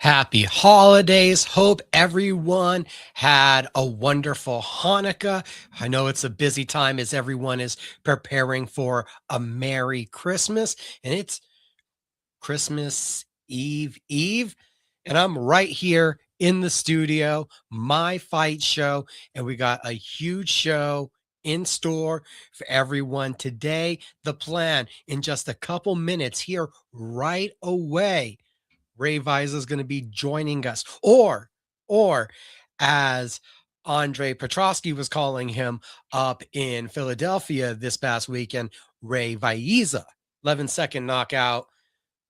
Happy holidays. Hope everyone had a wonderful Hanukkah. I know it's a busy time as everyone is preparing for a Merry Christmas, and it's Christmas Eve. And I'm right here in the studio, my fight show, and we got a huge show in store for everyone today. The plan in just a couple minutes here right away. Ray Viaza is going to be joining us, or as Andre Petrosky was calling him up in Philadelphia this past weekend, Ray Viaza, 11-second knockout.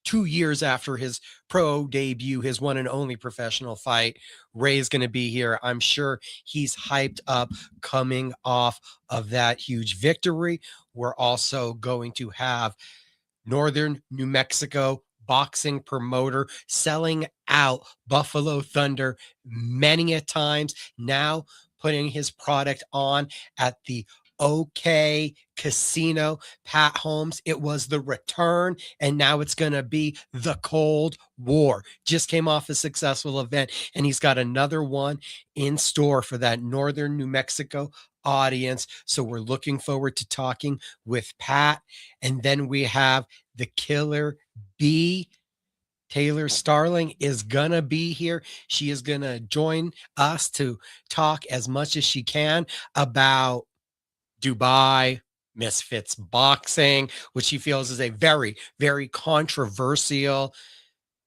2 years after his pro debut, his one and only professional fight, Ray's going to be here. I'm sure he's hyped up coming off of that huge victory. We're also going to have Northern New Mexico boxing promoter selling out Buffalo Thunder many a times, now putting his product on at the OK Casino. Pat Holmes, it was the return, and now it's going to be the Cold War. Just came off a successful event, and he's got another one in store for that Northern New Mexico audience. So we're looking forward to talking with Pat. And then we have the Killer B. Taylor Starling is gonna be here. She is gonna join us to talk as much as she can about Dubai Misfits Boxing, which she feels is a very, very controversial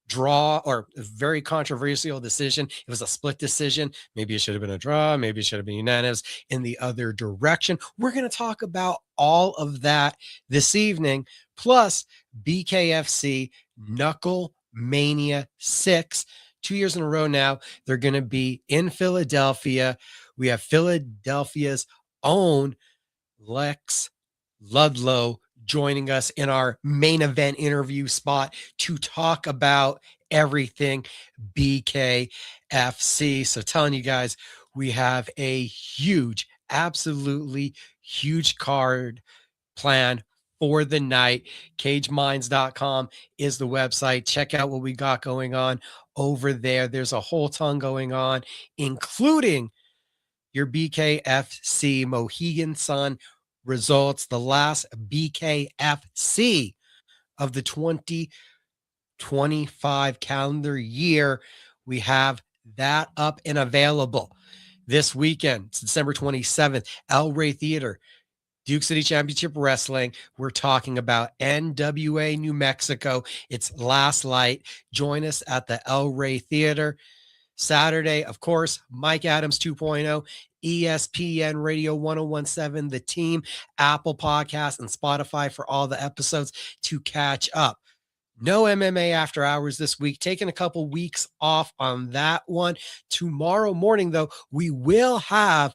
draw or a very controversial decision. It was a split decision. Maybe it should have been a draw. Maybe it should have been unanimous in the other direction. We're going to talk about all of that this evening, plus BKFC Knucklemania VI. 2 years in a row now, they're going to be in Philadelphia. We have Philadelphia's own Lex Ludlow joining us in our main event interview spot to talk about everything BKFC. So telling you guys, we have a huge, absolutely huge card planned for the night. CageMinds.com is the website. Check out what we got going on over there. There's a whole ton going on, including your BKFC Mohegan Sun results, the last BKFC of the 2025 calendar year. We have that up and available this weekend. It's December 27th, El Rey Theater, Duke City Championship Wrestling. We're talking about NWA New Mexico. It's Last Light. Join us at the El Rey Theater. Saturday, of course, Mike Adams 2.0, ESPN Radio 1017, The Team, Apple Podcasts, and Spotify for all the episodes to catch up. No MMA After Hours this week, taking a couple weeks off on that one. Tomorrow morning, though, we will have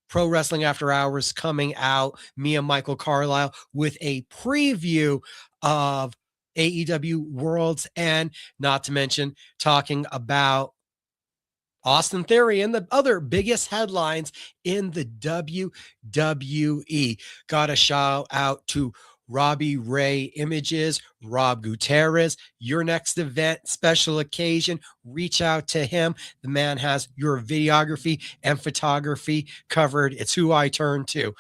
Pro Wrestling After Hours coming out, me and Michael Carlisle, with a preview of AEW World's End, not to mention talking about Austin Theory and the other biggest headlines in the WWE. Got a shout out to Robbie Ray Images, Rob Gutierrez. Your next event, special occasion, reach out to him. The man has your videography and photography covered. It's who I turn to.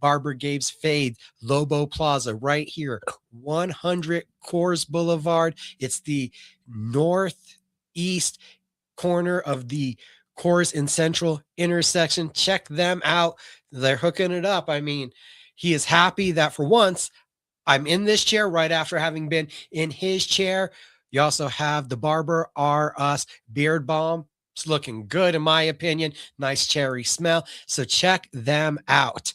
Barbara Gabe's Fade, Lobo Plaza, right here, 100 Coors Boulevard. It's the northeast corner of the Coors and Central intersection. Check them out. They're hooking it up. I mean, he is happy that for once I'm in this chair right after having been in his chair. You also have the Barber R Us Beard Balm. It's looking good in my opinion. Nice cherry smell. So check them out.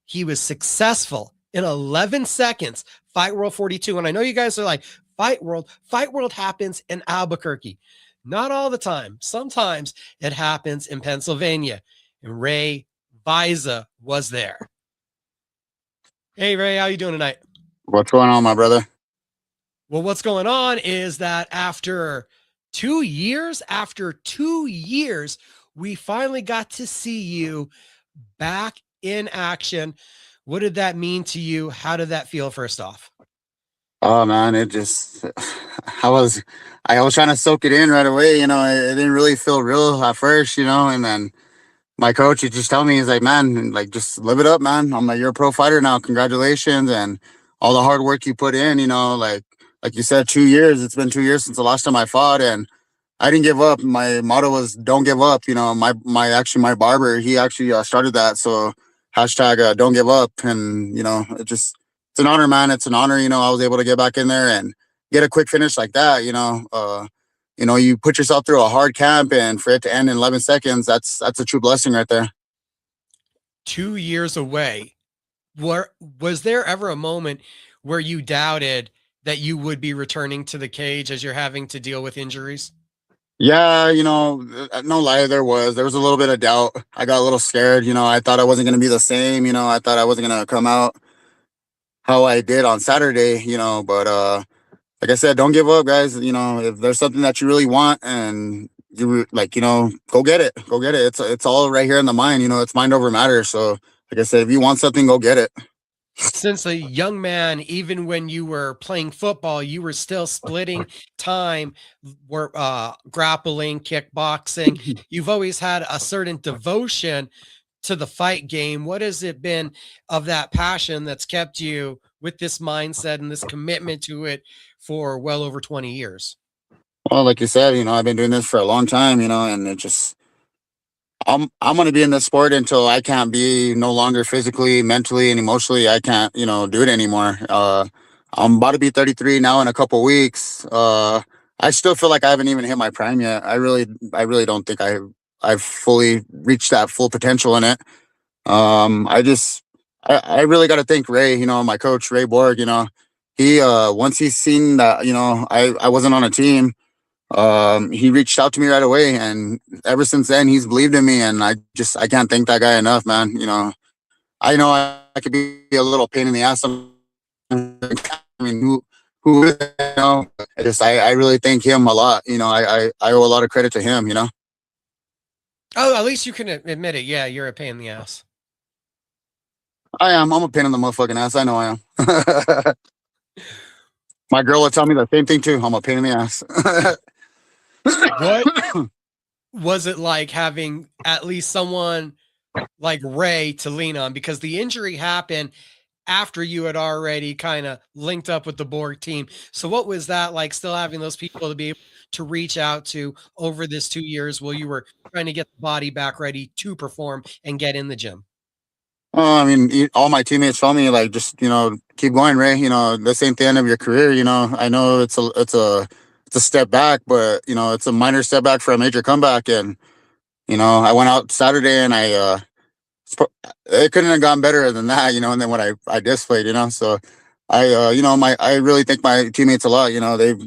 He was successful in 11 seconds. Fight World 42. And I know you guys are like, Fight World. Fight World happens in Albuquerque. Not all the time. Sometimes it happens in Pennsylvania. And Ray Viaza was there. Hey, Ray, how you doing tonight? What's going on, my brother? Well, what's going on is that after 2 years, we finally got to see you back in action. What did that mean to you? How did that feel, first off? Oh man, it just I was I was trying to soak it in right away. It didn't really feel real at first. And then my coach would just tell me, he's like, man, like just live it up, man. I'm like, you're a pro fighter now. Congratulations, and all the hard work you put in. Like you said, 2 years. It's been 2 years since the last time I fought, and I didn't give up. My motto was "Don't give up." My barber, he actually started that. So hashtag Don't give up, and it's an honor, man. It's an honor. I was able to get back in there and get a quick finish like that. You put yourself through a hard camp, and for it to end in 11 seconds, that's a true blessing right there. 2 years away. Where was there ever a moment where you doubted that you would be returning to the cage as you're having to deal with injuries? Yeah, no lie, there was a little bit of doubt. I got a little scared. I thought I wasn't going to be the same. I thought I wasn't going to come out how I did on Saturday. But like I said, don't give up, guys. If there's something that you really want and you like, go get it. Go get it. It's all right here in the mind. It's mind over matter. So, like I said, if you want something, go get it. Since a young man, even when you were playing football, you were still splitting time, were grappling, kickboxing. You've always had a certain devotion to the fight game. What has it been of that passion that's kept you with this mindset and this commitment to it for well over 20 years? Well, like you said, I've been doing this for a long time, and it just I'm gonna be in this sport until I can't be no longer physically, mentally, and emotionally. I can't, do it anymore. I'm about to be 33 now in a couple weeks. I still feel like I haven't even hit my prime yet. I really don't think I've fully reached that full potential in it. I really got to thank Ray. My coach Ray Borg. He once he's seen that, I wasn't on a team. He reached out to me right away, and ever since then he's believed in me, and I can't thank that guy enough, man. I know I could be a little pain in the ass sometimes. I mean, who is it, I really thank him a lot. I owe a lot of credit to him. Oh, at least you can admit it. Yeah, you're a pain in the ass. I'm a pain in the motherfucking ass. I know I am. My girl will tell me the same thing too. I'm a pain in the ass. What was it like having at least someone like Ray to lean on? Because the injury happened after you had already kind of linked up with the Borg team. So what was that like, still having those people to be able to reach out to over this 2 years while you were trying to get the body back ready to perform and get in the gym? I mean, all my teammates told me like, just keep going, Ray. This ain't the end of your career. I know it's a step back, but it's a minor step back for a major comeback. And I went out Saturday, and it couldn't have gone better than that. And then what I displayed. So I really thank my teammates a lot.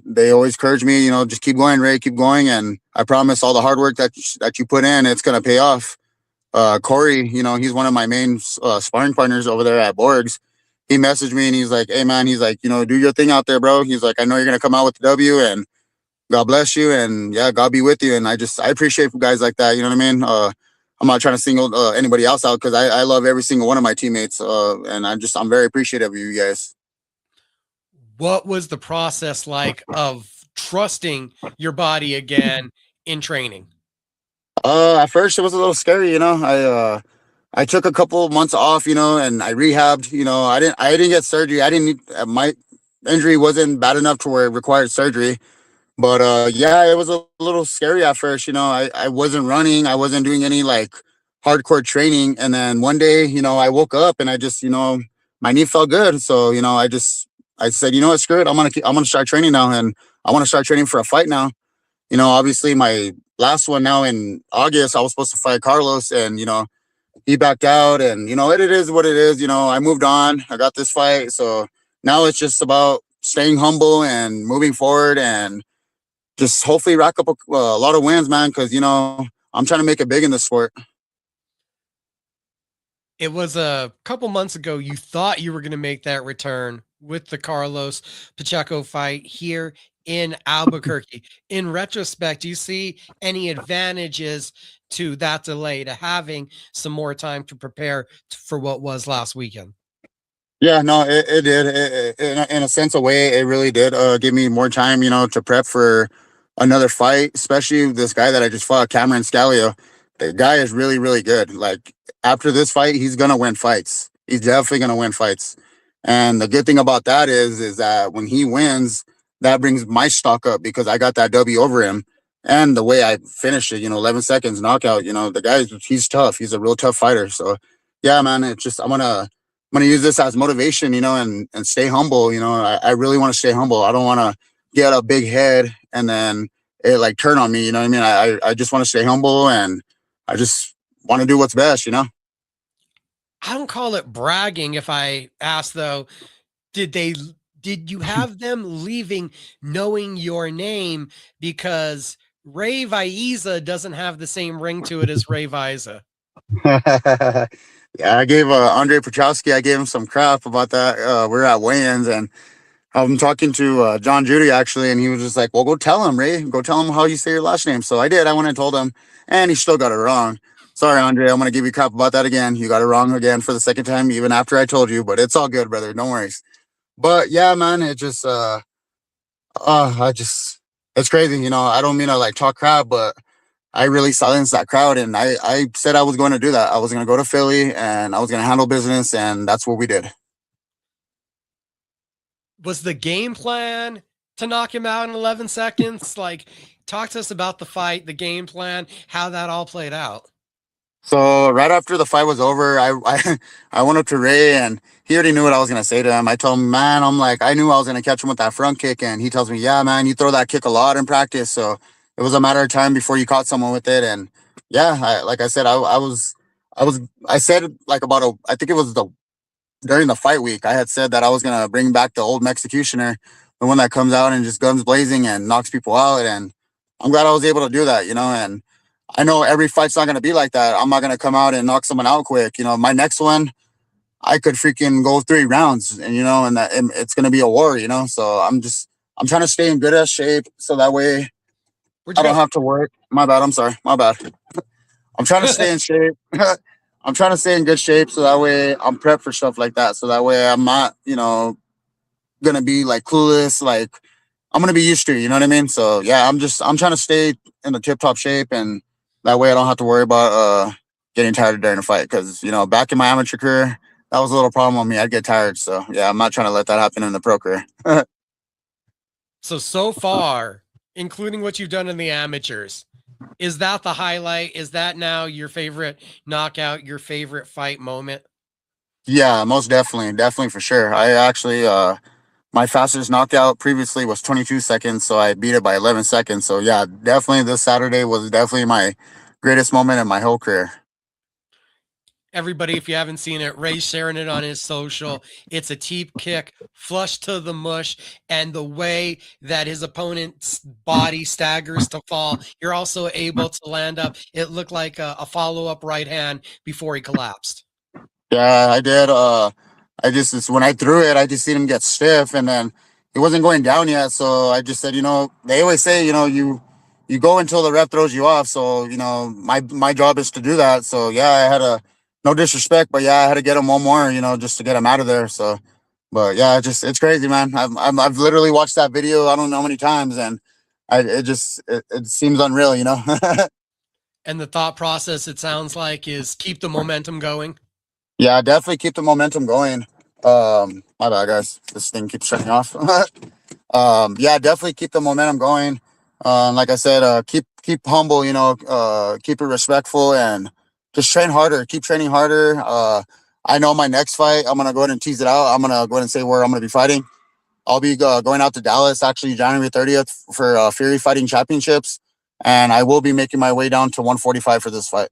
They always encourage me. Just keep going, Ray, keep going, and I promise all the hard work that you put in, it's gonna pay off. Corey, he's one of my main sparring partners over there at Borgs. He messaged me and he's like, "Hey man," he's like, "do your thing out there, bro." He's like, "I know you're gonna come out with the W, and God bless you, and yeah, God be with you." And I appreciate guys like that. You know what I mean? I'm not trying to single anybody else out, because I love every single one of my teammates, and I'm very appreciative of you guys. What was the process like of trusting your body again in training? At first it was a little scary. I took a couple of months off, and I rehabbed. I didn't get surgery. I didn't need, my injury wasn't bad enough to where it required surgery. But yeah, it was a little scary at first. I wasn't running. I wasn't doing any like hardcore training. And then one day, I woke up and I just, my knee felt good. So, I said, what, screw it. I'm gonna start training now, and I want to start training for a fight now. Obviously my last one now in August, I was supposed to fight Carlos, and he backed out, and it is what it is. I moved on. I got this fight, so now it's just about staying humble and moving forward, and just hopefully rack up a lot of wins, man. Because I'm trying to make it big in the sport. It was a couple months ago you thought you were going to make that return with the Carlos Pacheco fight here in Albuquerque. In retrospect, do you see any advantages to that delay, to having some more time to prepare for what was last weekend? Yeah, no, it did. In a sense, a way, it really did give me more time, to prep for another fight. Especially this guy that I just fought, Cameron Scalio. The guy is really, really good. Like after this fight, he's gonna win fights. He's definitely gonna win fights. And the good thing about that is that when he wins, that brings my stock up because I got that W over him. And the way I finished it, 11 seconds knockout. The guy, he's tough. He's a real tough fighter. So, yeah, man, it's just I'm gonna use this as motivation, and stay humble. I really want to stay humble. I don't want to get a big head and then it like turn on me. You know what I mean? I just want to stay humble and I just want to do what's best. I don't call it bragging if I ask though, did they did you have them leaving knowing your name because Ray Viaza doesn't have the same ring to it as Ray Viaza? Yeah, I gave Andre Petrowski. I gave him some crap about that. We're at weigh-ins and I'm talking to John Judy actually, and he was just like, "Well, go tell him, Ray. Go tell him how you say your last name." So I did. I went and told him, and he still got it wrong. Sorry, Andre. I'm gonna give you crap about that again. You got it wrong again for the second time, even after I told you. But it's all good, brother. No worries. But yeah, man, it just I just it's crazy. I don't mean to like talk crap, but I really silenced that crowd, and I said I was going to do that. I was going to go to Philly, and I was going to handle business, and that's what we did. Was the game plan to knock him out in 11 seconds? Like, talk to us about the fight, the game plan, how that all played out. So right after the fight was over, I went up to Ray and he already knew what I was gonna say to him. I told him, man, I'm like, I knew I was gonna catch him with that front kick, and he tells me, yeah, man, you throw that kick a lot in practice, so it was a matter of time before you caught someone with it. And yeah, like I said, I said like I think it was the during the fight week, I had said that I was gonna bring back the old Executioner, the one that comes out and just guns blazing and knocks people out. And I'm glad I was able to do that, And I know every fight's not gonna be like that. I'm not gonna come out and knock someone out quick. My next one, I could freaking go 3 rounds, and that and it's gonna be a war. So I'm trying to stay in good ass shape so that way Where'd I you don't go? have to work. My bad. I'm sorry. My bad. I'm trying to stay in shape. I'm trying to stay in good shape so that way I'm prepped for stuff like that. So that way I'm not, gonna be like clueless. Like I'm gonna be used to it, you know what I mean? So yeah, I'm trying to stay in the tip top shape, and that way I don't have to worry about getting tired during a fight. Because back in my amateur career, that was a little problem with me. I'd get tired. So yeah, I'm not trying to let that happen in the pro career. So far, including what you've done in the amateurs, is that the highlight? Is that now your favorite knockout, your favorite fight moment? Yeah, most definitely, definitely for sure. I actually my fastest knockout previously was 22 seconds, so I beat it by 11 seconds. So yeah, definitely this Saturday was definitely my greatest moment in my whole career. Everybody, if you haven't seen it, Ray's sharing it on his social. It's a teep kick, flush to the mush, and the way that his opponent's body staggers to fall, you're also able to land up. It looked like a follow-up right hand before he collapsed. Yeah, I did. It's when I threw it, I just seen him get stiff, and then it wasn't going down yet. So I just said, they always say, you go until the ref throws you off. So my job is to do that. So yeah, I had a no disrespect, but yeah, I had to get him one more, just to get him out of there. So, but yeah, it's crazy, man. I've literally watched that video I don't know how many times, and it seems unreal. And the thought process, it sounds like, is keep the momentum going. Yeah, definitely keep the momentum going. My bad, guys. This thing keeps shutting off. Yeah, definitely keep the momentum going. Like I said, keep humble. Keep it respectful and just train harder. Keep training harder. I know my next fight. I'm gonna go ahead and tease it out. I'm gonna go ahead and say where I'm gonna be fighting. I'll be going out to Dallas actually January 30th for Fury Fighting Championships, and I will be making my way down to 145 for this fight.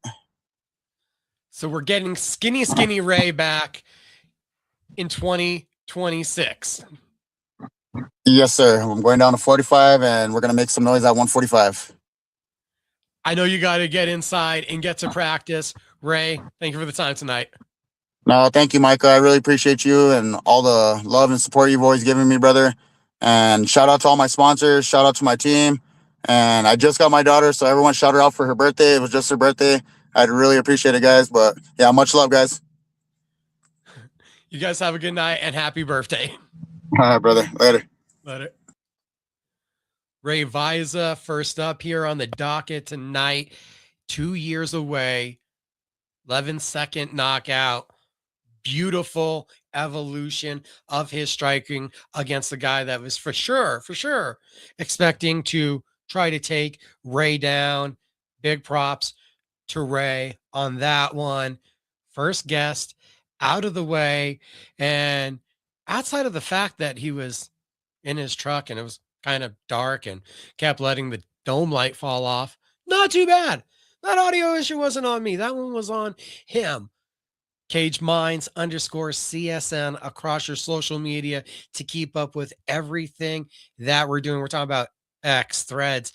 So we're getting skinny Ray back in 2026. Yes, sir. I'm going down to 45, and we're gonna make some noise at 145. I know you got to get inside and get to practice. Ray, thank you for the time tonight. No, thank you, Micah. I really appreciate you and all the love and support you've always given me, brother. And shout out to all my sponsors. Shout out to my team. And I just got my daughter, so everyone shout her out for her birthday. It was just her birthday. I'd really appreciate it, guys. But yeah, much love, guys. You guys have a good night and happy birthday. All right, brother. Later. Later. Ray Viaza, first up here on the docket tonight. 2 years away, 11-second knockout. Beautiful evolution of his striking against the guy that was for sure expecting to try to take Ray down. Big props to Ray on that one. First guest out of the way. And outside of the fact that he was in his truck and it was kind of dark and kept letting the dome light fall off, not too bad. That audio issue wasn't on me. That one was on him. Cage Minds _CSN across your social media to keep up with everything that we're doing. We're talking about X, Threads,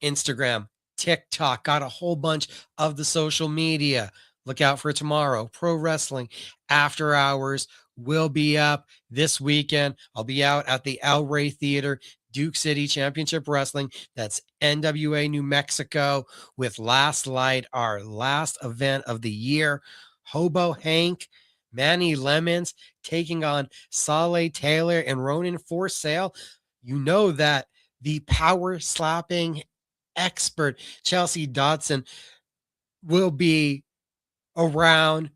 Instagram, TikTok, got a whole bunch of the social media. Look out for tomorrow. Pro Wrestling After Hours will be up this weekend. I'll be out at the El Rey Theater, Duke City Championship Wrestling. That's NWA New Mexico with Last Light, our last event of the year. Hobo Hank, Manny Lemons taking on Saleh Taylor and Ronan for sale. You know that the power slapping expert Chelsea Dodson will be around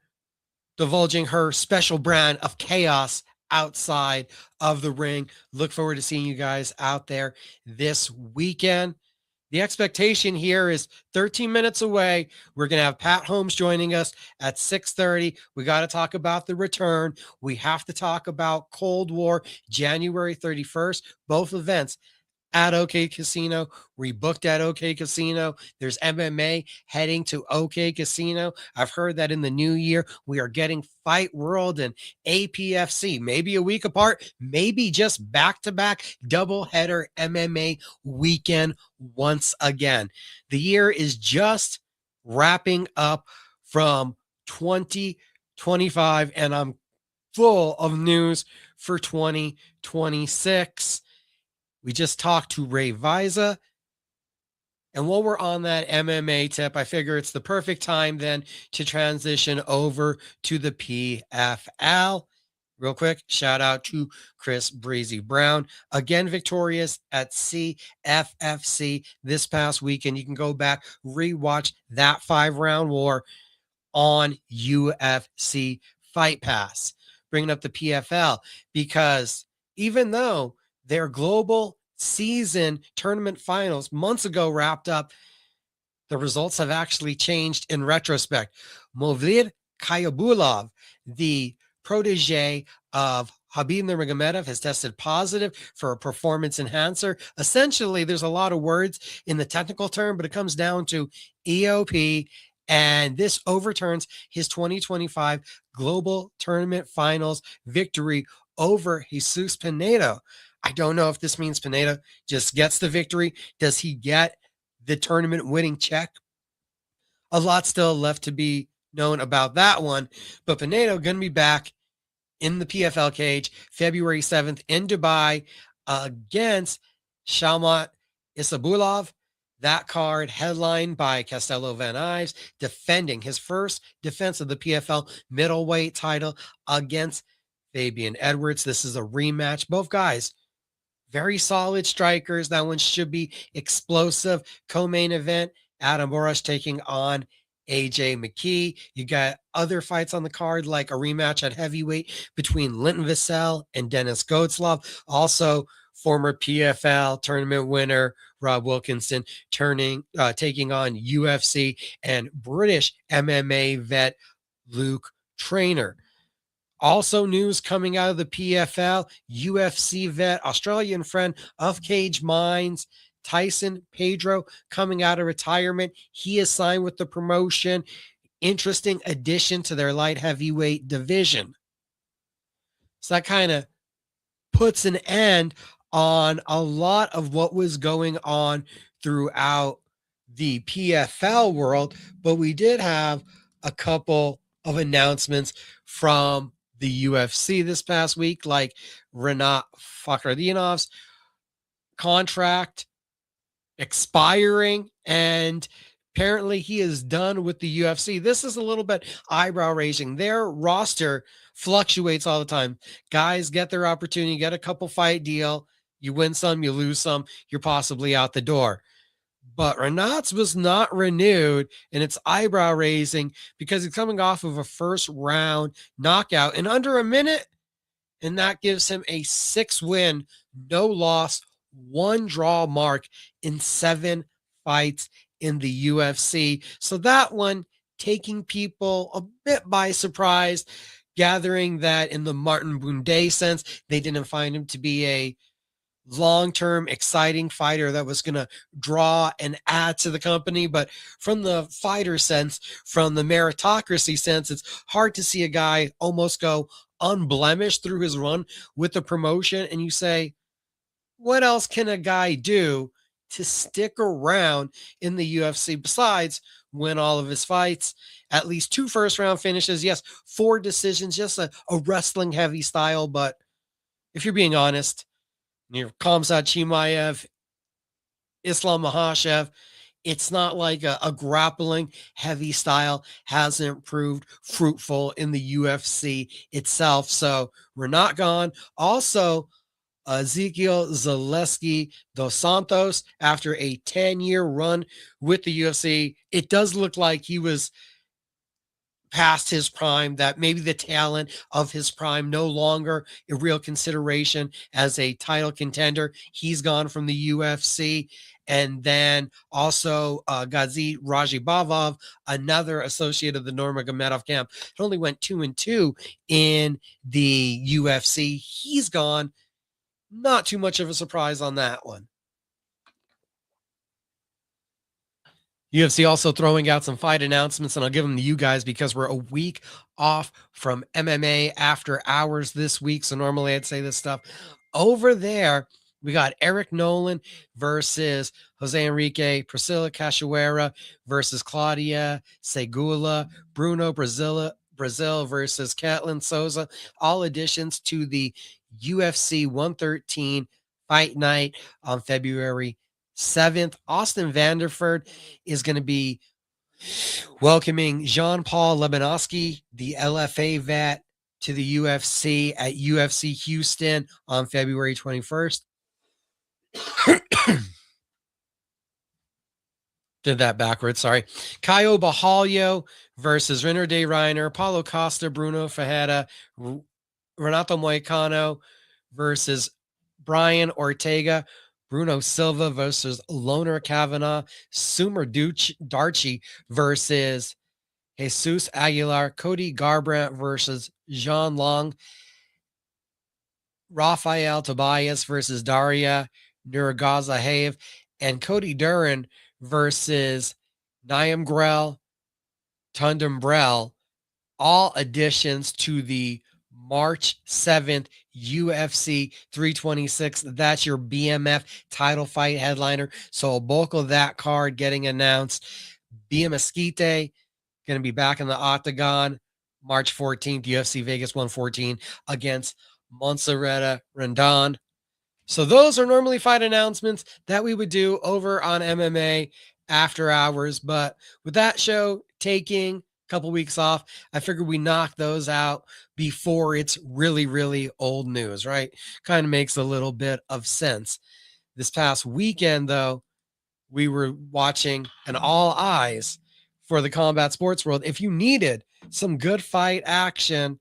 divulging her special brand of chaos outside of the ring. Look forward to seeing you guys out there this weekend. The expectation here is 13 minutes away. We're going to have Pat Holmes joining us at 6:30. We got to talk about the return. We have to talk about Cold War, January 31st, both events at OK Casino. We booked at OK Casino. There's MMA heading to OK Casino. I've heard that in the new year, we are getting FightWorld and APFC, maybe a week apart, maybe just back-to-back double-header MMA weekend once again. The year is just wrapping up from 2025, and I'm full of news for 2026. We just talked to Ray Viaza. And while we're on that MMA tip, I figure it's the perfect time then to transition over to the PFL. Real quick, shout out to Chris Breezy Brown. Again, victorious at CFFC this past weekend. You can go back, rewatch that 5-round war on UFC Fight Pass. Bringing up the PFL because even though their global season tournament finals months ago wrapped up, the results have actually changed in retrospect. Movlid Kayabulov, the protege of Habib Nurmagomedov, has tested positive for a performance enhancer. Essentially, there's a lot of words in the technical term, but it comes down to EOP, and this overturns his 2025 Global Tournament Finals victory over Jesus Pinedo. I don't know if this means Pineda just gets the victory. Does he get the tournament winning check? A lot still left to be known about that one, but Pinedo going to be back in the PFL cage February 7th in Dubai against Shalmat Isabulov. That card headlined by Castello Van Ives, defending his first defense of the PFL middleweight title against Fabian Edwards. This is a rematch. Both guys very solid strikers. That one should be explosive. Co-main event, Adam Borash taking on AJ McKee. You got other fights on the card, like a rematch at heavyweight between Linton Vassell and Dennis Godslov. Also, former PFL tournament winner Rob Wilkinson taking on UFC and British MMA vet Luke Traynor. Also, news coming out of the PFL, UFC vet, Australian friend of Cage Minds, Tyson Pedro, coming out of retirement. He is signed with the promotion. Interesting addition to their light heavyweight division. So that kind of puts an end on a lot of what was going on throughout the PFL world, but we did have a couple of announcements from the UFC this past week, like Renat Fakhretdinov's contract expiring and Apparently, he is done with the UFC. This is a little bit eyebrow raising. Their roster fluctuates all the time. Guys get their opportunity, get a couple fight deal. You win some, you lose some, you're possibly out the door. But Renat's was not renewed, and it's eyebrow raising because he's coming off of a first round knockout in under a minute, and that gives him a 6-win, no loss, 1 draw mark in 7 fights in the UFC. So that one taking people a bit by surprise, gathering that in the Martin Bunday sense, they didn't find him to be a long-term exciting fighter that was going to draw and add to the company. But from the fighter sense, from the meritocracy sense, it's hard to see a guy almost go unblemished through his run with the promotion. And you say, what else can a guy do to stick around in the UFC besides win all of his fights, at least 2 first-round finishes, yes, 4 decisions, just a wrestling heavy style. But if you're being honest, near Khamzat Chimaev, Islam Makhachev, it's not like a grappling heavy style hasn't proved fruitful in the UFC itself. So we're not gone. Also, Ezekiel Zaleski dos Santos, after a 10-year run with the UFC, it does look like he was past his prime, that maybe the talent of his prime no longer a real consideration as a title contender. He's gone from the UFC. And then also Ghazi Rajibavov, another associate of the Nurmagomedov camp, it only went 2-2 in the UFC. He's gone. Not too much of a surprise on that one. UFC also throwing out some fight announcements, and I'll give them to you guys because we're a week off from MMA After Hours this week. So normally I'd say this stuff over there. We got Eric Nolan versus Jose Enrique, Priscilla Cachoeira versus Claudia Segula, Bruno Brazil versus Katlyn Souza. All additions to the UFC 113 fight night on February 7th. Austin Vanderford is going to be welcoming Jean-Paul Lebanowski, the LFA vet, to the UFC at UFC Houston on February 21st. Did that backwards, sorry. Caio Bajallo versus Reiner de Reiner, Paulo Costa, Bruno Ferreira, Renato Moicano versus Brian Ortega, Bruno Silva versus Loner Kavanagh, Sumer Darchi versus Jesus Aguilar, Cody Garbrandt versus Jean Long, Rafael Tobias versus Daria Nurmagomedov, and Cody Duran versus Niam Grell, Tundum Brell, all additions to the March 7th UFC 326. That's your BMF title fight headliner. So a bulk of that card getting announced. Bia Mesquite going to be back in the octagon March 14th, UFC Vegas 114 against Montserrat Rendon. So those are normally fight announcements that we would do over on MMA After Hours. But with that show taking a couple weeks off, I figured we knock those out before it's really, really old news, right? Kind of makes a little bit of sense. This past weekend, though, we were watching an all eyes for the combat sports world. If you needed some good fight action,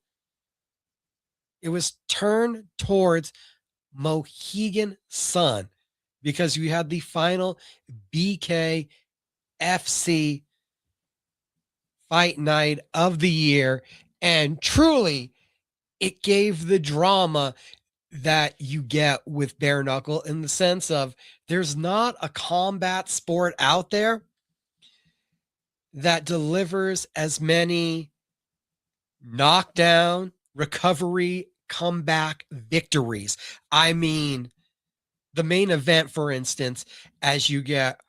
it was turned towards Mohegan Sun because you had the final BKFC fight night of the year, and truly it gave the drama that you get with bare knuckle in the sense of there's not a combat sport out there that delivers as many knockdown, recovery, comeback victories. I mean, the main event, for instance, as you get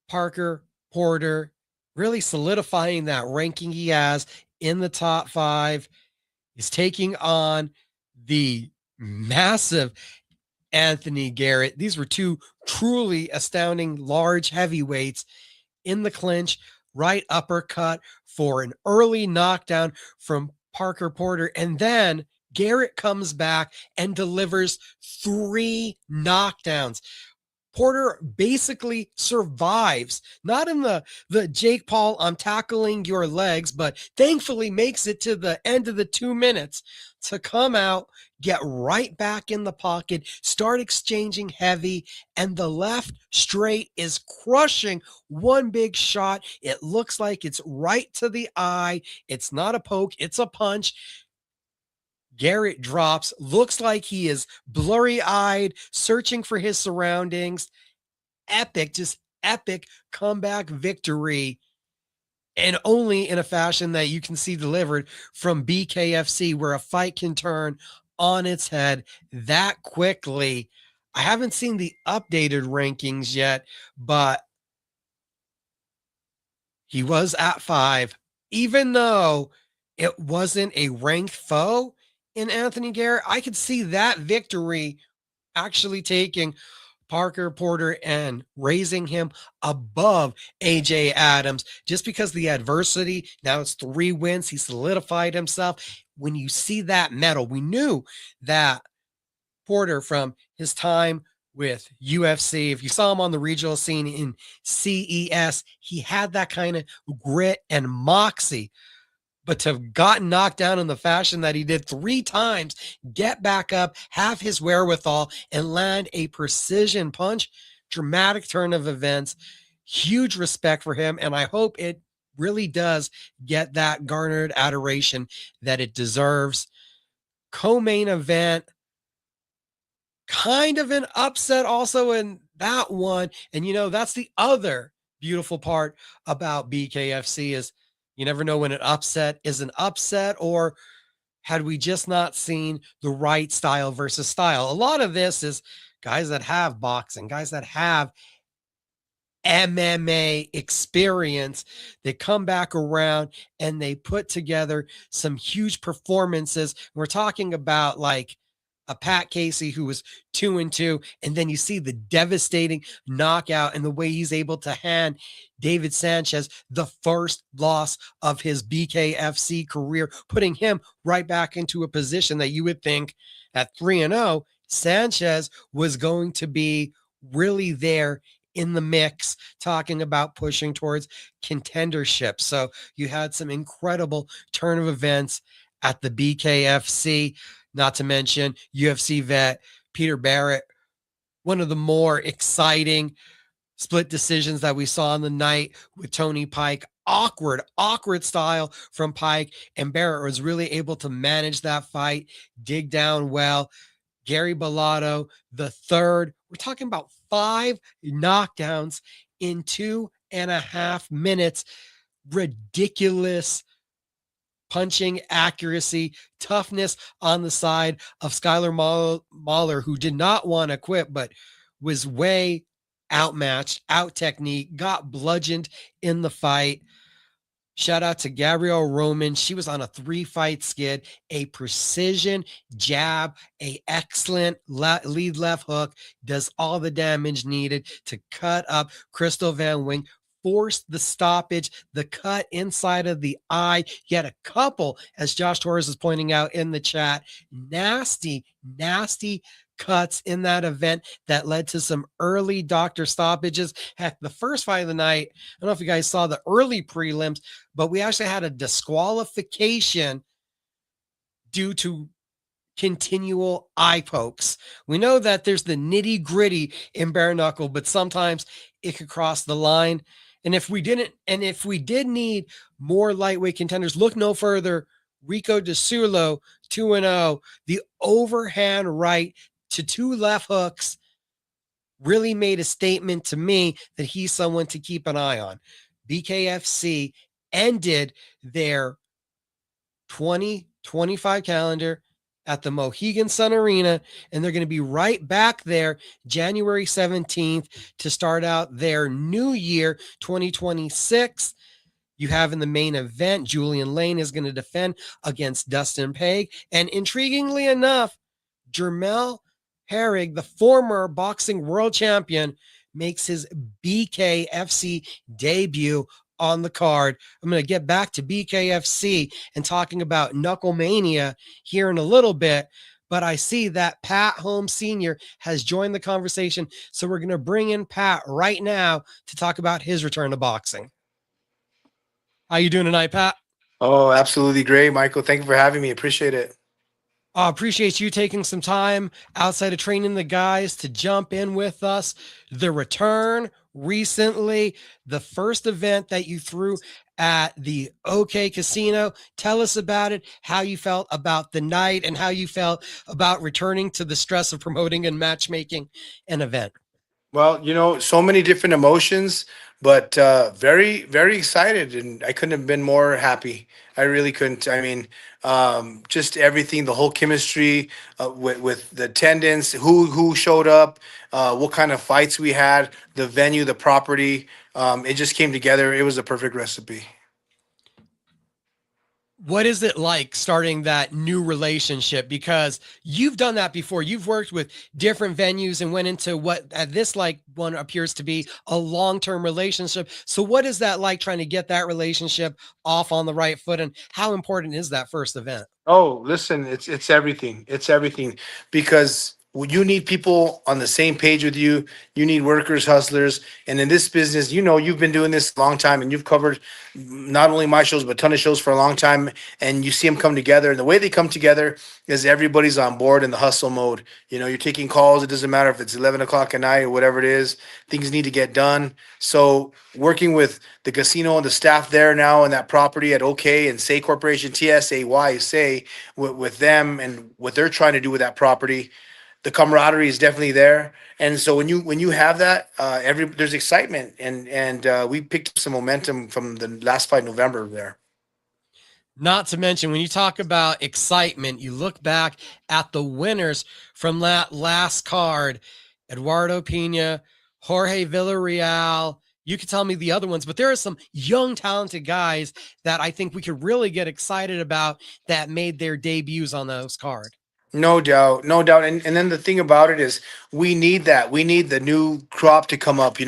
Parker Porter really solidifying that ranking he has in the top 5, is taking on the massive Anthony Garrett. These were 2 truly astounding large heavyweights in the clinch, right uppercut for an early knockdown from Parker Porter. And then Garrett comes back and delivers 3 knockdowns. Porter basically survives, not in the Jake Paul, I'm tackling your legs, but thankfully makes it to the end of the 2 minutes to come out, get right back in the pocket, start exchanging heavy, and the left straight is crushing one big shot. It looks like it's right to the eye. It's not a poke, it's a punch. Garrett drops, looks like he is blurry-eyed, searching for his surroundings. Epic, just epic comeback victory, and only in a fashion that you can see delivered from BKFC, where a fight can turn on its head that quickly. I haven't seen the updated rankings yet, but he was at 5, even though it wasn't a ranked foe in Anthony Garrett. I could see that victory actually taking Parker Porter and raising him above AJ Adams just because the adversity. Now it's 3 wins. He solidified himself. When you see that medal, we knew that Porter from his time with UFC, if you saw him on the regional scene in CES, he had that kind of grit and moxie. But to have gotten knocked down in the fashion that he did 3 times, get back up, have his wherewithal, and land a precision punch, dramatic turn of events, huge respect for him. And I hope it really does get that garnered adoration that it deserves. Co-main event, kind of an upset also in that one. And, that's the other beautiful part about BKFC is you never know when an upset is an upset, or had we just not seen the right style versus style. A lot of this is guys that have boxing, guys that have MMA experience. They come back around and they put together some huge performances. We're talking about like a Pat Casey who was 2-2, and then you see the devastating knockout and the way he's able to hand David Sanchez the first loss of his BKFC career, putting him right back into a position that you would think at 3-0, Sanchez was going to be really there in the mix, talking about pushing towards contendership. So you had some incredible turn of events at the BKFC. Not to mention UFC vet Peter Barrett, one of the more exciting split decisions that we saw on the night with Tony Pike. Awkward style from Pike, and Barrett was really able to manage that fight, dig down well. Gary Bellotto, the third. We're talking about 5 knockdowns in 2.5 minutes. Ridiculous punching accuracy, toughness on the side of Skylar Mahler, who did not want to quit, but was way outmatched, out technique, got bludgeoned in the fight. Shout out to Gabrielle Roman. She was on a 3-fight skid, a precision jab, a excellent lead left hook, does all the damage needed to cut up Crystal Van Wing, forced the stoppage, the cut inside of the eye. You had a couple, as Josh Torres is pointing out in the chat, nasty cuts in that event that led to some early doctor stoppages. Heck, the first fight of the night, I don't know if you guys saw the early prelims, but we actually had a disqualification due to continual eye pokes. We know that there's the nitty gritty in bare knuckle, but sometimes it could cross the line. And if we did need more lightweight contenders, look no further. Rico DeSulo, 2-0, the overhand right to 2 left hooks really made a statement to me that he's someone to keep an eye on. BKFC ended their 2025 calendar at the Mohegan Sun Arena, and they're going to be right back there January 17th to start out their new year, 2026. You have in the main event, Julian Lane is going to defend against Dustin Page. And intriguingly enough, Jermell Herrig, the former boxing world champion, makes his BKFC debut on the card. I'm going to get back to BKFC and talking about Knucklemania here in a little bit, but I see that Pat Holmes Sr. has joined the conversation, so we're going to bring in Pat right now to talk about his return to boxing. How you doing tonight, Pat? Oh, absolutely great, Michael. Thank you for having me. Appreciate it. Appreciate you taking some time outside of training the guys to jump in with us. The return recently, the first event that you threw at the OK Casino. Tell us about it, how you felt about the night, and how you felt about returning to the stress of promoting and matchmaking an event. Well, so many different emotions, but very, very excited, and I couldn't have been more happy. I really couldn't. I mean, just everything, the whole chemistry with the attendance, who showed up, what kind of fights we had, the venue, the property. It just came together. It was a perfect recipe. What is it like starting that new relationship? Because you've done that before. You've worked with different venues and went into what at this like one appears to be a long-term relationship. So what is that like trying to get that relationship off on the right foot? And how important is that first event? Oh, listen, it's everything. It's everything because you need people on the same page with you. You need workers, hustlers, and in this business, you've been doing this a long time, and you've covered not only my shows but a ton of shows for a long time. And you see them come together, and the way they come together is everybody's on board in the hustle mode. You're taking calls. It doesn't matter if it's 11 o'clock at night or whatever it is. Things need to get done. So working with the casino and the staff there now and that property at OK and Say Corporation, TSAY, Say, with them and what they're trying to do with that property, the camaraderie is definitely there. And so when you have that, there's excitement, and we picked up some momentum from the last fight in November there. Not to mention, when you talk about excitement, you look back at the winners from that last card, Eduardo Pena, Jorge Villarreal. You could tell me the other ones, but there are some young, talented guys that I think we could really get excited about that made their debuts on those cards. No doubt, no doubt. And then the thing about it is we need that. We need the new crop to come up.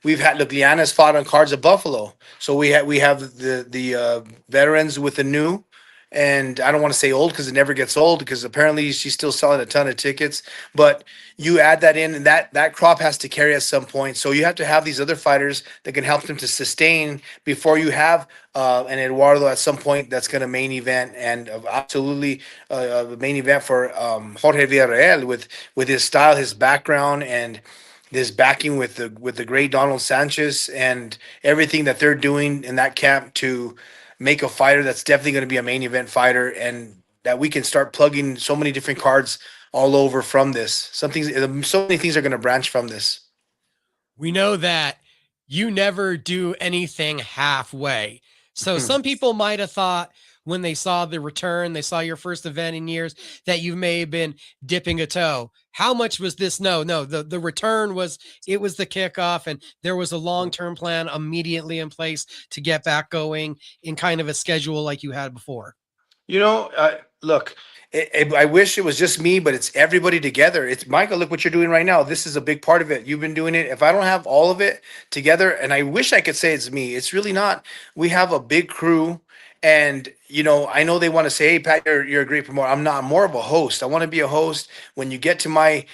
We've had look, Liana's fought on cards of Buffalo. So we have the veterans with the new. And I don't want to say old because it never gets old because apparently she's still selling a ton of tickets. But you add that in, and that crop has to carry at some point. So you have to have these other fighters that can help them to sustain before you have an Eduardo at some point that's going to main event, and absolutely the main event for Jorge Villarreal with his style, his background, and this backing with the great Donald Sanchez and everything that they're doing in that camp to make a fighter that's definitely going to be a main event fighter, and that we can start plugging so many different cards all over from this. So many things are going to branch from this. We know that you never do anything halfway. So some people might have thought when they saw the return, they saw your first event in years, that you may have been dipping a toe. How much was this? No, the return was the kickoff, and there was a long-term plan immediately in place to get back going in kind of a schedule like you had before. Look, I wish it was just me, but it's everybody together. It's Michael. Look what you're doing right now. This is a big part of it. You've been doing it. If I don't have all of it together, and I wish I could say it's me, it's really not. We have a big crew, and I know they want to say, "Hey, Pat, you're a great promoter." I'm not. I'm more of a host. I want to be a host. When you get to my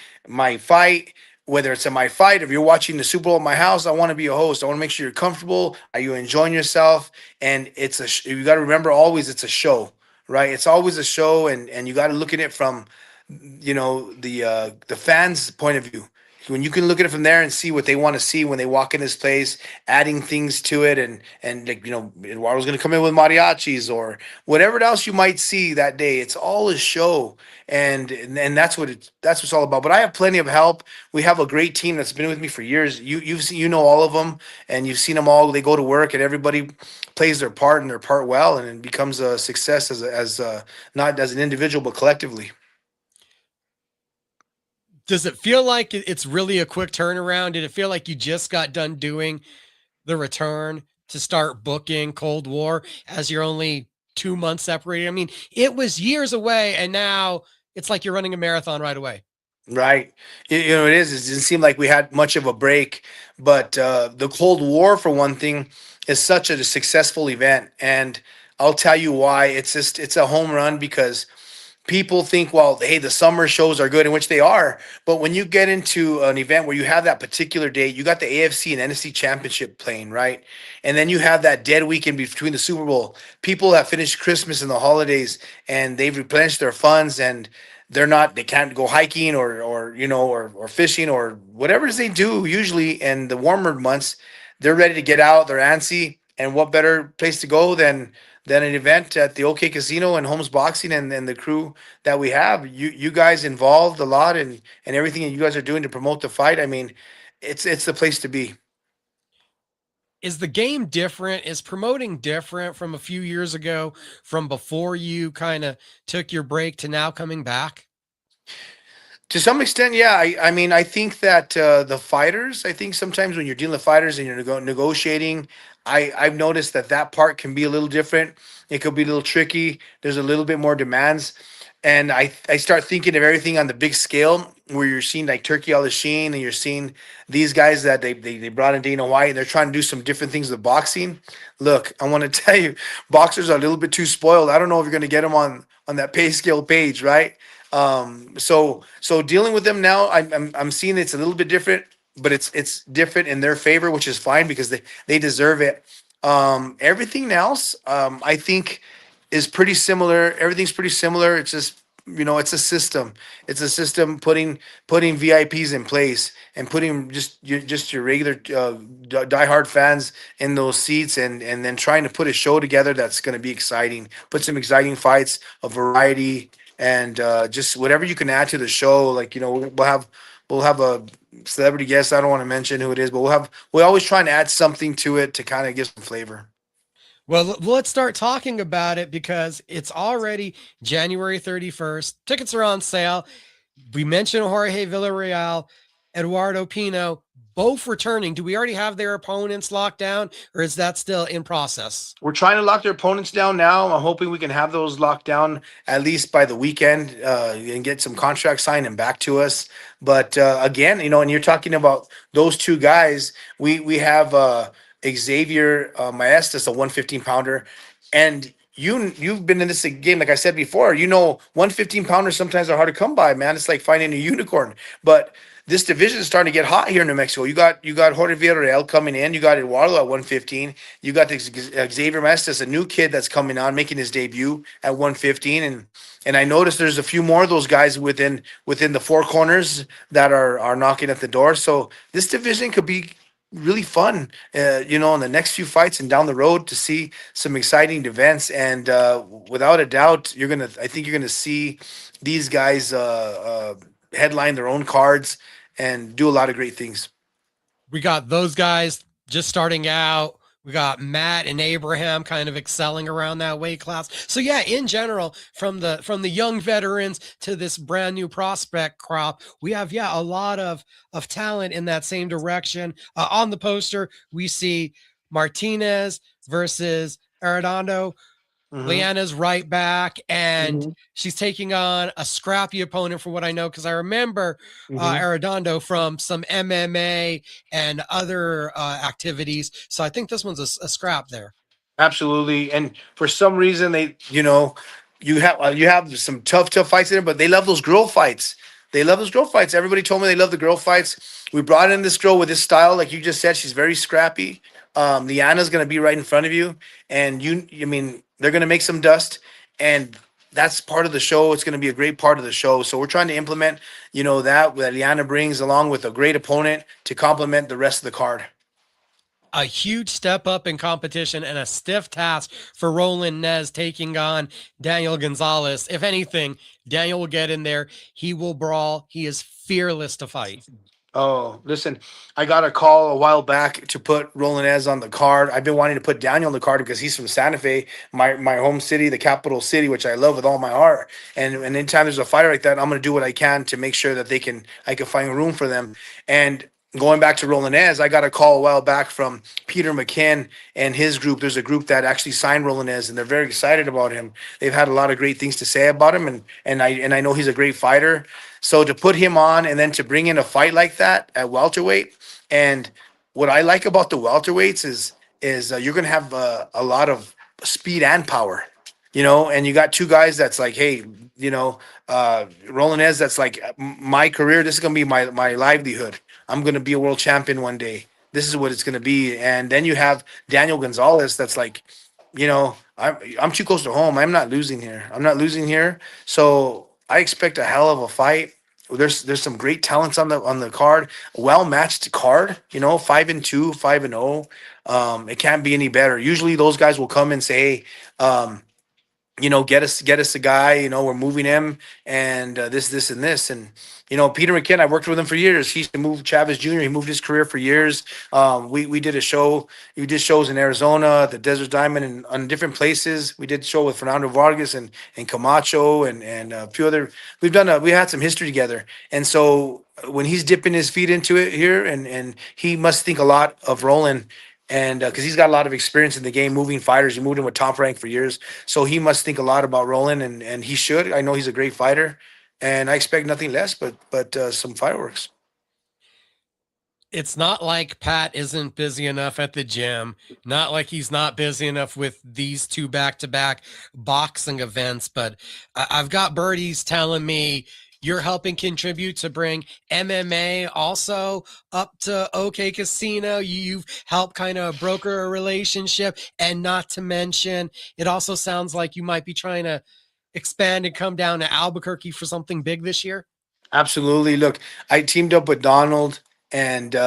fight, whether it's in my fight, if you're watching the Super Bowl at my house, I want to be a host. I want to make sure you're comfortable. Are you enjoying yourself? And you got to remember always it's a show, right? It's always a show, and you got to look at it from the fans' point of view. When you can look at it from there and see what they want to see when they walk in this place, adding things to it, and like Eduardo's going to come in with mariachis or whatever else you might see that day. It's all a show, and that's what it's all about. But I have plenty of help. We have a great team that's been with me for years. You've seen, all of them, and you've seen them all. They go to work, and everybody plays their part and their part well, and it becomes a success as not as an individual but collectively. Does it feel like it's really a quick turnaround? Did it feel like you just got done doing the return to start booking Cold War as you're only 2 months separated? I mean, it was years away, and now it's like you're running a marathon right away. Right. It is. It didn't seem like we had much of a break, but the Cold War, for one thing, is such a successful event, and I'll tell you why. It's a home run because people think, well, hey, the summer shows are good, in which they are. But when you get into an event where you have that particular day, you got the AFC and NFC championship playing, right? And then you have that dead weekend between the Super Bowl. People have finished Christmas and the holidays and they've replenished their funds and they can't go hiking or fishing or whatever it is they do usually in the warmer months. They're ready to get out, they're antsy. And what better place to go than an event at the OK Casino and Holmes Boxing and the crew that we have. You guys involved a lot and everything that you guys are doing to promote the fight. I mean, it's the place to be. Is the game different? Is promoting different from a few years ago, from before you kind of took your break to now coming back? To some extent, yeah. I mean, I think that the fighters, I think sometimes when you're dealing with fighters and you're negotiating, I've noticed that that part can be a little different. It could be a little tricky. There's a little bit more demands. And I start thinking of everything on the big scale where you're seeing like Turkey Al Sheen and you're seeing these guys that they brought in Dana White and they're trying to do some different things with boxing. Look, I want to tell you, boxers are a little bit too spoiled. I don't know if you're going to get them on that pay scale page, right? So dealing with them now, I'm seeing it's a little bit different, but it's different in their favor, which is fine because they deserve it. Everything else, I think, is pretty similar. Everything's pretty similar. It's just it's a system. It's a system putting VIPs in place and putting just your regular diehard fans in those seats and then trying to put a show together that's going to be exciting. Put some exciting fights, a variety, and just whatever you can add to the show. Like we'll have a celebrity guest. I don't want to mention who it is, but we're always trying to add something to it to kind of give some flavor. Well, let's start talking about it because it's already January 31st. Tickets are on sale. We mentioned Jorge Villarreal, Eduardo Pino, both returning. Do we already have their opponents locked down, or is that still in process? We're trying to lock their opponents down now. I'm hoping we can have those locked down at least by the weekend and get some contracts signed and back to us. But again, and you're talking about those two guys. We have Xavier Maestas, a 115 pounder, and you've been in this game, like I said before. 115 pounders sometimes are hard to come by, man. It's like finding a unicorn. But this division is starting to get hot here in New Mexico. You got Jorge Villarreal coming in. You got Eduardo at 115. You got the Xavier Mestas, a new kid that's coming on, making his debut at 115. And I noticed there's a few more of those guys within the four corners that are knocking at the door. So this division could be really fun, in the next few fights and down the road to see some exciting events. And without a doubt, I think you're gonna see these guys headline their own cards and do a lot of great things. We got those guys just starting out. We got Matt and Abraham kind of excelling around that weight class. So yeah, in general, from the young veterans to this brand new prospect crop, we have a lot of talent in that same direction. On the poster, we see Martinez versus Arredondo. Hmm. Leanna's right back, and she's taking on a scrappy opponent, from what I know, because I remember Hmm. Arredondo from some MMA and other activities. So I think this one's a scrap there. Absolutely. And for some reason, you have some tough fights in there, but they love those girl fights. They love those girl fights. Everybody told me they love the girl fights. We brought in this girl with this style, like you just said. She's very scrappy. Liana's gonna be right in front of you, and I mean, they're gonna make some dust, and that's part of the show. It's gonna be a great part of the show. So we're trying to implement, that Liana brings along with a great opponent to complement the rest of the card. A huge step up in competition and a stiff task for Roland Nez taking on Daniel Gonzalez. If anything, Daniel will get in there. He will brawl. He is fearless to fight. Oh, listen, I got a call a while back to put Roland on the card. I've been wanting to put Daniel on the card because he's from Santa Fe, my home city, the capital city, which I love with all my heart. And anytime there's a fighter like that, I'm gonna do what I can to make sure that I can find room for them. And going back to Rolanez, I got a call a while back from Peter McKinn and his group. There's a group that actually signed Rolanez, and they're very excited about him. They've had a lot of great things to say about him, and I know he's a great fighter. So to put him on and then to bring in a fight like that at welterweight, and what I like about the welterweights is you're going to have a lot of speed and power. And you got two guys that's like, hey, Rolanez, that's like my career. This is gonna be my livelihood. I'm gonna be a world champion one day. This is what it's gonna be. And then you have Daniel Gonzalez, that's like, I'm too close to home. I'm not losing here. I'm not losing here. So I expect a hell of a fight. There's some great talents on the card, well matched card. 5-2, 5-0. It can't be any better. Usually those guys will come and say, hey, get us a guy, we're moving him, and this and this. And Peter McKinn, I worked with him for years. He used to move Chavez Jr. He moved his career for years. We did a show. We did shows in Arizona, the Desert Diamond, and on different places. We did a show with Fernando Vargas and Camacho and a few other. We had some history together. And so when he's dipping his feet into it here, and he must think a lot of Roland. And because he's got a lot of experience in the game, moving fighters. He moved him with Top Rank for years. So he must think a lot about Roland, and he should. I know he's a great fighter, and I expect nothing less but some fireworks. It's not like Pat isn't busy enough at the gym, not like he's not busy enough with these two back-to-back boxing events, but I've got birdies telling me you're helping contribute to bring MMA also up to OK Casino. You've helped kind of broker a relationship, and not to mention, it also sounds like you might be trying to expand and come down to Albuquerque for something big this year. Absolutely. Look, I teamed up with Donald, and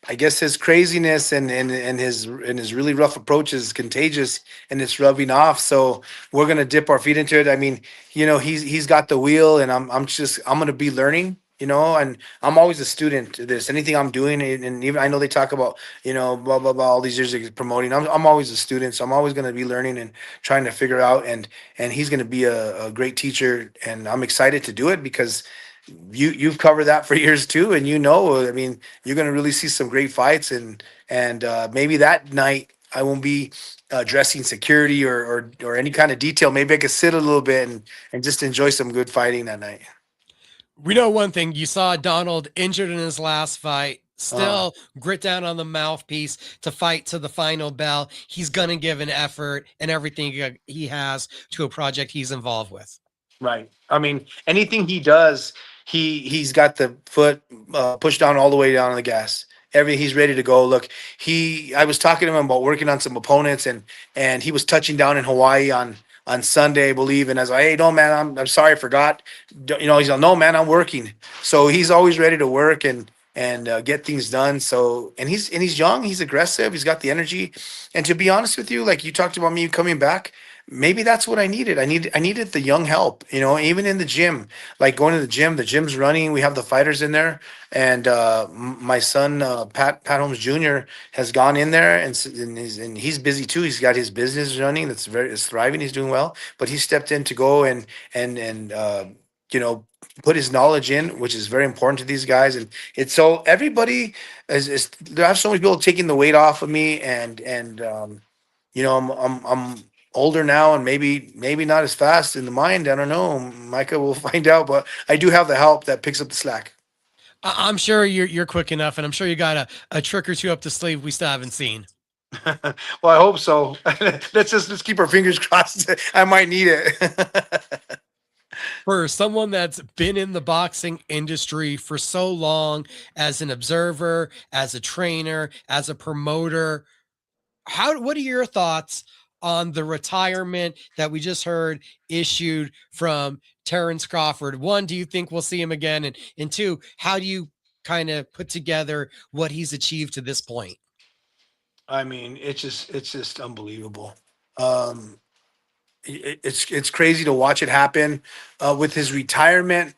I guess his craziness and his really rough approach is contagious, and it's rubbing off. So we're gonna dip our feet into it. I mean, he's got the wheel, and I'm gonna be learning. And I'm always a student to this. Anything I'm doing, and even I know they talk about blah blah blah all these years of promoting. I'm always a student, so I'm always gonna be learning and trying to figure out. And he's gonna be a great teacher, and I'm excited to do it because you've covered that for years too, and I mean, you're going to really see some great fights, and maybe that night I won't be dressing security or any kind of detail. Maybe I could sit a little bit and just enjoy some good fighting that night. We know one thing. You saw Donald injured in his last fight, Uh, still grit down on the mouthpiece to fight to the final bell. He's going to give an effort and everything he has to a project he's involved with. Right. I mean, anything he does, he's got the foot pushed down all the way down on the gas. He's ready to go. Look, I was talking to him about working on some opponents, and he was touching down in Hawaii on Sunday, I believe. And I was like, hey, no, man, I'm sorry, I forgot. He's like, no, man, I'm working. So he's always ready to work and get things done. So and he's young, he's aggressive, he's got the energy. And to be honest with you, like you talked about me coming back, maybe that's what I needed. I needed the young help, even in the gym, like going to the gym's running. We have the fighters in there. And my son, Pat Holmes Jr. has gone in there, and he's busy too. He's got his business running. It's thriving. He's doing well, but he stepped in to go and you know, put his knowledge in, which is very important to these guys. And it's so everybody is there have so many people taking the weight off of me, and I'm older now, and maybe not as fast in the mind. I don't know. Micah will find out, but I do have the help that picks up the slack. I'm sure you're quick enough, and I'm sure you got a trick or two up the sleeve we still haven't seen. Well, I hope so. Let's keep our fingers crossed. I might need it. For someone that's been in the boxing industry for so long, as an observer, as a trainer, as a promoter, what are your thoughts on the retirement that we just heard issued from Terrence Crawford? One, do you think we'll see him again? And two, how do you kind of put together what he's achieved to this point? I mean, it's just unbelievable. Um, it's crazy to watch it happen with his retirement.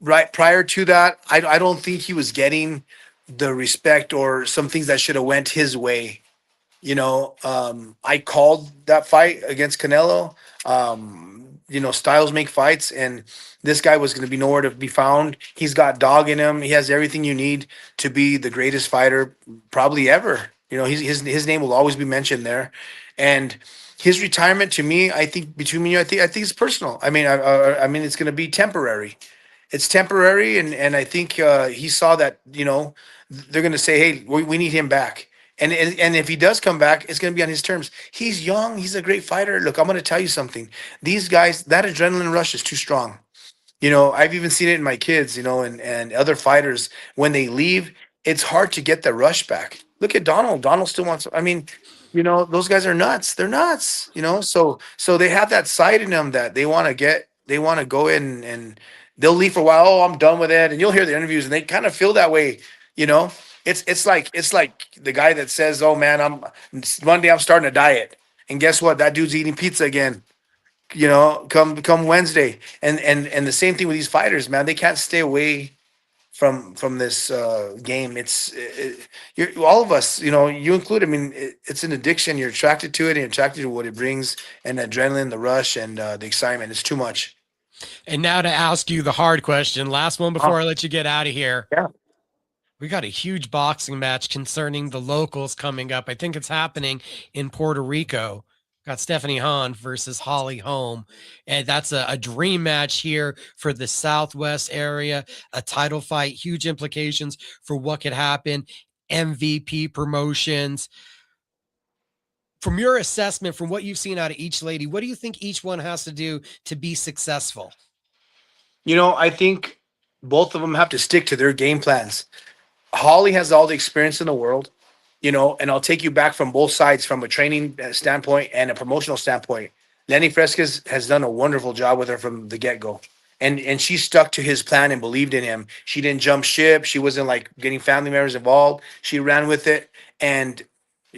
Right prior to that, I don't think he was getting the respect or some things that should have went his way. I called that fight against Canelo. styles make fights, and this guy was going to be nowhere to be found. He's got dog in him. He has everything you need to be the greatest fighter probably ever. His name will always be mentioned there, and his retirement to me, I think between me and you, I think it's personal. I mean it's going to be temporary. It's temporary, and I think he saw that they're going to say, hey, we need him back. And if he does come back, it's going to be on his terms. He's young. He's a great fighter. Look, I'm going to tell you something. These guys, that adrenaline rush is too strong. I've even seen it in my kids, and other fighters when they leave, it's hard to get the rush back. Look at Donald. Donald still wants. I mean, those guys are nuts. They're nuts. So they have that side in them that they want to get. They want to go in and they'll leave for a while. Oh, I'm done with it. And you'll hear the interviews, and they kind of feel that way. You know, it's like the guy that says, "Oh man, Monday I'm starting a diet," and guess what? That dude's eating pizza again. Come Wednesday, and the same thing with these fighters, man. They can't stay away from this game. You're all of us, you include. I mean, it's an addiction. You're attracted to it, and you're attracted to what it brings, and the adrenaline, the rush, and the excitement. It's too much. And now to ask you the hard question, last one before I let you get out of here. Yeah. We got a huge boxing match concerning the locals coming up. I think it's happening in Puerto Rico. Got Stephanie Hahn versus Holly Holm. And that's a dream match here for the Southwest area, a title fight, huge implications for what could happen. MVP promotions. From your assessment, from what you've seen out of each lady, what do you think each one has to do to be successful? I think both of them have to stick to their game plans. Holly has all the experience in the world, and I'll take you back from both sides, from a training standpoint and a promotional standpoint. Lenny Fresquez has done a wonderful job with her from the get-go. And she stuck to his plan and believed in him. She didn't jump ship. She wasn't like getting family members involved. She ran with it, and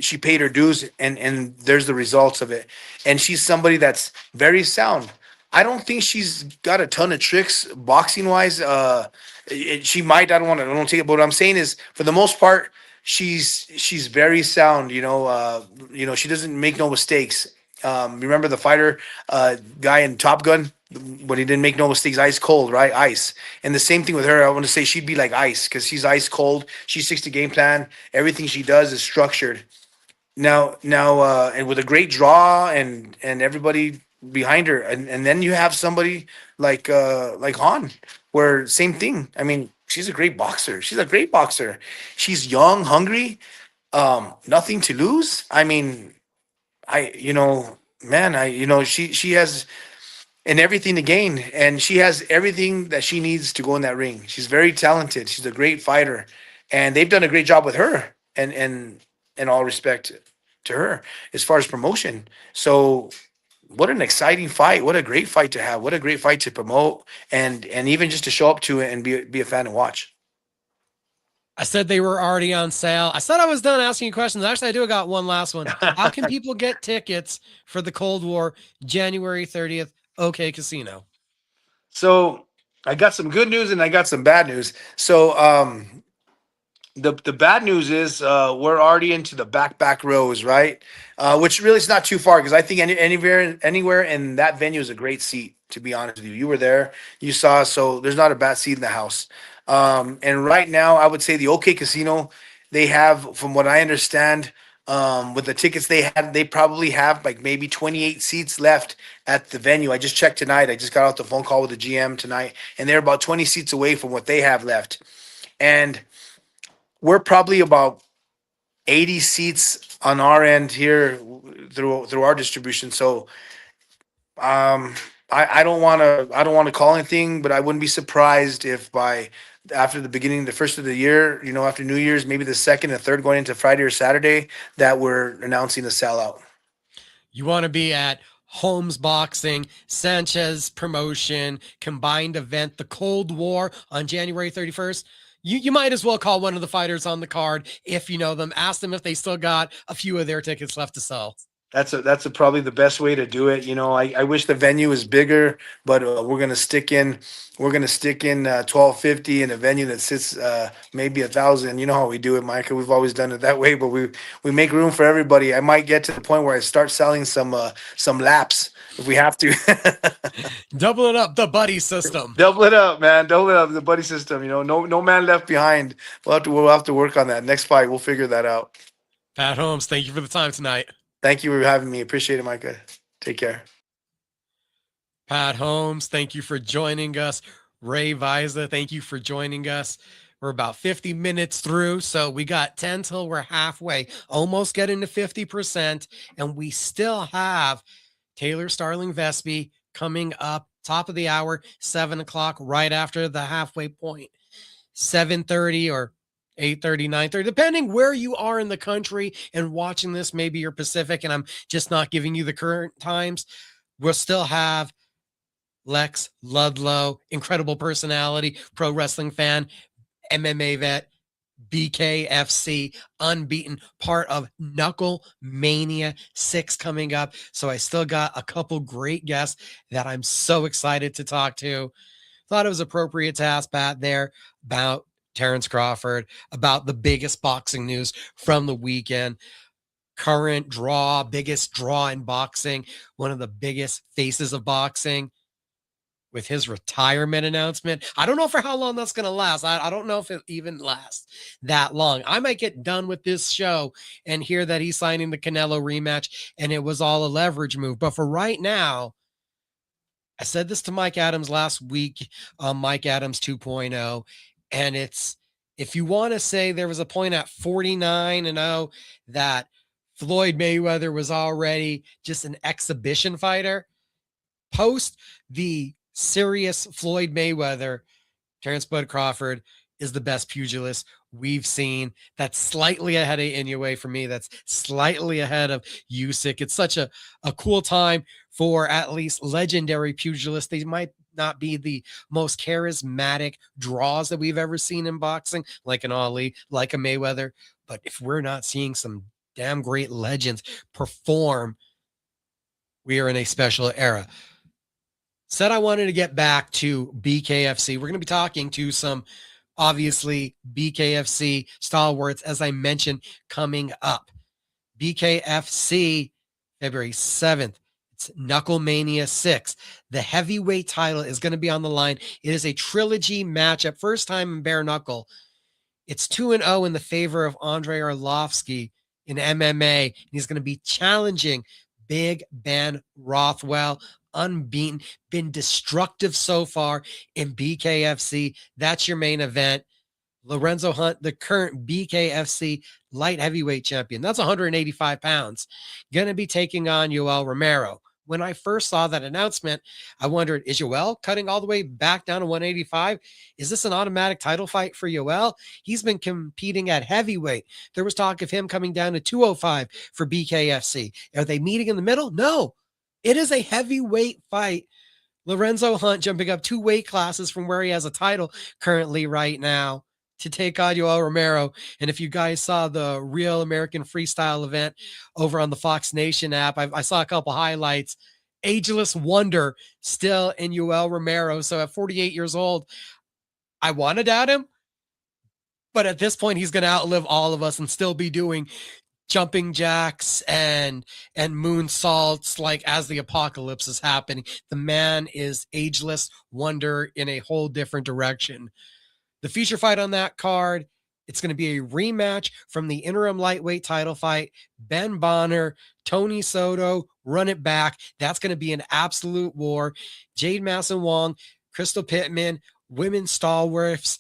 she paid her dues, and there's the results of it. And she's somebody that's very sound. I don't think she's got a ton of tricks boxing wise. She might. I don't take it. But what I'm saying is, for the most part, she's very sound. She doesn't make no mistakes. Remember the fighter guy in Top Gun, but he didn't make no mistakes. Ice cold, right? Ice. And the same thing with her. I want to say she'd be like ice, because she's ice cold. She sticks to game plan. Everything she does is structured. Now, and with a great draw and everybody behind her, and then you have somebody like Han, where same thing. I mean, she's a great boxer. She's a great boxer. She's young, hungry, nothing to lose. I mean, she has and everything to gain, and she has everything that she needs to go in that ring. She's very talented. She's a great fighter, and they've done a great job with her. And in all respect to her, as far as promotion. So, what an exciting fight! What a great fight to have! What a great fight to promote, and even just to show up to it and be a fan and watch. I said they were already on sale. I said I was done asking you questions. Actually, I do got one last one. How can people get tickets for the Cold War, January 30th? OK Casino. So I got some good news and I got some bad news. So the bad news is we're already into the back rows, right? Which really is not too far, because I think anywhere in that venue is a great seat. To be honest with you, you were there, you saw, so there's not a bad seat in the house. And right now, I would say the OK Casino, they have, from what I understand, with the tickets they had, they probably have like maybe 28 seats left at the venue. I just checked tonight. I just got off the phone call with the GM tonight, and they're about 20 seats away from what they have left. And we're probably about 80 seats on our end here through our distribution. So I don't want to call anything, but I wouldn't be surprised if after the beginning, the first of the year, after New Year's, maybe the second and third going into Friday or Saturday, that we're announcing a sellout. You want to be at Holmes Boxing, Sanchez Promotion, combined event, the Cold War on January 31st. You might as well call one of the fighters on the card if you know them. Ask them if they still got a few of their tickets left to sell. That's probably the best way to do it. I wish the venue was bigger, but we're gonna stick in 1250 in a venue that sits maybe 1,000. You know how we do it, Micah. We've always done it that way, but we make room for everybody. I might get to the point where I start selling some laps, if we have to. Double it up, the buddy system. Double it up, man. Double it up. The buddy system. You know, no man left behind. We'll have to work on that. Next fight, we'll figure that out. Pat Holmes, thank you for the time tonight. Thank you for having me. Appreciate it, Micah. Take care. Pat Holmes, thank you for joining us. Ray Viaza, thank you for joining us. We're about 50 minutes through, so we got 10 till we're halfway, almost getting to 50%, and we still have Taylor Starling Vespi coming up top of the hour, 7 o'clock, right after the halfway point. 7:30 or 8:30, 9:30, depending where you are in the country and watching this. Maybe you're Pacific and I'm just not giving you the current times. We'll still have Lex Ludlow, incredible personality, pro wrestling fan, MMA vet, BKFC, unbeaten, part of Knucklemania VI coming up. So I still got a couple great guests that I'm so excited to talk to. Thought it was appropriate to ask Pat there about Terrence Crawford, about the biggest boxing news from the weekend. Current draw, biggest draw in boxing, one of the biggest faces of boxing, with his retirement announcement. I don't know for how long that's going to last. I don't know if it even lasts that long. I might get done with this show and hear that he's signing the Canelo rematch and it was all a leverage move. But for right now, I said this to Mike Adams last week on Mike Adams 2.0, and it's, if you want to say there was a point at 49-0 that Floyd Mayweather was already just an exhibition fighter, post the serious Floyd Mayweather, Terrence Bud Crawford is the best pugilist we've seen. That's slightly ahead of Inoue for me. That's slightly ahead of Usyk. It's such a cool time for at least legendary pugilists. They might not be the most charismatic draws that we've ever seen in boxing, like an Ali, like a Mayweather. But if we're not seeing some damn great legends perform, we are in a special era. Said I wanted to get back to BKFC. We're going to be talking to some, obviously, BKFC stalwarts, as I mentioned, coming up. BKFC, February 7th. It's Knucklemania VI. The heavyweight title is going to be on the line. It is a trilogy matchup. First time in bare knuckle. It's 2-0 in the favor of Andrei Arlovsky in MMA. He's going to be challenging Big Ben Rothwell, unbeaten, been destructive so far in BKFC. That's your main event. Lorenzo Hunt, the current BKFC light heavyweight champion. That's 185 pounds. Going to be taking on Yoel Romero. When I first saw that announcement, I wondered, is Yoel cutting all the way back down to 185? Is this an automatic title fight for Yoel? He's been competing at heavyweight. There was talk of him coming down to 205 for BKFC. Are they meeting in the middle? No. It is a heavyweight fight. Lorenzo Hunt jumping up 2 weight classes from where he has a title currently right now to take on Yoel Romero. And if you guys saw the Real American Freestyle event over on the Fox Nation app, I saw a couple highlights. Ageless wonder still in Yoel Romero. So at 48 years old, I want to doubt him, but at this point, he's going to outlive all of us and still be doing jumping jacks and moonsaults like as the apocalypse is happening. The man is ageless wonder in a whole different direction. The feature fight on that card, it's going to be a rematch from the interim lightweight title fight. Ben Bonner, Tony Soto, run it back. That's going to be an absolute war. Jade Masson Wong, Crystal Pittman, women stalwarts.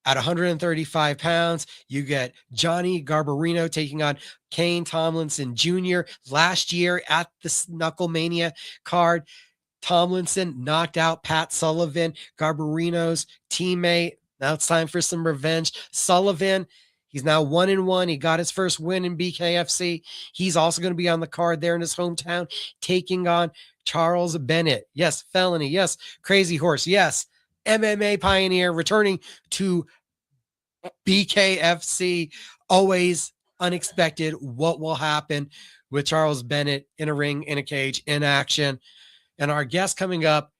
At 135 pounds, you get Johnny Garbarino taking on Kane Tomlinson Jr. Last year at the Knucklemania card, Tomlinson knocked out Pat Sullivan, Garbarino's teammate. Now it's time for some revenge. Sullivan, he's now 1-1. He got his first win in BKFC. He's also going to be on the card there in his hometown, taking on Charles Bennett. Yes, felony. Yes, crazy horse. Yes, MMA pioneer returning to BKFC. Always unexpected what will happen with Charles Bennett in a ring, in a cage, in action. And our guest coming up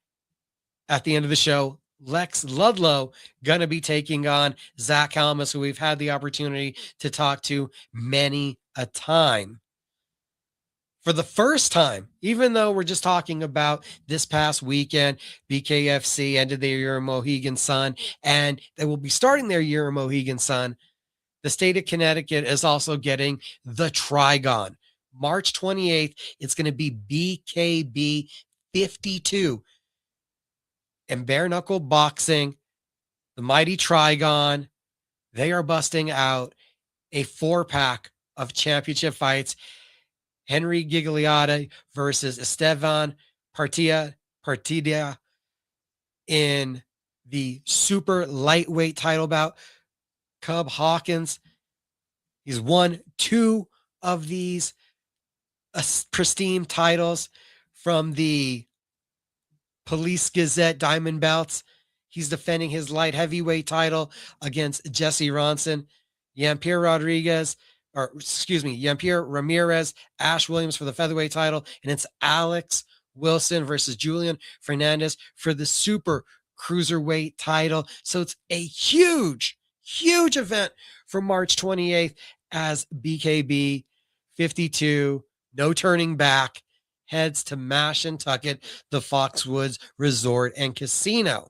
at the end of the show, Lex Ludlow, going to be taking on Zach Helmus, who we've had the opportunity to talk to many a time. For the first time, even though we're just talking about this past weekend, BKFC ended their year in Mohegan Sun, and they will be starting their year in Mohegan Sun. The state of Connecticut is also getting the Trigon. March 28th, it's going to be BKB 52. And bare knuckle boxing, the mighty Trigon, they are busting out a 4-pack of championship fights. Henry Gigliotti versus Estevan Partida in the super lightweight title bout. Cub Hawkins, he's won 2 of these pristine titles from the Police Gazette Diamond Belts. He's defending his light heavyweight title against Jesse Ronson. Yampir Ramirez, Ash Williams for the featherweight title, and it's Alex Wilson versus Julian Fernandez for the super cruiserweight title. So it's a huge event for March 28th as BKB 52, no turning back, heads to Mashantucket, the Foxwoods Resort and Casino.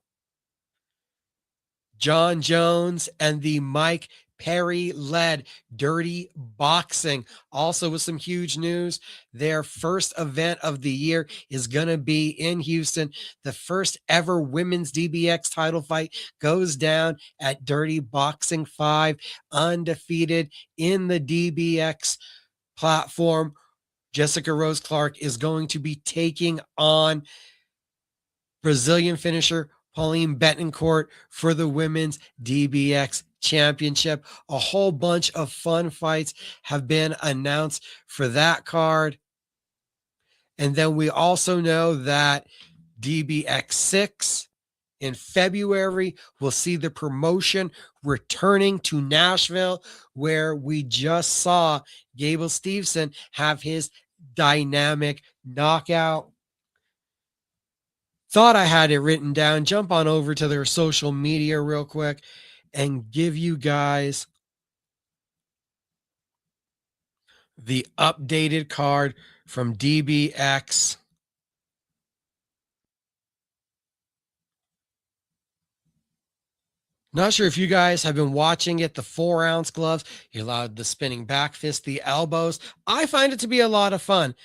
John Jones and the Mike Perry-led Dirty Boxing, also with some huge news. Their first event of the year is going to be in Houston. The first ever women's DBX title fight goes down at Dirty Boxing 5, undefeated in the DBX platform. Jessica Rose Clark is going to be taking on Brazilian finisher Pauline Betancourt for the women's DBX championship. A whole bunch of fun fights have been announced for that card. And then we also know that DBX 6 in February will see the promotion returning to Nashville, where we just saw Gable Steveson have his dynamic knockout. Thought I had it written down. Jump on over to their social media real quick and give you guys the updated card from DBX. Not sure if you guys have been watching it. The 4-ounce gloves, you allowed the spinning back fist, the elbows. I find it to be a lot of fun.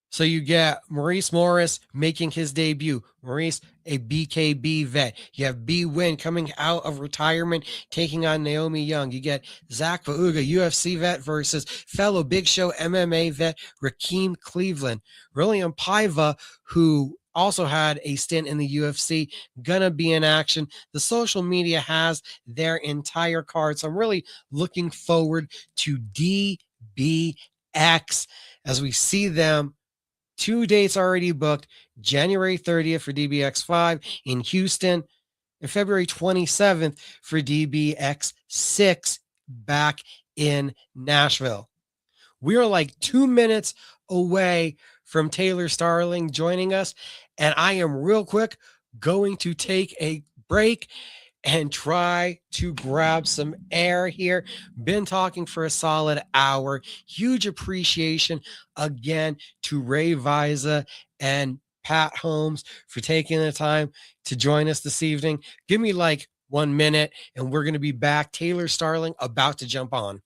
So you get Maurice Morris making his debut. Maurice, a BKB vet. You have B. Win coming out of retirement, taking on Naomi Young. You get Zach Vauga, UFC vet, versus fellow Big Show MMA vet Rakeem Cleveland. William Paiva, who also had a stint in the UFC, gonna be in action. The social media has their entire card. So I'm really looking forward to DBX as we see them. 2 dates already booked, January 30th for DBX 5 in Houston and February 27th for DBX 6 back in Nashville. We are like 2 minutes away from Taylor Starling joining us, and I am real quick going to take a break and try to grab some air here. Been talking for a solid hour. Huge appreciation again to Ray Viaza and Pat Holmes for taking the time to join us this evening. Give me like 1 minute and we're going to be back. Taylor Starling about to jump on.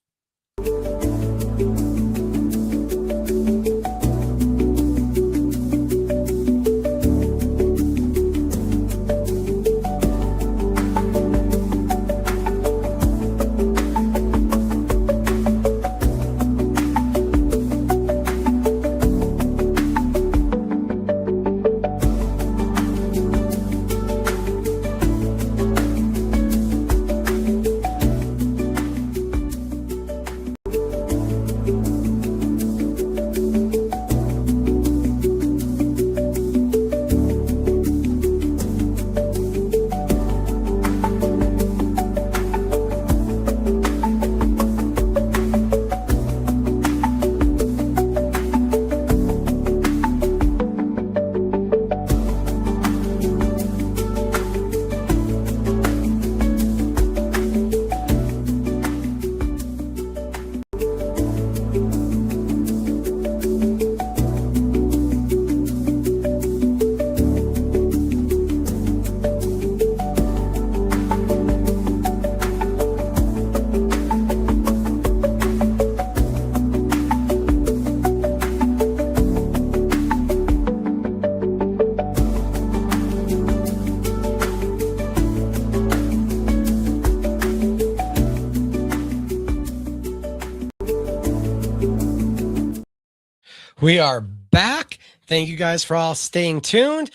We are back. Thank you guys for all staying tuned.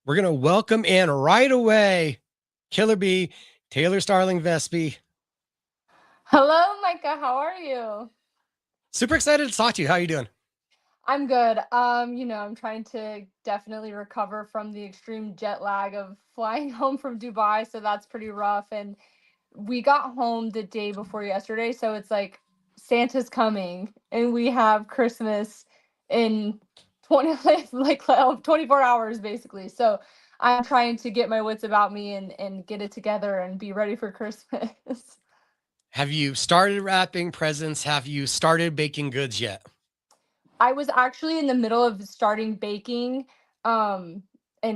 We're going to welcome in right away Killer B, Taylor Starling Vespi. Hello, Micah. How are you? Super excited to talk to you. How are you doing? I'm good. I'm trying to definitely recover from the extreme jet lag of flying home from Dubai, so that's pretty rough. And we got home the day before yesterday, so it's like Santa's coming and we have Christmas in 20 like 24 hours basically. So I'm trying to get my wits about me and get it together and be ready for Christmas. Have you started wrapping presents? Have you started baking goods yet? I was actually in the middle of starting baking, and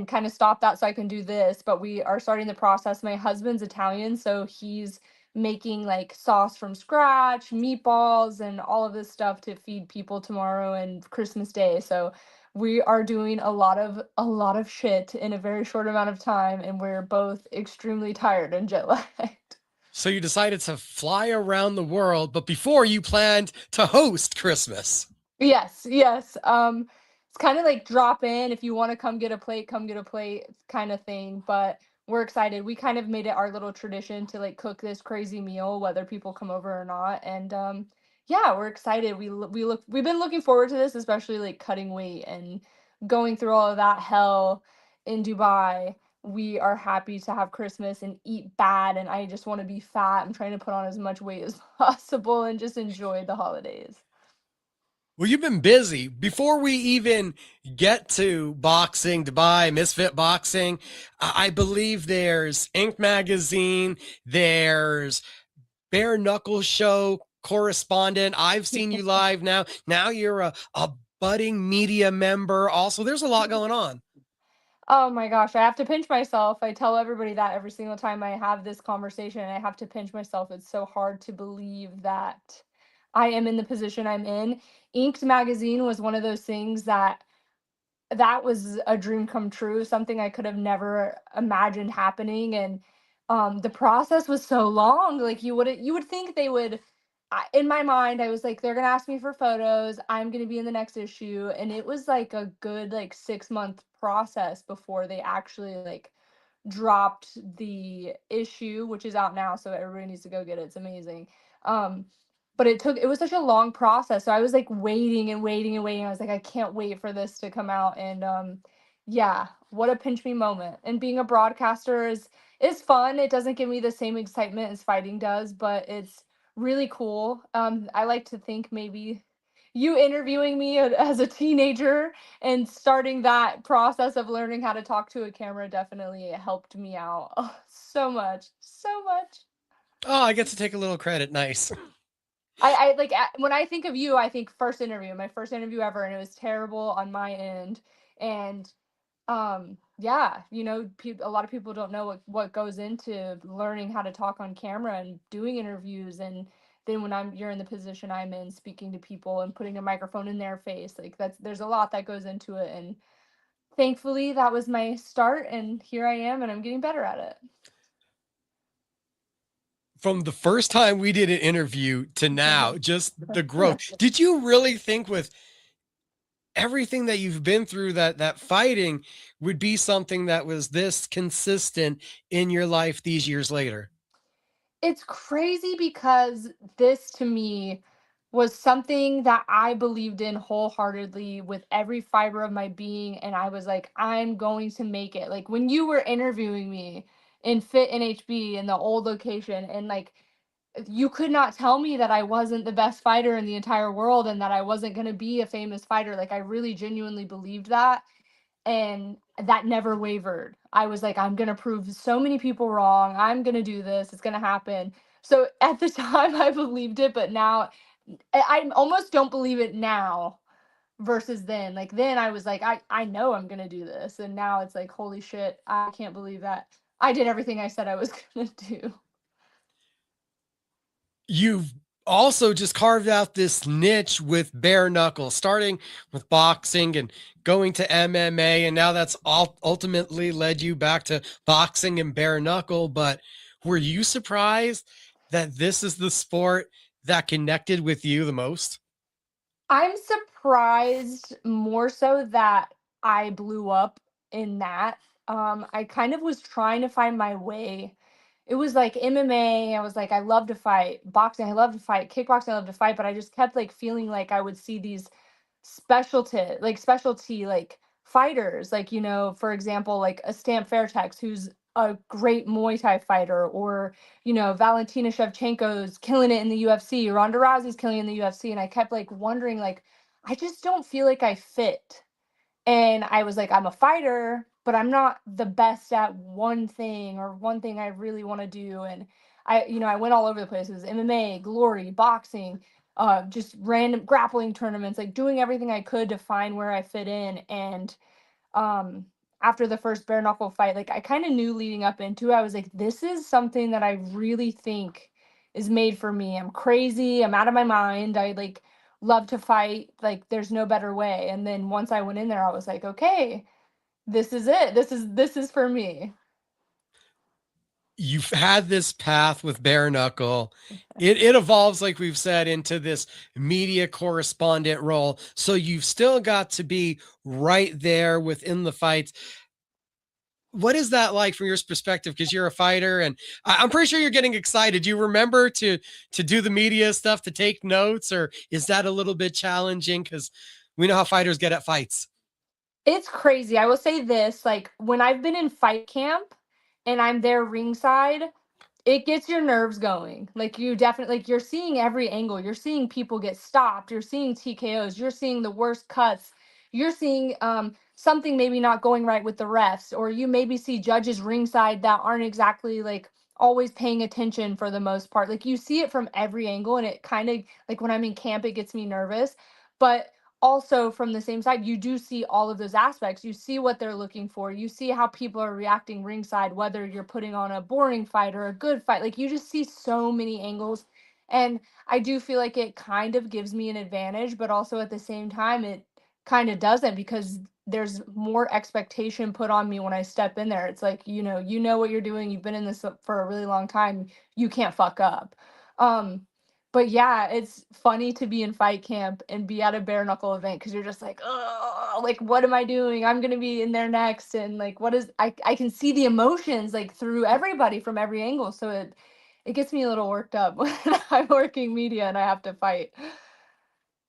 kind of stopped that so I can do this, but we are starting the process. My husband's Italian, so he's making like sauce from scratch, meatballs, and all of this stuff to feed people tomorrow and Christmas Day. So we are doing a lot of shit in a very short amount of time, and we're both extremely tired and jet lagged. So you decided to fly around the world, but before you planned to host Christmas. Yes, yes. It's kind of like drop in if you want to come get a plate kind of thing. But we're excited. We kind of made it our little tradition to like cook this crazy meal, whether people come over or not. And yeah, we're excited. We've been looking forward to this, especially like cutting weight and going through all of that hell in Dubai. We are happy to have Christmas and eat bad, and I just want to be fat. I'm trying to put on as much weight as possible and just enjoy the holidays. Well, you've been busy. Before we even get to boxing, Dubai Misfit Boxing, I believe there's Ink Magazine, there's Bare Knuckle Show correspondent. I've seen you live now. Now you're a budding media member. Also, there's a lot going on. Oh my gosh, I have to pinch myself. I tell everybody that every single time I have this conversation. I have to pinch myself. It's so hard to believe that I am in the position I'm in. Inked magazine was one of those things that was a dream come true, something I could have never imagined happening. And the process was so long. Like you would think they would. In my mind, I was like, they're gonna ask me for photos. I'm gonna be in the next issue, and it was like a good like 6 month process before they actually like dropped the issue, which is out now, so everybody needs to go get it. It's amazing. Um, but it was such a long process. So I was like waiting and waiting and waiting. I was like, I can't wait for this to come out. And yeah, what a pinch me moment. And being a broadcaster is fun. It doesn't give me the same excitement as fighting does, but it's really cool. I like to think maybe you interviewing me as a teenager and starting that process of learning how to talk to a camera definitely helped me out so much, so much. Oh, I get to take a little credit. Nice. I like when I think of you, I think first interview, my first interview ever, and it was terrible on my end. And yeah, a lot of people don't know what goes into learning how to talk on camera and doing interviews. And then when you're in the position I'm in, speaking to people and putting a microphone in their face, like there's a lot that goes into it. And thankfully that was my start, and here I am, and I'm getting better at it. From the first time we did an interview to now, just the growth. Did you really think with everything that you've been through that fighting would be something that was this consistent in your life these years later? It's crazy because this to me was something that I believed in wholeheartedly with every fiber of my being. And I was like, I'm going to make it. Like when you were interviewing me in Fit NHB in the old location, and like you could not tell me that I wasn't the best fighter in the entire world and that I wasn't going to be a famous fighter. Like I really genuinely believed that, and that never wavered. I was like, I'm going to prove so many people wrong. I'm going to do this. It's going to happen. So at the time I believed it, but now I almost don't believe it now versus then. Like then I was like, I know I'm going to do this. And now it's like, holy shit, I can't believe that I did everything I said I was going to do. You've also just carved out this niche with bare knuckle, starting with boxing and going to MMA. And now that's all ultimately led you back to boxing and bare knuckle. But were you surprised that this is the sport that connected with you the most? I'm surprised surprised more so that I blew up in that. I kind of was trying to find my way. It was like MMA, I was like, I love to fight. Boxing, I love to fight. Kickboxing, I love to fight. But I just kept like feeling like I would see these specialty like fighters, like, for example, like a Stamp Fairtex, who's a great Muay Thai fighter, or Valentina Shevchenko's killing it in the UFC, Ronda Rousey's killing it in the UFC, and I kept like wondering, like, I just don't feel like I fit. And I was like, I'm a fighter, but I'm not the best at one thing, or one thing I really want to do. And I went all over the place. It was MMA, glory, boxing, just random grappling tournaments, like doing everything I could to find where I fit in. And um, after the first bare knuckle fight, like I kind of knew leading up into it, I was like, this is something that I really think is made for me. I'm crazy. I'm out of my mind. I like love to fight. Like there's no better way. And then once I went in there, I was like, okay, this is it. This is for me. You've had this path with bare knuckle. It evolves, like we've said, into this media correspondent role. So you've still got to be right there within the fights. What is that like from your perspective? Because you're a fighter, and I'm pretty sure you're getting excited. Do you remember to do the media stuff, to take notes, or is that a little bit challenging? Because we know how fighters get at fights. It's crazy. I will say this, like when I've been in fight camp and I'm there ringside, it gets your nerves going. Like you definitely, like you're seeing every angle. You're seeing people get stopped. You're seeing TKOs. You're seeing the worst cuts. You're seeing something maybe not going right with the refs, or you maybe see judges ringside that aren't exactly like always paying attention for the most part. Like you see it from every angle, and it kind of like when I'm in camp, it gets me nervous. But also from the same side, you do see all of those aspects. You see what they're looking for. You see how people are reacting ringside, whether you're putting on a boring fight or a good fight. Like you just see so many angles. And I do feel like it kind of gives me an advantage, but also at the same time, it kind of doesn't, because there's more expectation put on me when I step in there. It's like, you know what you're doing. You've been in this for a really long time. You can't fuck up. Um, but yeah, it's funny to be in fight camp and be at a bare knuckle event, because you're just like, oh, like what am I doing? I'm gonna be in there next, and like what is I can see the emotions like through everybody from every angle, so it gets me a little worked up when I'm working media and I have to fight.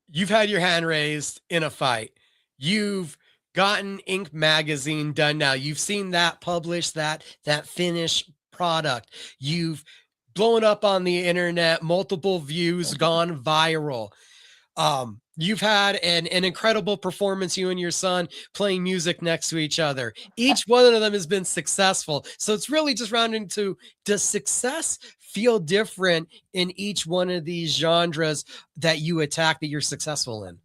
You've had your hand raised in a fight. You've gotten Ink magazine done now. You've seen that published, that finished product. You've blown up on the internet, multiple views, gone viral. You've had an incredible performance, you and your son playing music next to each other. Each one of them has been successful. So it's really just rounding to, does success feel different in each one of these genres that you attack, that you're successful in?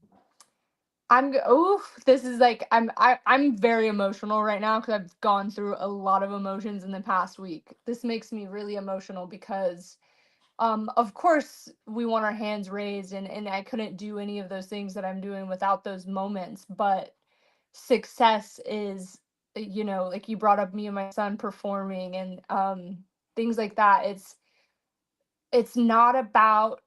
This is like I'm very emotional right now, because I've gone through a lot of emotions in the past week. This makes me really emotional because of course we want our hands raised, and I couldn't do any of those things that I'm doing without those moments. But success is, like you brought up me and my son performing, and things like that. It's not about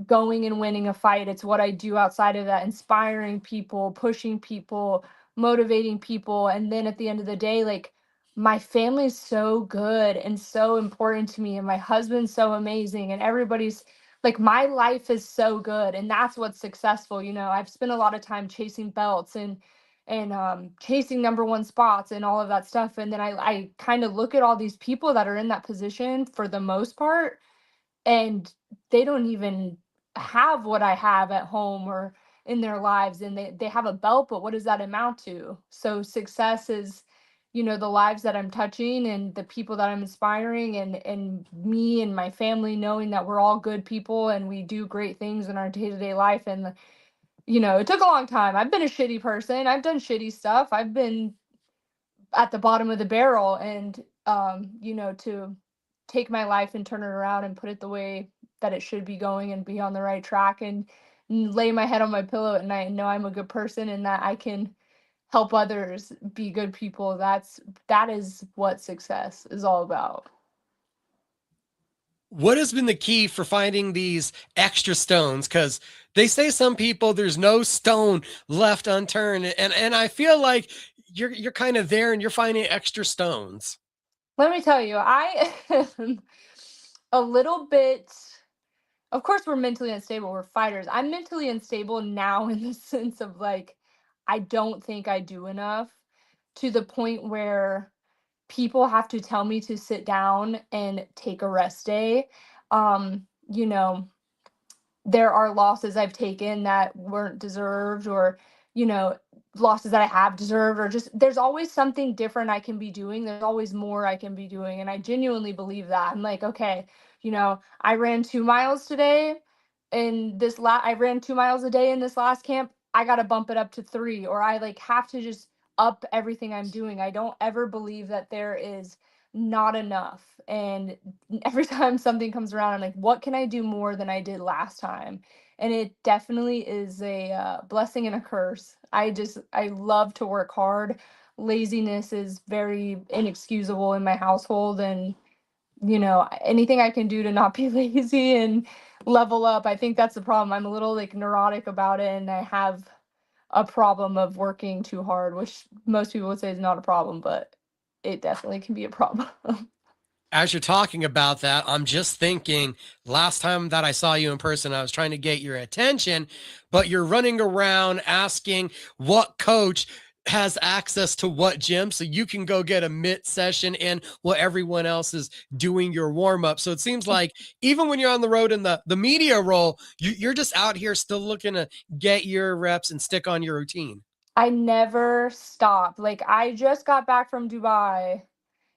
going and winning a fight. It's what I do outside of that, inspiring people, pushing people, motivating people. And then at the end of the day, like my family's so good and so important to me, and my husband's so amazing, and everybody's like, my life is so good, and that's what's successful. I've spent a lot of time chasing belts and chasing number one spots and all of that stuff. And then I kind of look at all these people that are in that position for the most part, and they don't even have what I have at home or in their lives, and they have a belt, but what does that amount to? So success is, the lives that I'm touching and the people that I'm inspiring, and me and my family knowing that we're all good people and we do great things in our day-to-day life. And it took a long time. I've been a shitty person. I've done shitty stuff. I've been at the bottom of the barrel, and to take my life and turn it around and put it the way that it should be going, and be on the right track, and lay my head on my pillow at night and know I'm a good person and that I can help others be good people. That is what success is all about. What has been the key for finding these extra stones? Because they say some people there's no stone left unturned, and I feel like you're kind of there and you're finding extra stones. Let me tell you, I am a little bit, of course, we're mentally unstable. We're fighters. I'm mentally unstable now in the sense of like, I don't think I do enough, to the point where people have to tell me to sit down and take a rest day. You know, there are losses I've taken that weren't deserved, or, you know, losses that I have deserved, or just there's always something different I can be doing. There's always more I can be doing. And I genuinely believe that. I'm like, okay, I ran 2 miles today. I ran 2 miles a day in this last camp. I got to bump it up to 3, or I like have to just up everything I'm doing. I don't ever believe that there is not enough. And every time something comes around, I'm like, what can I do more than I did last time? And it definitely is a blessing and a curse. I love to work hard. Laziness is very inexcusable in my household. And, anything I can do to not be lazy and level up, I think that's the problem. I'm a little like neurotic about it, and I have a problem of working too hard, which most people would say is not a problem, but it definitely can be a problem. As you're talking about that, I'm just thinking last time that I saw you in person, I was trying to get your attention, but you're running around asking what coach has access to what gym so you can go get a mitt session in while everyone else is doing your warm up. So it seems like even when you're on the road in the media role, you're just out here still looking to get your reps and stick on your routine. I never stop. Like, I just got back from Dubai,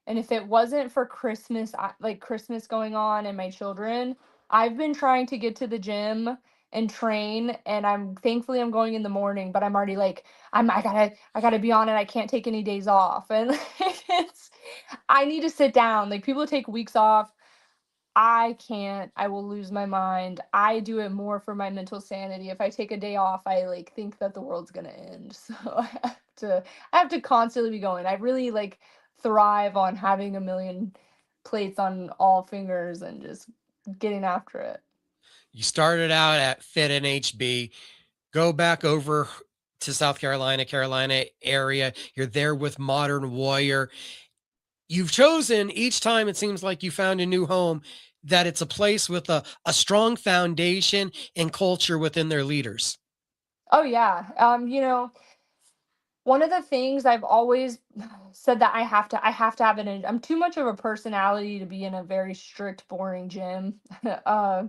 and if it wasn't for Christmas, like Christmas going on and my children, I've been trying to get to the gym and train, and I'm going in the morning, but I'm already like, I gotta be on it. I can't take any days off. And it's I need to sit down. Like, people take weeks off. I can't. I will lose my mind. I do it more for my mental sanity. If I take a day off, I like think that the world's gonna end. So I have to constantly be going. I really like thrive on having a million plates on all fingers and just getting after it. You started out at Fit NHB, go back over to South Carolina, Carolina area. You're there with Modern Warrior. You've chosen each time, it seems like you found a new home, that it's a place with a strong foundation and culture within their leaders. Oh yeah. One of the things I've always said that I have to have I'm too much of a personality to be in a very strict, boring gym. uh,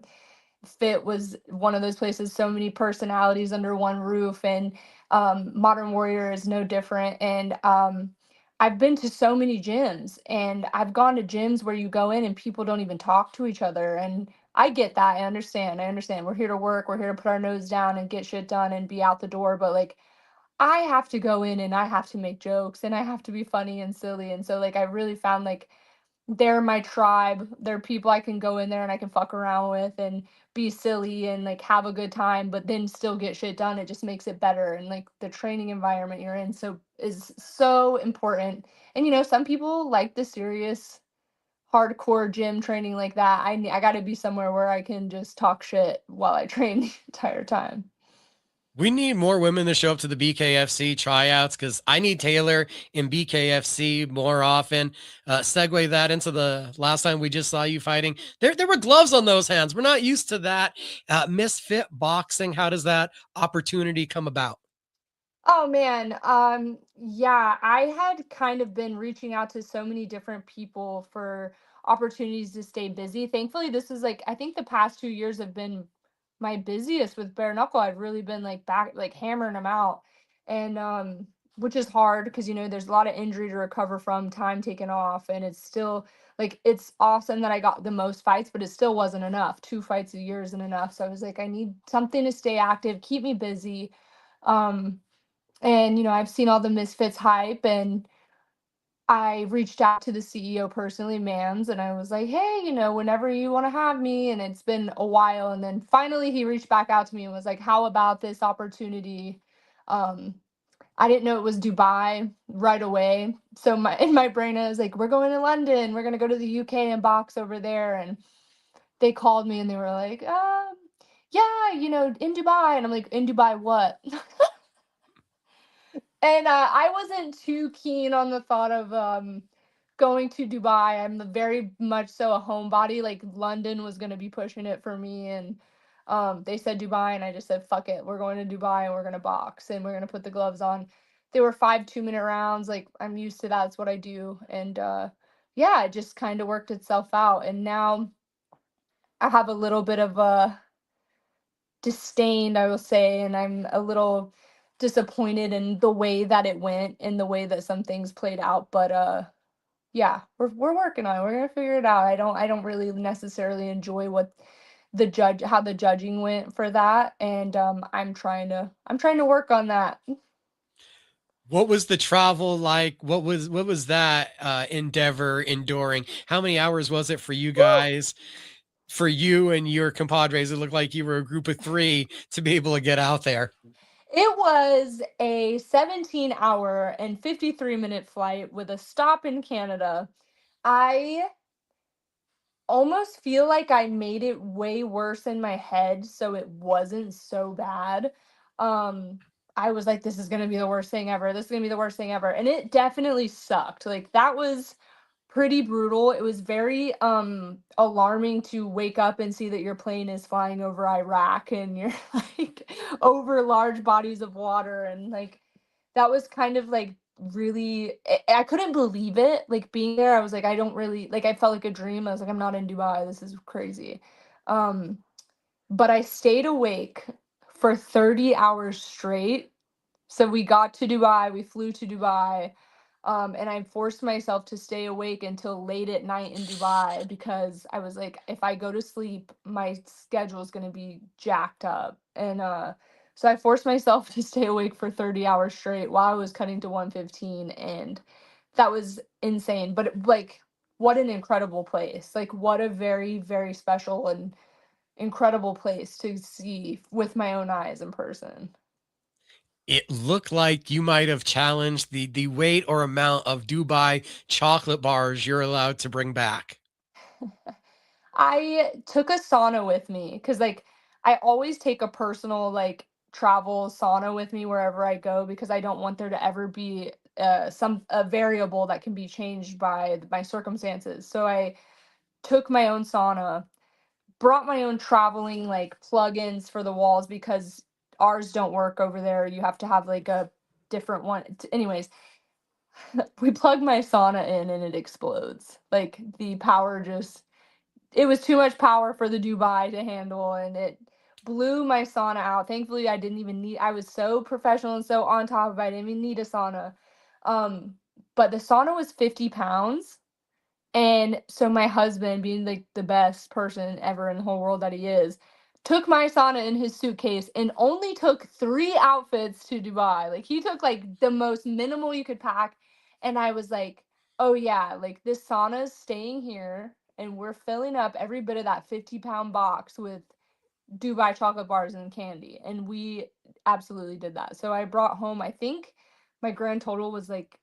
Fit was one of those places, so many personalities under one roof, and Modern Warrior is no different. And I've been to so many gyms, and I've gone to gyms where you go in and people don't even talk to each other. And I get that. I understand. We're here to work. We're here to put our nose down and get shit done and be out the door. But like, I have to go in and I have to make jokes and I have to be funny and silly. And so like, I really found like they're my tribe. They're people I can go in there and I can fuck around with and be silly and like have a good time, but then still get shit done. It just makes it better. And like, the training environment you're in is so important. And some people like the serious hardcore gym training like that. I got to be somewhere where I can just talk shit while I train the entire time. We need more women to show up to the BKFC tryouts because I need Taylor in BKFC more often. Segue that into the last time we just saw you fighting. There were gloves on those hands. We're not used to that. Misfit Boxing, how does that opportunity come about? Oh man, yeah, I had kind of been reaching out to so many different people for opportunities to stay busy. Thankfully, this is like, I think the past 2 years have been my busiest with bare knuckle. I've really been like back, like hammering them out, and which is hard because there's a lot of injury to recover from, time taken off, and it's still like it's awesome that I got the most fights, but it still wasn't enough. 2 fights a year isn't enough, so I was like, I need something to stay active, keep me busy. Um, and, I've seen all the Misfits hype, and I reached out to the CEO personally, Mans, and I was like, hey, whenever you want to have me. And it's been a while. And then finally he reached back out to me and was like, how about this opportunity? Um, I didn't know it was Dubai right away. So in my brain, I was like, we're going to London. We're going to go to the UK and box over there. And they called me and they were like, yeah, in Dubai. And I'm like, in Dubai, what? And I wasn't too keen on the thought of going to Dubai. I'm very much so a homebody. Like London was gonna be pushing it for me, and they said Dubai, and I just said fuck it. We're going to Dubai and we're gonna box and we're gonna put the gloves on. They were 5 2-minute rounds. Like I'm used to that. That's what I do. And yeah, it just kind of worked itself out. And now I have a little bit of a disdain, I will say, and I'm a little disappointed in the way that it went and the way that some things played out. But yeah, we're working on it. We're gonna figure it out. I don't really necessarily enjoy what how the judging went for that, and I'm trying to work on that. What was the travel like? What was that endeavor enduring? How many hours was it for you Woo! guys? For you and your compadres, it looked like you were a group of 3 to be able to get out there. It was a 17-hour and 53-minute flight with a stop in Canada. I almost feel like I made it way worse in my head so it wasn't so bad. Um I was like, this is gonna be the worst thing ever. This is gonna be the worst thing ever. And it definitely sucked. Like that was pretty brutal. It was very alarming to wake up and see that your plane is flying over Iraq and you're like over large bodies of water, and like that was kind of like really I couldn't believe it. Like being there, I was like, I don't really like I felt like a dream. I was like, I'm not in Dubai. This is crazy. Um but I stayed awake for 30 hours straight. So we got to Dubai, we flew to Dubai, and I forced myself to stay awake until late at night in Dubai because I was like, if I go to sleep, my schedule is going to be jacked up. And so I forced myself to stay awake for 30 hours straight while I was cutting to 115, and that was insane. But like, what an incredible place! Like, what a very, very special and incredible place to see with my own eyes in person. It looked like you might have challenged the weight or amount of Dubai chocolate bars you're allowed to bring back. I took a sauna with me because, like, I always take a personal, like, travel sauna with me wherever I go because I don't want there to ever be some a variable that can be changed by my circumstances. So I took my own sauna, brought my own traveling like plugins for the walls because ours don't work over there. You have to have like a different one. Anyways, we plug my sauna in and it explodes. Like the power just it was too much power for the Dubai to handle, and it blew my sauna out. Thankfully, I was so professional and so on top of it. I didn't even need a sauna. Um, but the sauna was 50 pounds. And so my husband, being like the best person ever in the whole world that he is, took my sauna in his suitcase and only took 3 outfits to Dubai. Like he took like the most minimal you could pack. And I was like, oh yeah, like this sauna's staying here and we're filling up every bit of that 50-pound box with Dubai chocolate bars and candy. And we absolutely did that. So I brought home, I think my grand total was like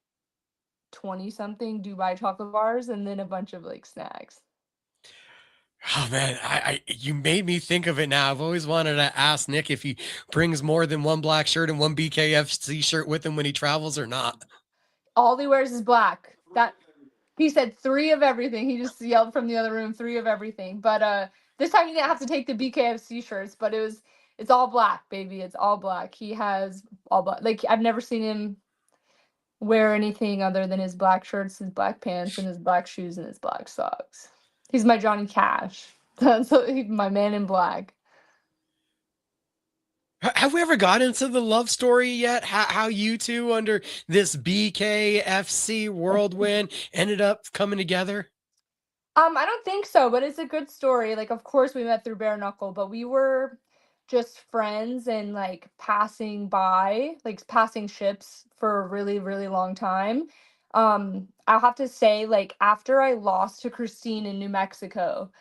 20 something Dubai chocolate bars and then a bunch of like snacks. Oh man, you made me think of it now. I've always wanted to ask Nick if he brings more than one black shirt and one BKFC shirt with him when he travels or not. All he wears is black. That he said 3 of everything. He just yelled from the other room 3 of everything. But this time he didn't have to take the BKFC shirts, but it's all black, baby. It's all black. He has all black. Like I've never seen him wear anything other than his black shirts, his black pants, and his black shoes and his black socks. He's my Johnny Cash. That's my man in black. Have we ever got into the love story yet? How you two under this BKFC whirlwind ended up coming together? I don't think so, but it's a good story. Like, of course, we met through Bare Knuckle, but we were just friends and like passing by, like passing ships for a really, really long time. I'll have to say, like, after I lost to Christine in New Mexico,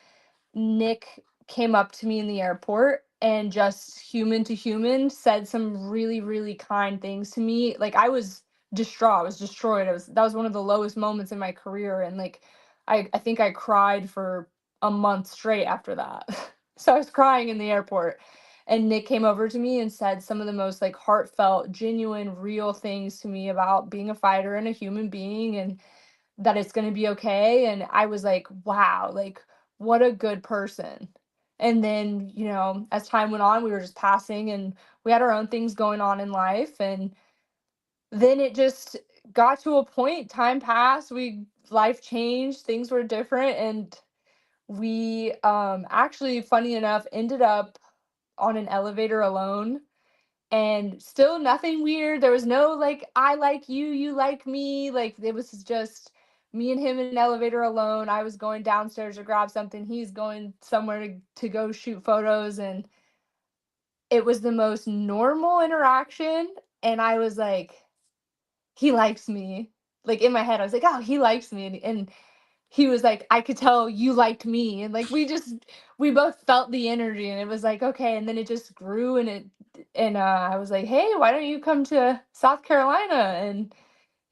Nick came up to me in the airport and just human to human said some really, really kind things to me. Like I was distraught, I was destroyed. That was one of the lowest moments in my career. And like I think I cried for a month straight after that. So I was crying in the airport. And Nick came over to me and said some of the most like heartfelt, genuine, real things to me about being a fighter and a human being, and that it's going to be okay. And I was like, wow, like what a good person. And then, you know, as time went on, we were just passing and we had our own things going on in life. And then it just got to a point, time passed, life changed, things were different. And we actually, funny enough, ended up on an elevator alone, and still nothing weird. There was no like, I like you, you like me. Like it was just me and him in an elevator alone. I was going downstairs to grab something. He's going somewhere to go shoot photos. And it was the most normal interaction. And I was like, he likes me. Like in my head, I was like, oh, he likes me. And he was like, I could tell you liked me. And like we both felt the energy, and it was like, okay. And then it just grew, and I was like, hey, why don't you come to South Carolina? And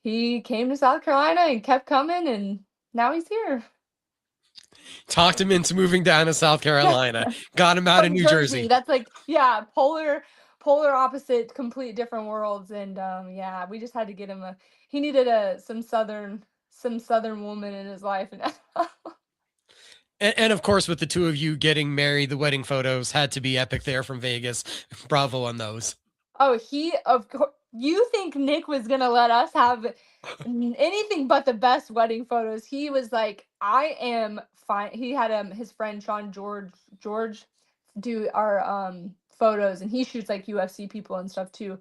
he came to South Carolina and kept coming, and now he's here. Talked him into moving down to South Carolina. Got him out of From New Jersey. That's like, yeah, polar opposite, complete different worlds. And yeah, we just had to get him he needed some southern woman in his life. And And of course, with the two of you getting married, the wedding photos had to be epic there from Vegas. Bravo on those. oh, of course, you think Nick was gonna let us have anything but the best wedding photos? He was like, I am fine. He had his friend Sean George do our photos, and he shoots like UFC people and stuff too.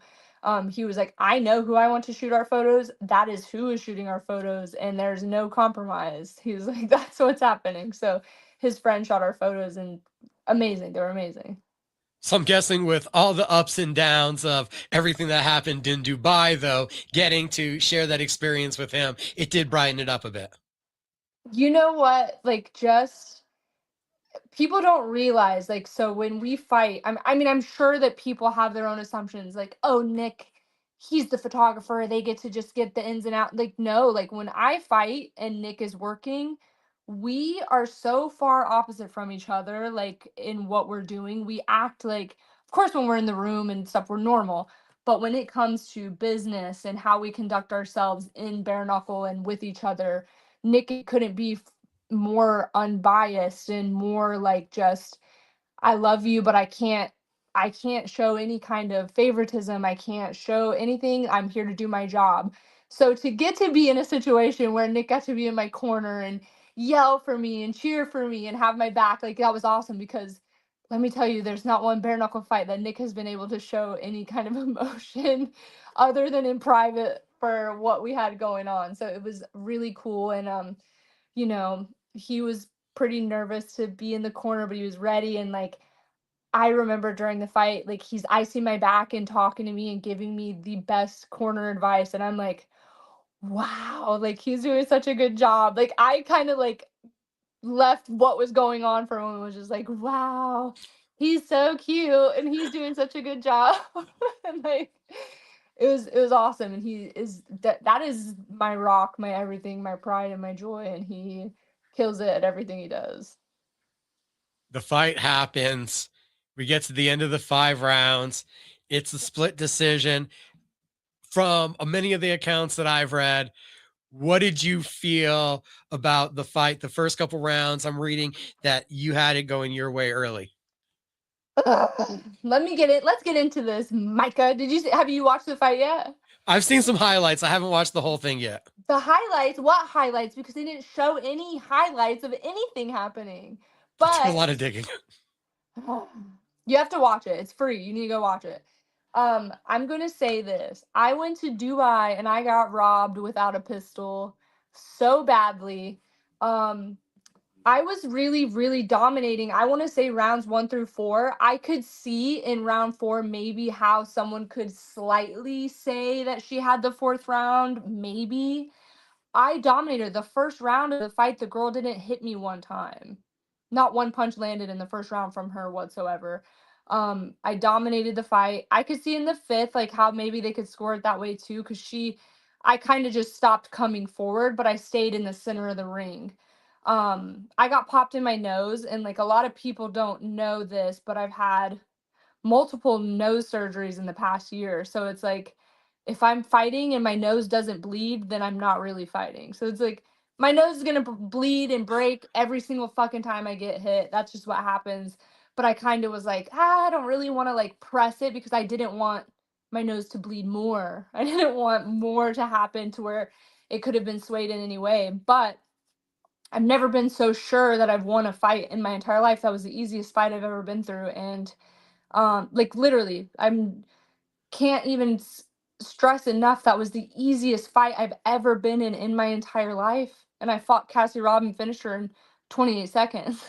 He was like, I know who I want to shoot our photos. That is who is shooting our photos, and there's no compromise. He was like, that's what's happening. So his friend shot our photos, and amazing. They were amazing. So I'm guessing with all the ups and downs of everything that happened in Dubai, though, getting to share that experience with him, it did brighten it up a bit. You know what? Like, just people don't realize, like, so when we fight, I mean, I'm sure that people have their own assumptions, like, oh, Nick, he's the photographer, they get to just get the ins and out. Like, no, like when I fight and Nick is working, we are so far opposite from each other, like in what we're doing. We act like, of course, when we're in the room and stuff, we're normal. But when it comes to business and how we conduct ourselves in bare knuckle and with each other, Nick couldn't be more unbiased and more like, just, I love you, but I can't show any kind of favoritism. I can't show anything. I'm here to do my job. So to get to be in a situation where Nick got to be in my corner and yell for me and cheer for me and have my back, like that was awesome. Because let me tell you, there's not one bare knuckle fight that Nick has been able to show any kind of emotion other than in private for what we had going on. So it was really cool. And you know, he was pretty nervous to be in the corner, but he was ready. And like, I remember during the fight, like he's icing my back and talking to me and giving me the best corner advice. And I'm like, wow, like he's doing such a good job. Like I kind of like left what was going on for a moment, was just like, wow, he's so cute and he's doing such a good job. And like it was awesome. And he is that is my rock, my everything, my pride and my joy. And he kills it at everything he does. The fight happens. We get to the end of the 5 rounds. It's a split decision. From many of the accounts that I've read, what did you feel about the fight? The first couple rounds, I'm reading that you had it going your way early. Let's get into this. Micah, have you watched the fight yet? I've seen some highlights. I haven't watched the whole thing yet. The highlights? What highlights? Because they didn't show any highlights of anything happening. That's a But lot of digging. you have to watch it. It's free. You need to go watch it. I'm gonna say this. I went to Dubai and I got robbed without a pistol so badly. I was really, really dominating. I want to say rounds 1 through 4. I could see in round 4 maybe how someone could slightly say that she had the fourth round. Maybe. I dominated the first round of the fight. The girl didn't hit me one time. Not one punch landed in the first round from her whatsoever. I dominated the fight. I could see in the fifth, like how maybe they could score it that way too, because I kind of just stopped coming forward, but I stayed in the center of the ring. I got popped in my nose, and like a lot of people don't know this, but I've had multiple nose surgeries in the past year. So it's like if I'm fighting and my nose doesn't bleed, then I'm not really fighting. So it's like my nose is going to bleed and break every single fucking time I get hit. That's just what happens. But I kind of was like, I don't really want to like press it because I didn't want my nose to bleed more. I didn't want more to happen to where it could have been swayed in any way. But I've never been so sure that I've won a fight in my entire life. That was the easiest fight I've ever been through. And like literally, I'm can't even stress enough that was the easiest fight I've ever been in my entire life, and I fought Cassie Robin, finished her in 28 seconds.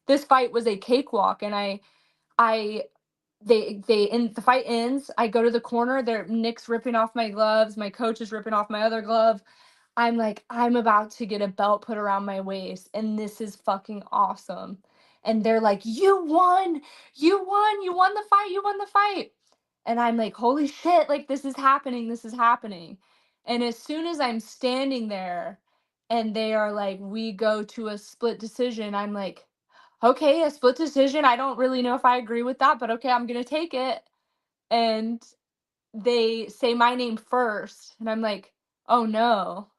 This fight was a cakewalk, and I they in the fight ends. I go to the corner. Nick's ripping off my gloves. My coach is ripping off my other glove. I'm like, I'm about to get a belt put around my waist, and this is fucking awesome. And they're like, you won, you won the fight, you won the fight. And I'm like, holy shit, like this is happening, this is happening. And as soon as I'm standing there and they are like, we go to a split decision, I'm like, okay, a split decision. I don't really know if I agree with that, but okay, I'm gonna take it. And they say my name first, and I'm like, oh no,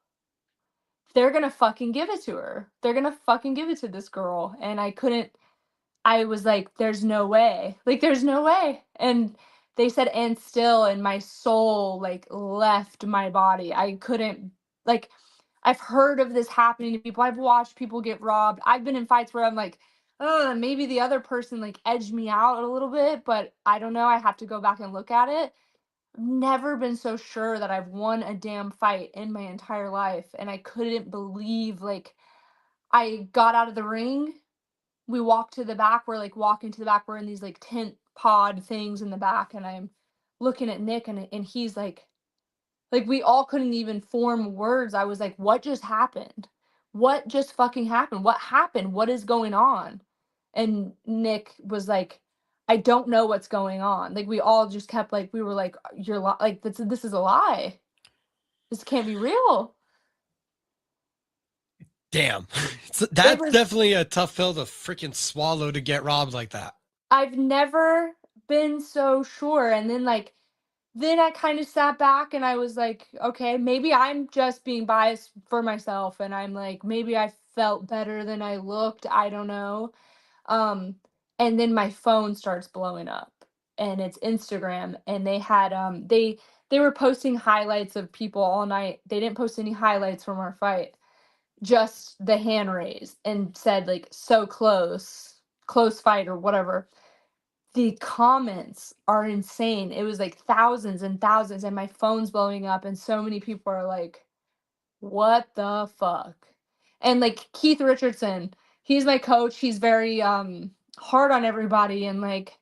they're gonna fucking give it to her. They're gonna fucking give it to this girl. And I was like, there's no way. Like, there's no way. And they said, and still, and my soul like left my body. I couldn't, like, I've heard of this happening to people. I've watched people get robbed. I've been in fights where I'm like, oh, maybe the other person like edged me out a little bit, but I don't know. I have to go back and look at it. Never been so sure that I've won a damn fight in my entire life. And I couldn't believe, like, I got out of the ring. We walked to the back. We're like walking to the back. We're in these like tent pod things in the back. And I'm looking at Nick, and he's like, we all couldn't even form words. I was like, what just happened? What just fucking happened? What happened? What is going on? And Nick was like, I don't know what's going on. Like, we all just kept like, we were like, like, this is a lie. This can't be real. Damn. It That's was, definitely a tough pill to freaking swallow to get robbed like that. I've never been so sure. And then I kind of sat back and I was like, okay, maybe I'm just being biased for myself. And I'm like, maybe I felt better than I looked. I don't know. Um, and then my phone starts blowing up, and it's Instagram, and they had they were posting highlights of people all night. They didn't post any highlights from our fight, just the hand raised, and said like, so close fight or whatever. The comments are insane. It was like thousands and thousands, and my phone's blowing up, and so many people are like, what the fuck? And like Keith Richardson, he's my coach. He's very hard on everybody, and like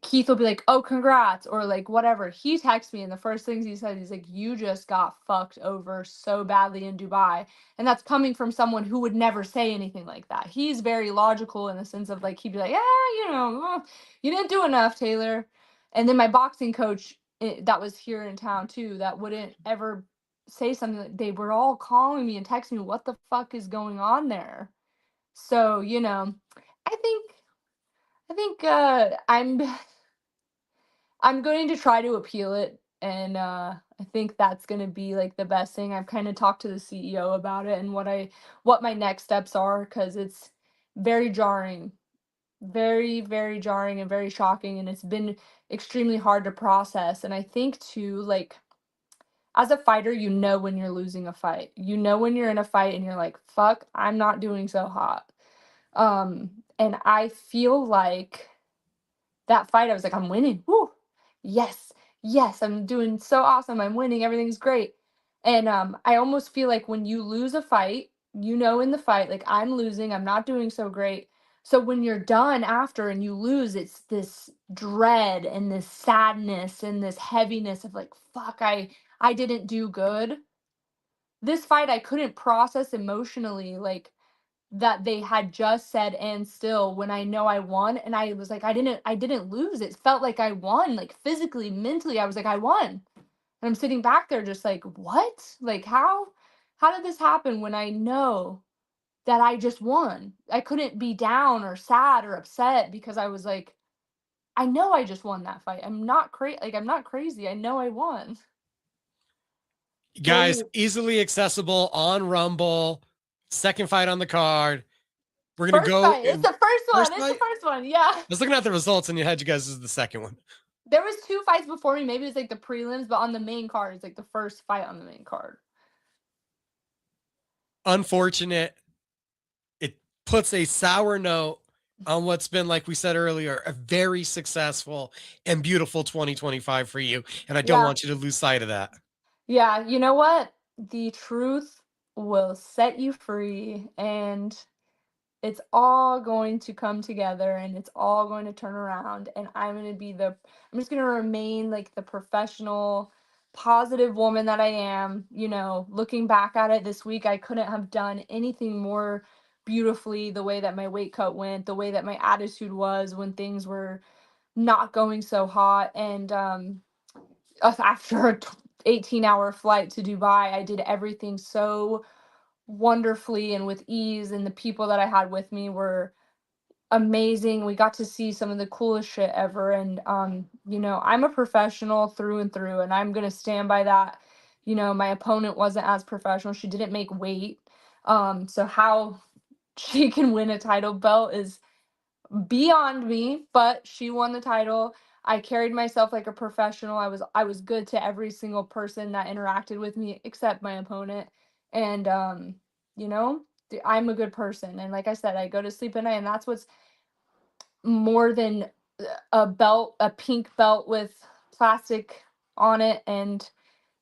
Keith will be like, "Oh, congrats," or like whatever. He texts me, and the first things he said, he's like, "You just got fucked over so badly in Dubai," and that's coming from someone who would never say anything like that. He's very logical in the sense of like he'd be like, "Yeah, you didn't do enough, Taylor." And then my boxing coach that was here in town too, that wouldn't ever say something. Like, they were all calling me and texting me, "What the fuck is going on there?" So I think I'm going to try to appeal it, and I think that's going to be like the best thing. I've kind of talked to the CEO about it and what my next steps are, because it's very jarring, very very jarring and very shocking, and it's been extremely hard to process. And I think too, like, as a fighter, when you're losing a fight, when you're in a fight and you're like, fuck, I'm not doing so hot. And I feel like that fight, I was like, I'm winning. Woo! Yes, yes, I'm doing so awesome. I'm winning. Everything's great. And I almost feel like when you lose a fight, in the fight, like, I'm losing, I'm not doing so great. So when you're done after and you lose, it's this dread and this sadness and this heaviness of like, fuck, I didn't do good. This fight I couldn't process emotionally, like, that they had just said and still when I know I won, and I was like, I didn't lose. It felt like I won, like physically, mentally. I was like, I won. And I'm sitting back there just like, what? Like, how did this happen when I know that I just won. I couldn't be down or sad or upset because I was like, I know I just won that fight. I'm not I'm not crazy. I know I won. Guys, easily accessible on Rumble. Second fight on the card. We're gonna First go. fight. It's the first one. It's fight? the first one. Yeah. I was looking at the results and you had you guys as the second one. There was 2 fights before me. Maybe it's like the prelims, but on the main card, it's like the first fight on the main card. Unfortunate. It puts a sour note on what's been, like we said earlier, a very successful and beautiful 2025 for you. And I don't want you to lose sight of that. Yeah, you know what? The truth will set you free, and it's all going to come together, and it's all going to turn around, and I'm just going to remain like the professional, positive woman that I am. You know, looking back at it this week, I couldn't have done anything more beautifully, the way that my weight cut went, the way that my attitude was when things were not going so hot. And after a 18-hour flight to Dubai, I did everything so wonderfully and with ease, and the people that I had with me were amazing. We got to see some of the coolest shit ever, and you know, I'm a professional through and through, and I'm going to stand by that. You know, my opponent wasn't as professional. She didn't make weight. So how she can win a title belt is beyond me, but she won the title. I carried myself like a professional. I was good to every single person that interacted with me except my opponent. And you know, I'm a good person. And like I said, I go to sleep at night, and that's what's more than a belt, a pink belt with plastic on it and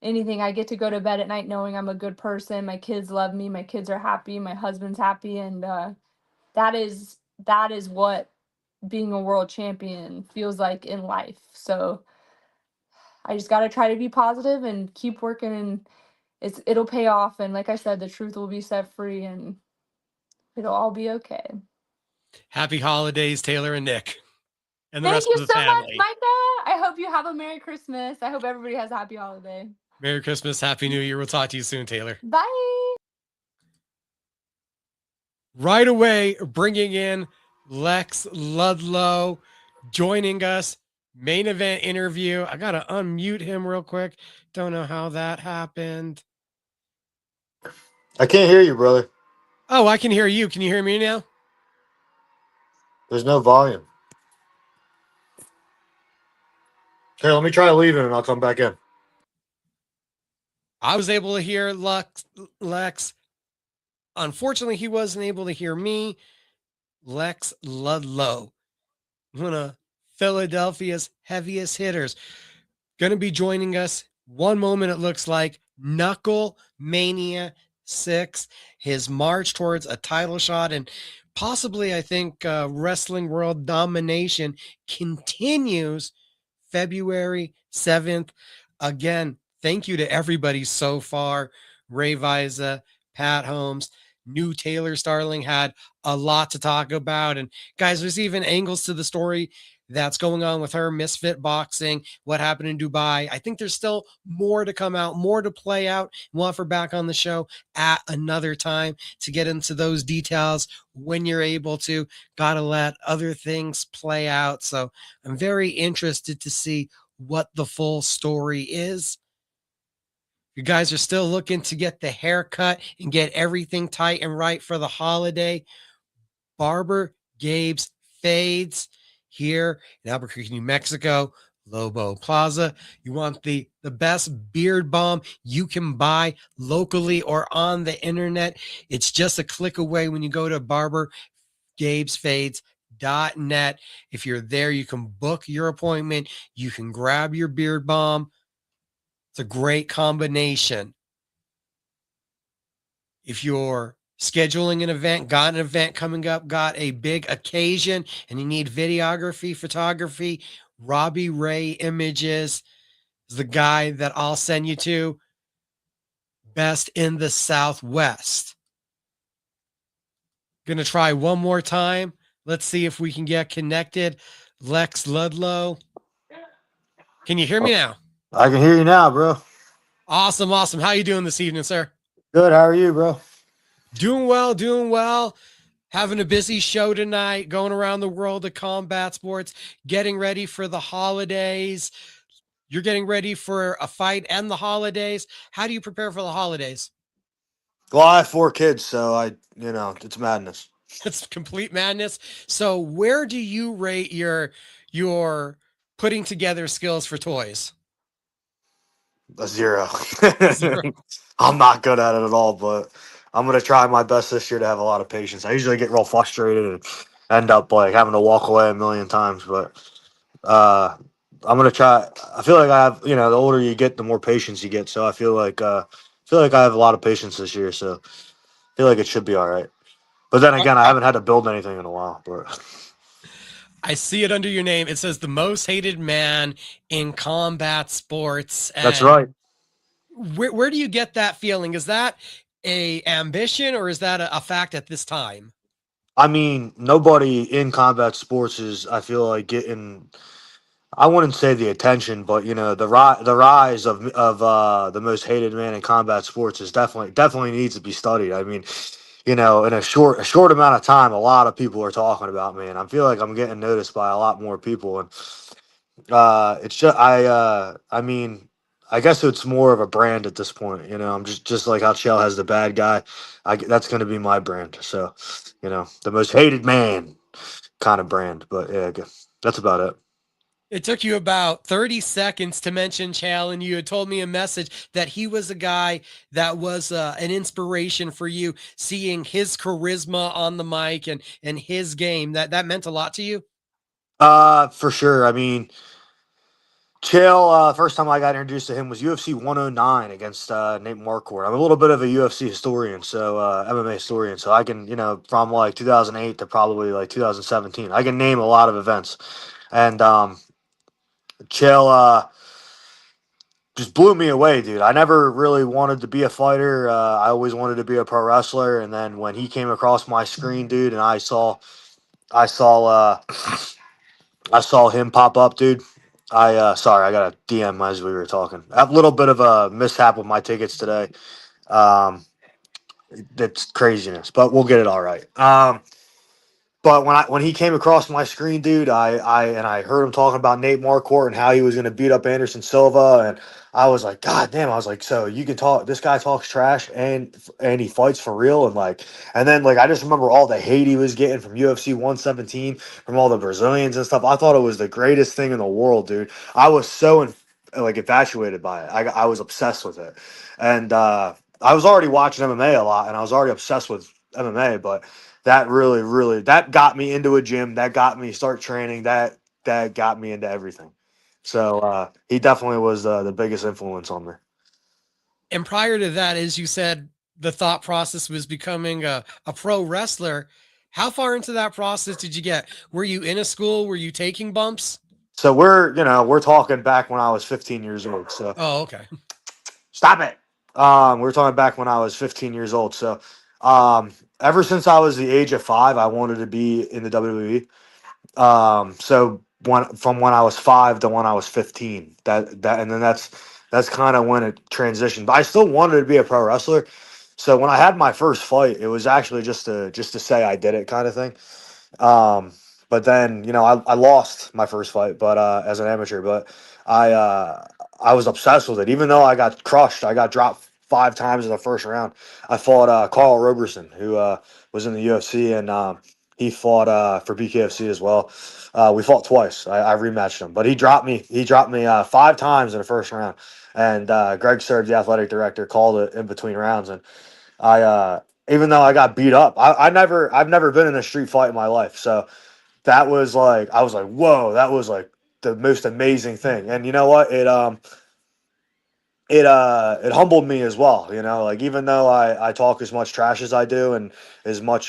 anything. I get to go to bed at night knowing I'm a good person. My kids love me. My kids are happy. My husband's happy, and that is what being a world champion feels like in life. So I just got to try to be positive and keep working, and it'll pay off. And like I said, the truth will be set free, and it'll all be okay. Happy holidays, Taylor and Nick, and the Thank rest you of the so family. much, Micah. I hope you have a Merry Christmas. I hope everybody has a happy holiday. Merry Christmas, Happy New Year. We'll talk to you soon, Taylor. Bye. Right away, bringing in Lex Ludlow, joining us. Main event interview. I got to unmute him real quick. Don't know how that happened. I can't hear you, brother. Oh, I can hear you. Can you hear me now? There's no volume. Okay, let me try leaving and I'll come back in. I was able to hear Lex. Unfortunately, he wasn't able to hear me. Lex Ludlow, one of Philadelphia's heaviest hitters, going to be joining us. One moment, it looks like Knucklemania VI, his march towards a title shot, and possibly, I think, wrestling world domination continues February 7th. Again, thank you to everybody so far. Ray Viaza, Pat Holmes, new Taylor Starling had a lot to talk about. And guys, there's even angles to the story that's going on with her, Misfit Boxing, what happened in Dubai. I think there's still more to come out, more to play out. We'll have her back on the show at another time to get into those details when you're able to. Got to let other things play out. So I'm very interested to see what the full story is. You guys are still looking to get the haircut and get everything tight and right for the holiday. Barber Gabe's Fades here in Albuquerque, New Mexico, Lobo Plaza. You want the best beard balm you can buy locally or on the internet. It's just a click away when you go to barbergabesfades.net. If you're there, you can book your appointment. You can grab your beard balm. It's a great combination. If you're scheduling an event, got an event coming up, got a big occasion, and you need videography, photography, Robbie Ray Images is the guy that I'll send you to. Best in the Southwest. Gonna try one more time. Let's see if we can get connected. Lex Ludlow. Can you hear me now? I can hear you now, bro. Awesome. How you doing this evening, sir? Good. How are you, bro? Doing well, doing well. Having a busy show tonight, going around the world of combat sports, getting ready for the holidays. You're getting ready for a fight and the holidays. How do you prepare for the holidays? Well, I have 4 kids, so it's madness. It's complete madness. So, where do you rate your putting together skills for toys? A 0. Zero. I'm not good at it at all, but I'm gonna try my best this year to have a lot of patience. I usually get real frustrated and end up like having to walk away a million times, but uh, I'm gonna try. I feel like I have, the older you get, the more patience you get. So I feel like I have a lot of patience this year. So I feel like it should be all right. But then again, I haven't had to build anything in a while. But I see it under your name. It says the most hated man in combat sports. that's And right. where do you get that feeling? Is that a ambition or is that a fact at this time? I mean, nobody in combat sports is, I feel like, getting. I wouldn't say the attention, but the rise of the most hated man in combat sports is definitely needs to be studied. I mean, in a short amount of time, a lot of people are talking about me, and I feel like I'm getting noticed by a lot more people. And it's just I mean, I guess it's more of a brand at this point. I'm just like how Chael has the bad guy. That's going to be my brand. So, the most hated man kind of brand. But yeah, that's about it. It took you about 30 seconds to mention Chael, and you had told me a message that he was a guy that was an inspiration for you, seeing his charisma on the mic and his game. That meant a lot to you. For sure. I mean, Chael, first time I got introduced to him was UFC 109 against Nate Marquardt. I'm a little bit of a UFC historian, so MMA historian, so I can, from like 2008 to probably like 2017, I can name a lot of events. And Chael just blew me away, dude. I never really wanted to be a fighter. I always wanted to be a pro wrestler. And then when he came across my screen, dude, and I saw, I saw him pop up, dude. Sorry, I got a DM as we were talking. A little bit of a mishap with my tickets today. Um, that's craziness, but we'll get it all right. But when he came across my screen, dude, I heard him talking about Nate Marquardt and how he was going to beat up Anderson Silva, and I was like, God damn! I was like, so you can talk? This guy talks trash and he fights for real, and then like I just remember all the hate he was getting from UFC 117, from all the Brazilians and stuff. I thought it was the greatest thing in the world, dude. I was so like infatuated by it. I was obsessed with it, and I was already watching MMA a lot, and I was already obsessed with MMA, but that really that got me into a gym, that got me start training, that got me into everything. So he definitely was the biggest influence on me. And prior to that, as you said, the thought process was becoming a pro wrestler. How far into that process did you get? Were you in a school? Were you taking bumps? So we're talking back when I was 15 years old. So Oh, okay. stop it. We're talking back when I was 15 years old. So ever since I was the age of 5, I wanted to be in the WWE. So when I was 5 to when I was 15, and then that's kind of when it transitioned. But I still wanted to be a pro wrestler. So when I had my first fight, it was actually just to say I did it kind of thing. But then I lost my first fight, but as an amateur, but I uh, I was obsessed with it. Even though I got crushed, I got dropped 5 times in the first round. I fought Carl Roberson, who was in the UFC, and he fought for BKFC as well. We fought twice. I rematched him, but he dropped me. He dropped me 5 times in the first round. And Greg Serb, the athletic director, called it in between rounds, and I even though I got beat up, I've never been in a street fight in my life. So that was like I was like, whoa, that was like the most amazing thing. And you know what? It humbled me as well. Like even though I talk as much trash as I do and as much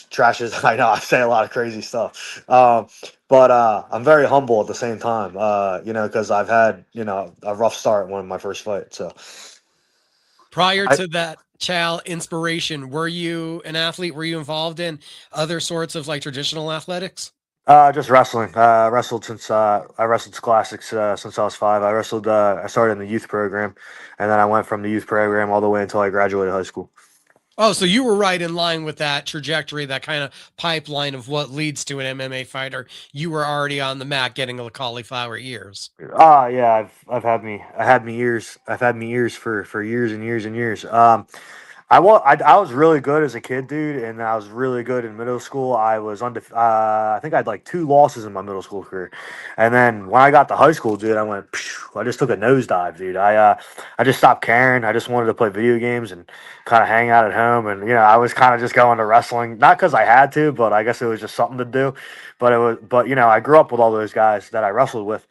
trash as I know, I say a lot of crazy stuff. But I'm very humble at the same time. Because I've had a rough start when my first fight. So Prior I to that, Chal, inspiration, were you an athlete? Were you involved in other sorts of like traditional athletics? just wrestling. Wrestled since I wrestled classics since I was 5. I wrestled. I started in the youth program, and then I went from the youth program all the way until I graduated high school. Oh, so you were right in line with that trajectory, that kind of pipeline of what leads to an MMA fighter. You were already on the mat getting the cauliflower ears. Ah, yeah, I had me ears. I've had me ears for years and years and years. I was really good as a kid, dude, and I was really good in middle school. I think I had like 2 losses in my middle school career, and then when I got to high school, dude, I went. Phew, I just took a nosedive, dude. I just stopped caring. I just wanted to play video games and kind of hang out at home, and I was kind of just going to wrestling, not because I had to, but I guess it was just something to do. But I grew up with all those guys that I wrestled with.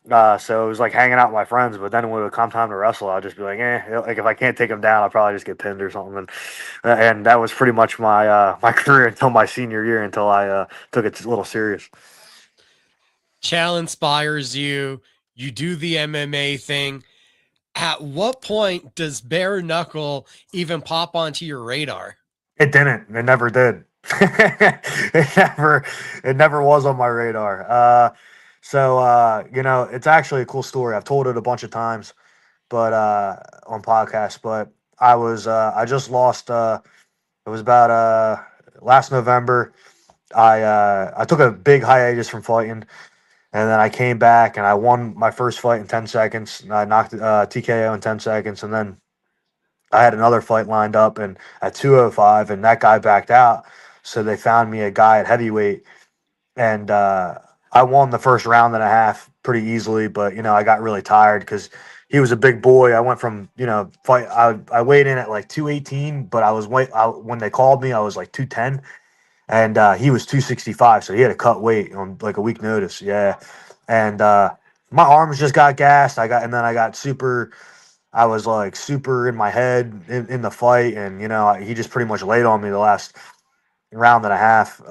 So it was like hanging out with my friends, but then when it would come time to wrestle, I'd just be like, like if I can't take them down, I'll probably just get pinned or something. And that was pretty much my my career until my senior year, until I took it a little serious. Chal inspires you. You do the MMA thing. At what point does bare knuckle even pop onto your radar? It didn't. It never did. It never was on my radar. It's actually a cool story. I've told it a bunch of times, but on podcasts. But I just lost. It was about last November. I took a big hiatus from fighting, and then I came back and I won my first fight in 10 seconds. I knocked TKO in 10 seconds, and then I had another fight lined up and at 205, and that guy backed out. So they found me a guy at heavyweight, and I won the first round and a half pretty easily. But I got really tired because he was a big boy. I went from fight. I weighed in at like 218, but when they called me, I was like 210, and he was 265, so he had to cut weight on like a week notice. Yeah, and my arms just got gassed. And then I got super. I was like super in my head in the fight, and he just pretty much laid on me the last round and a half.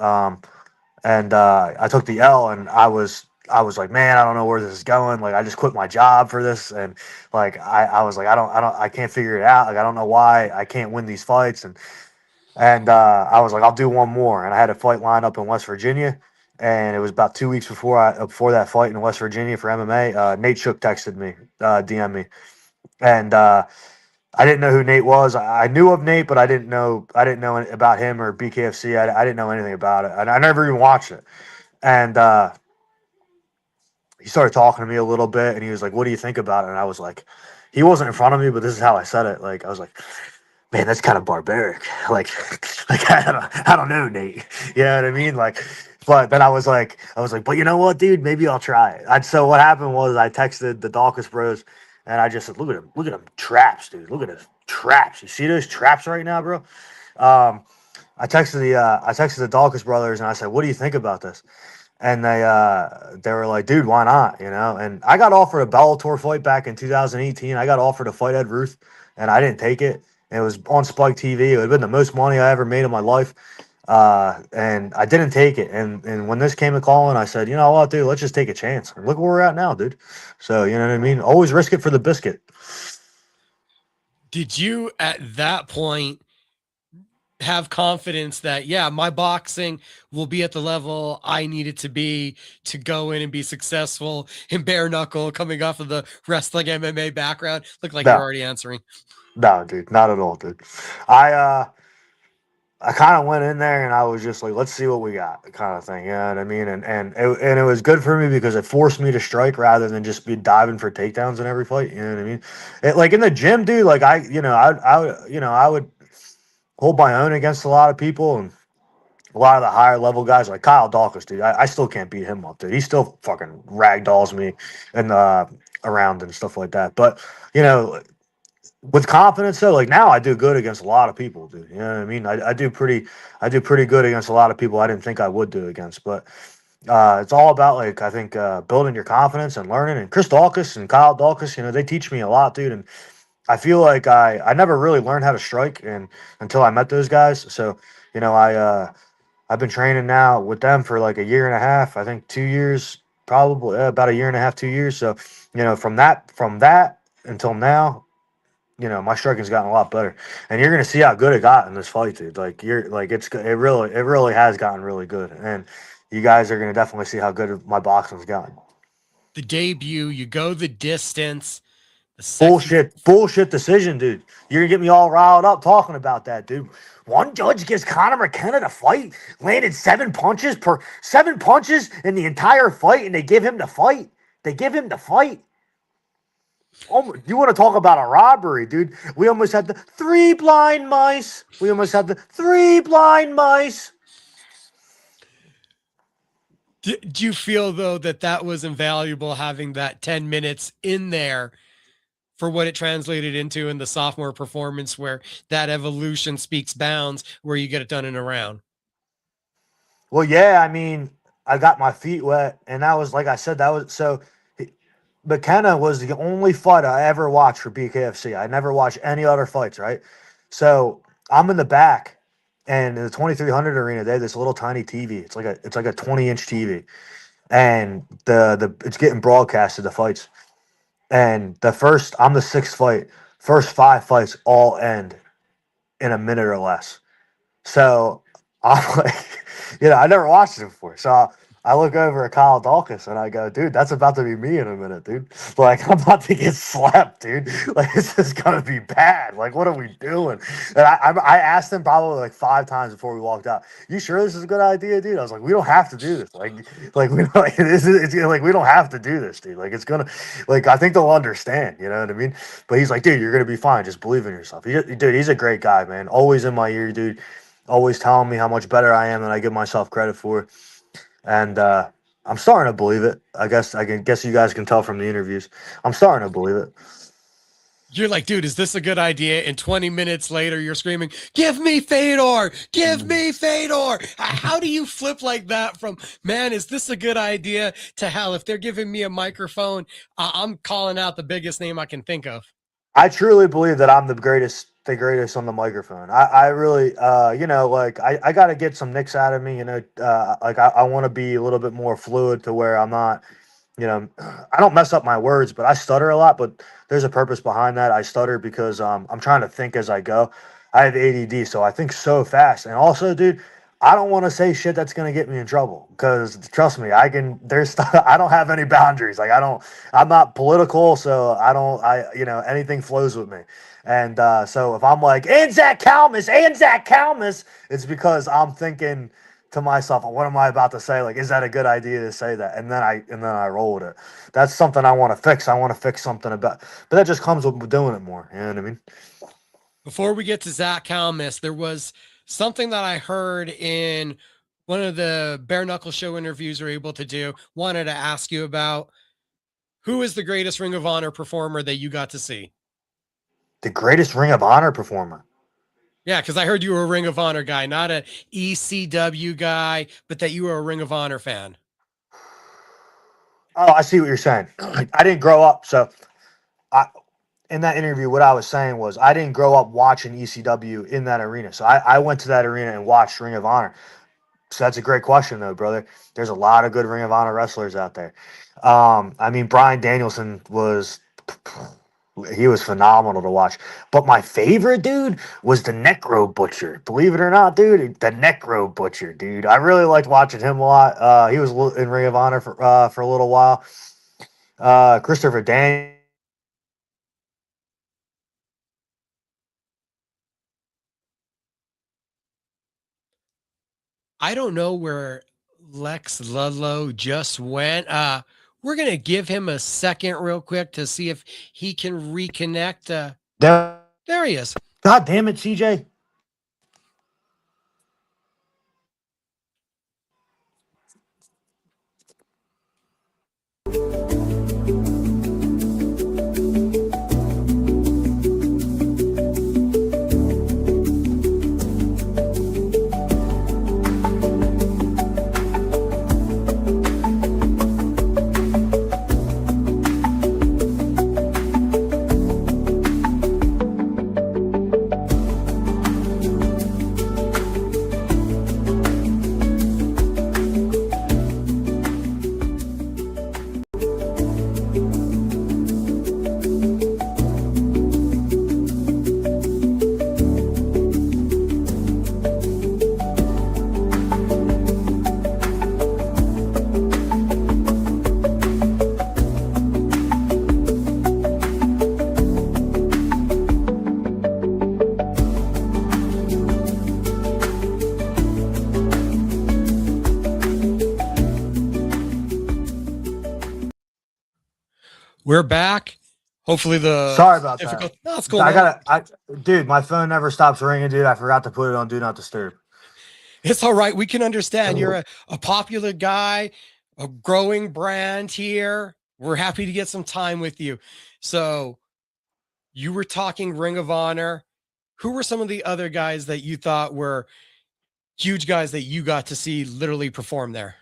And I took the L, and I was like, man, I don't know where this is going. Like, I just quit my job for this, and like I was like, I can't figure it out. Like, I don't know why I can't win these fights, and I was like, I'll do one more, and I had a fight lined up in West Virginia. And it was about 2 weeks before that fight in West Virginia for MMA. Nate Shook texted me, DM me, and I didn't know who Nate was. I knew of Nate, but I didn't know about him or BKFC. I didn't know anything about it, and I never even watched it. And he started talking to me a little bit, and he was like, "What do you think about it?" And I was like, he wasn't in front of me, but this is how I said it. Like, I was like, "Man, that's kind of barbaric." Like, like I don't know, Nate. You know what I mean? Like, but then I was like, but you know what, dude? Maybe I'll try it. So what happened was I texted the Dawkins Bros, and I just said, look at them traps, dude. Look at those traps. You see those traps right now, bro? Um, I texted the Dawkins brothers, and I said, what do you think about this? And they were like, dude, why not? And I got offered a Bellator fight back in 2018. I got offered to fight Ed Ruth, and I didn't take it. It was on Spike TV. It would have been the most money I ever made in my life. And I didn't take it. And when this came to calling, I said, you know what, dude, let's just take a chance. And look where we're at now, dude. So, you know what I mean? Always risk it for the biscuit. Did you at that point have confidence that, yeah, my boxing will be at the level I need it to be to go in and be successful in bare knuckle, coming off of the wrestling MMA background? Look like you're No, already answering. no, dude, not at all, dude. I kind of went in there and I was just like, let's see what we got, kind of thing. You know what I mean? And it was good for me because it forced me to strike rather than just be diving for takedowns in every fight. You know what I mean? Like in the gym, dude. Like I would hold my own against a lot of people, and a lot of the higher level guys like Kyle Dawkins, dude. I still can't beat him up, dude. He still fucking ragdolls me and around and stuff like that. But you know, with confidence though, like now I do good against a lot of people, dude. You know what I mean? I do pretty good against a lot of people I didn't think I would do against. But it's all about, like, I think building your confidence and learning. And Chris Dawkins and Kyle Dawkins, they teach me a lot, dude. And I feel like I never really learned how to strike and until I met those guys. So I've been training now with them for like a year and a half. I think 2 years, probably about a year and a half, 2 years. So from that until now, my striking's gotten a lot better, and you're gonna see how good it got in this fight, dude. Like it really has gotten really good, and you guys are gonna definitely see how good my boxing's gotten. The debut, you go the distance. Bullshit decision, dude. You're gonna get me all riled up talking about that, dude. One judge gives Conor McKenna the fight, landed 7 punches in the entire fight, and they give him the fight. Oh, you want to talk about a robbery, dude? We almost had the three blind mice. Do you feel, though, that was invaluable, having that 10 minutes in there for what it translated into in the sophomore performance, where that evolution speaks bounds, where you get it done in a round? Well, yeah, I mean, I got my feet wet, and that was, like I said, McKenna was the only fight I ever watched for BKFC. I never watched any other fights, right? So I'm in the back, and in the 2300 arena, they have this little tiny TV. It's like a 20-inch TV, and it's getting broadcasted, the fights. And I'm the sixth fight. First 5 fights all end in a minute or less. So I'm like, I never watched it before. So I look over at Kyle Dawkins and I go, dude, that's about to be me in a minute, dude. Like, I'm about to get slapped, dude. Like, this is gonna be bad. Like, what are we doing? And I asked him probably like 5 times before we walked out, you sure this is a good idea, dude? I was like, we don't have to do this. Like we don't have to do this, dude. Like, it's gonna, like, I think they'll understand, you know what I mean? But he's like, dude, you're gonna be fine. Just believe in yourself. Dude, he's a great guy, man. Always in my ear, dude. Always telling me how much better I am than I give myself credit for. And I'm starting to believe it. I guess you guys can tell from the interviews. I'm starting to believe it. You're like, dude, is this a good idea? And 20 minutes later, you're screaming, give me Fedor! Give me Fedor! How do you flip like that from, man, is this a good idea, to hell, if they're giving me a microphone, I'm calling out the biggest name I can think of? I truly believe that I'm the greatest on the microphone. I really, I got to get some nicks out of me, I want to be a little bit more fluid to where I'm not, I don't mess up my words, but I stutter a lot, but there's a purpose behind that. I stutter because I'm trying to think as I go. I have ADD, so I think so fast. And also, dude, I don't want to say shit that's going to get me in trouble, because trust me, I don't have any boundaries. Like, I'm not political, so anything flows with me. And so if I'm like, Anzac Kalmus, it's because I'm thinking to myself, what am I about to say? Like, is that a good idea to say that? And then I roll with it. That's something I want to fix. I want to fix something about, but that just comes with doing it more. You know what I mean? Before we get to Zach Kalmus, there was something that I heard in one of the Bare Knuckle Show interviews we're able to do. Wanted to ask you about, who is the greatest Ring of Honor performer that you got to see? The greatest Ring of Honor performer? Yeah, because I heard you were a Ring of Honor guy, not a ECW guy, but that you were a Ring of Honor fan. Oh, I see what you're saying. I didn't grow up, so in that interview, what I was saying was I didn't grow up watching ECW in that arena. So I went to that arena and watched Ring of Honor. So that's a great question, though, brother. There's a lot of good Ring of Honor wrestlers out there. I mean, Bryan Danielson was phenomenal to watch. But my favorite, dude, was the Necro Butcher. Believe it or not, dude, the Necro Butcher, dude. I really liked watching him a lot. He was in Ring of Honor for a little while. Christopher Daniels. I don't know where Lex Ludlow just went. We're going to give him a second real quick to see if he can reconnect. There he is. God damn it, CJ. We're back. Hopefully the Sorry about difficult. that. No, that's cool, I man. dude, my phone never stops ringing, dude. I forgot to put it on Do Not Disturb. It's all right. We can understand. You're a popular guy, a growing brand here. We're happy to get some time with you. So you were talking Ring of Honor. Who were some of the other guys that you thought were huge guys that you got to see literally perform there?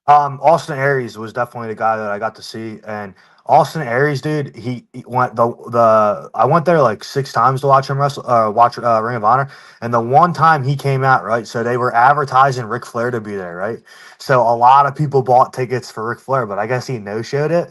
Austin Aries was definitely the guy that I got to see, and Austin Aries, dude, he went I went there like 6 times to watch him wrestle, watch Ring of Honor, and the one time he came out, right, so they were advertising Ric Flair to be there, right, so a lot of people bought tickets for Ric Flair, but I guess he no showed it,